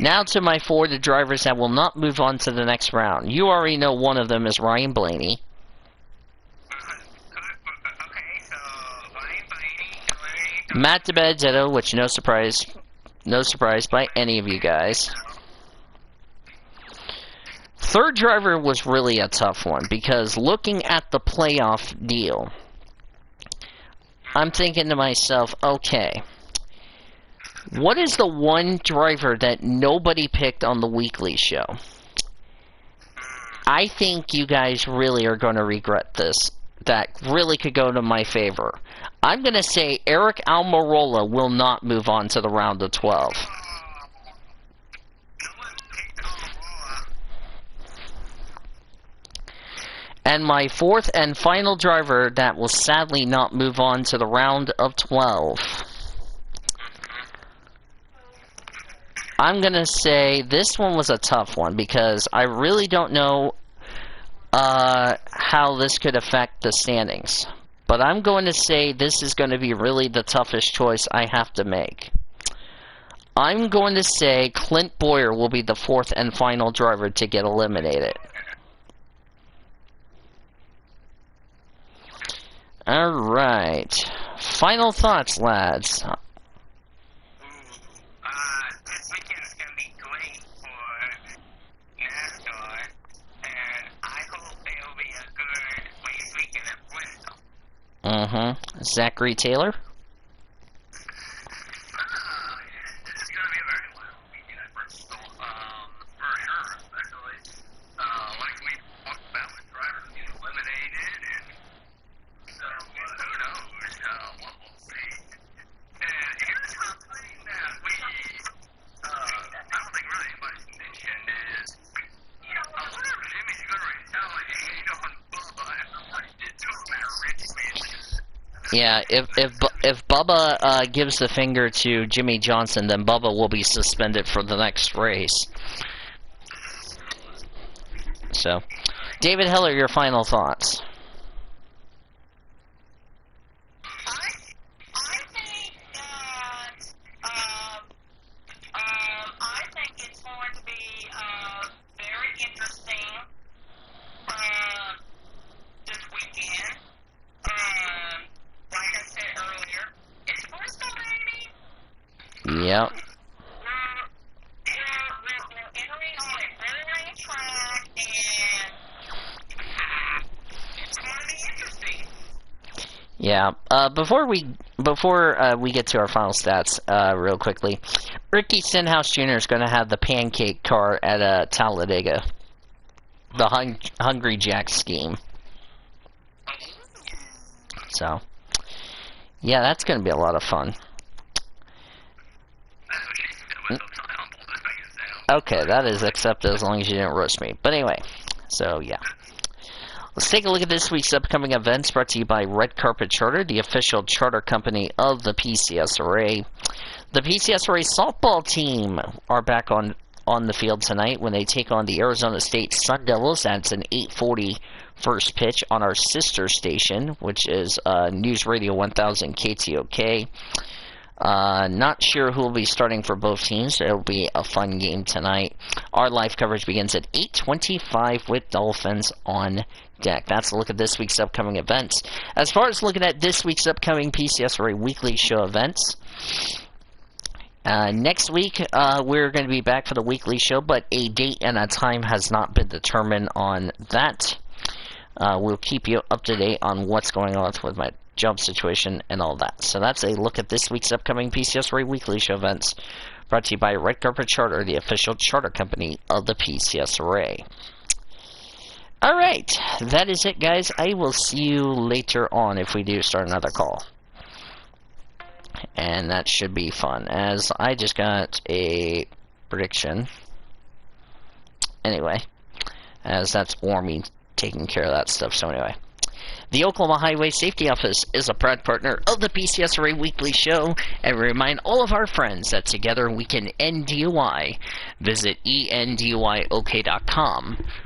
Now to my 4 drivers that will not move on to the next round. You already know one of them is Ryan Blaney. Matt DiBenedetto, which no surprise by any of you guys. Third driver was really a tough one, because looking at the playoff deal, I'm thinking to myself, okay, what is the one driver that nobody picked on the weekly show? I think you guys really are going to regret this. That really could go to my favor. I'm going to say Eric Almirola will not move on to the round of 12. And my 4th and final driver that will sadly not move on to the round of 12. I'm going to say this one was a tough one because I really don't know how this could affect the standings. But I'm going to say this is going to be really the toughest choice I have to make. I'm going to say Clint Bowyer will be the 4th and final driver to get eliminated. Alright. Final thoughts, lads. This weekend is going to be great for NASCAR, and I hope it will be a good race weekend at Bristol. Zachary Taylor? It's going to be a very wild weekend at Bristol, for sure, especially, like we talked about with drivers getting eliminated, and so, who knows, what we'll see. And here's something that I don't think really anybody's mentioned is, I wonder if Jimmy's going to retaliate on Bubba after what he did to him at Richmond. Yeah, if Bubba gives the finger to Jimmy Johnson, then Bubba will be suspended for the next race. So, David Heller, your final thoughts. I think it's going to be very interesting this weekend. Like I said earlier, it's Bristol, baby. Yep. We're entering on a very long track, and it's going to be interesting. Yeah. Before we get to our final stats, real quickly, Ricky Stenhouse Jr. is going to have the pancake car at Talladega, the Hungry Jack scheme. So, yeah, that's going to be a lot of fun. Okay, that is accepted as long as you didn't roast me. But anyway, so yeah. Let's take a look at this week's upcoming events brought to you by Red Carpet Charter, the official charter company of the PCSRA. The PCSRA softball team are back on the field tonight when they take on the Arizona State Sun Devils. That's an 8:40 first pitch on our sister station, which is News Radio 1000 KTOK. Not sure who will be starting for both teams. It'll be a fun game tonight. Our live coverage begins at 8:25 with Dolphins on deck. That's a look at this week's upcoming events. As far as looking at this week's upcoming PCSRA weekly show events, next week we're going to be back for the weekly show, but a date and a time has not been determined on that. We'll keep you up to date on what's going on with my job situation and all that. So that's a look at this week's upcoming PCSRA weekly show events brought to you by Red Carpet Charter, the official charter company of the PCSRA. Alright, that is it, guys. I will see you later on if we do start another call. And that should be fun, as I just got a prediction. Anyway, as that's Warmy taking care of that stuff, so anyway. The Oklahoma Highway Safety Office is a proud partner of the PCSRA Weekly Show, and we remind all of our friends that together we can end DUI. Visit enduyok.com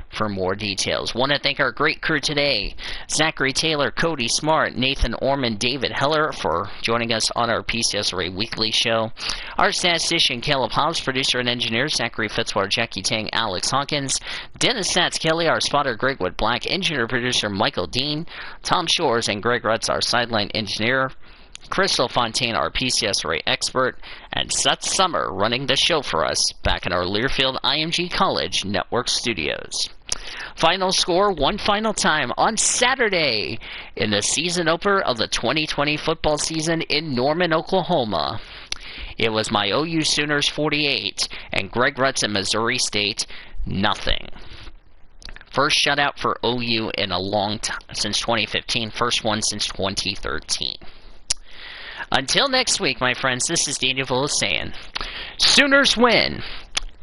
for more details. Want to thank our great crew today, Zachary Taylor, Cody Smart, Nathan Orman, David Heller for joining us on our PCSRA Weekly Show. Our statistician, Caleb Hobbs, producer and engineer, Zachary Fitzwater, Jackie Tang, Alex Hawkins, Dennis Stats Kelly, our spotter, Greg Wood Black, engineer producer, Michael Dean, Tom Shores, and Greg Rutz, our sideline engineer, Crystal Fontaine, our PCSRA expert, and Seth Summer running the show for us back in our Learfield IMG College Network studios. Final score, one final time on Saturday in the season opener of the 2020 football season in Norman, Oklahoma. It was my OU Sooners 48 and Greg Rutz in Missouri State nothing. First shutout for OU in a long time, since 2015. First one since 2013. Until next week, my friends, this is Daniel Villas saying, Sooners win,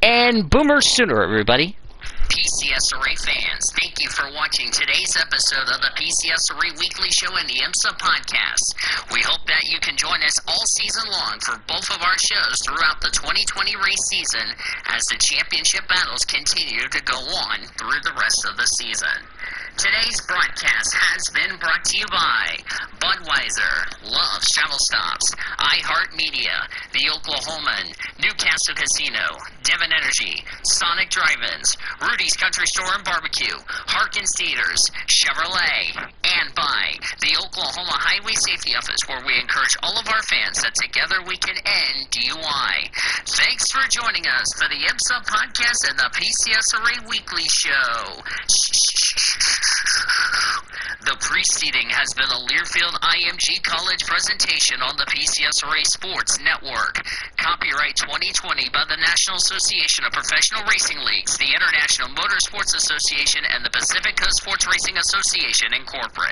and Boomer Sooner, everybody. PCSRA fans, thank you for watching today's episode of the PCSRA Weekly Show and the IMSA podcast. We hope that you can join us all season long for both of our shows throughout the 2020 race season as the championship battles continue to go on through the rest of the season. Today's broadcast has been brought to you by Budweiser, Love's Travel Stops, iHeartMedia, The Oklahoman, Newcastle Casino, Devon Energy, Sonic Drive-Ins, Rudy's Country Store and Barbecue, Harkins Theaters, Chevrolet, and by the Oklahoma Highway Safety Office, where we encourage all of our fans that together we can end DUI. Thanks for joining us for the IMSA podcast and the PCSRA Weekly Show. The preceding has been a Learfield IMG College presentation on the PCSRA Sports Network. Copyright 2020 by the National Association of Professional Racing Leagues, the International Motorsports Association, and the Pacific Coast Sports Racing Association, Incorporated.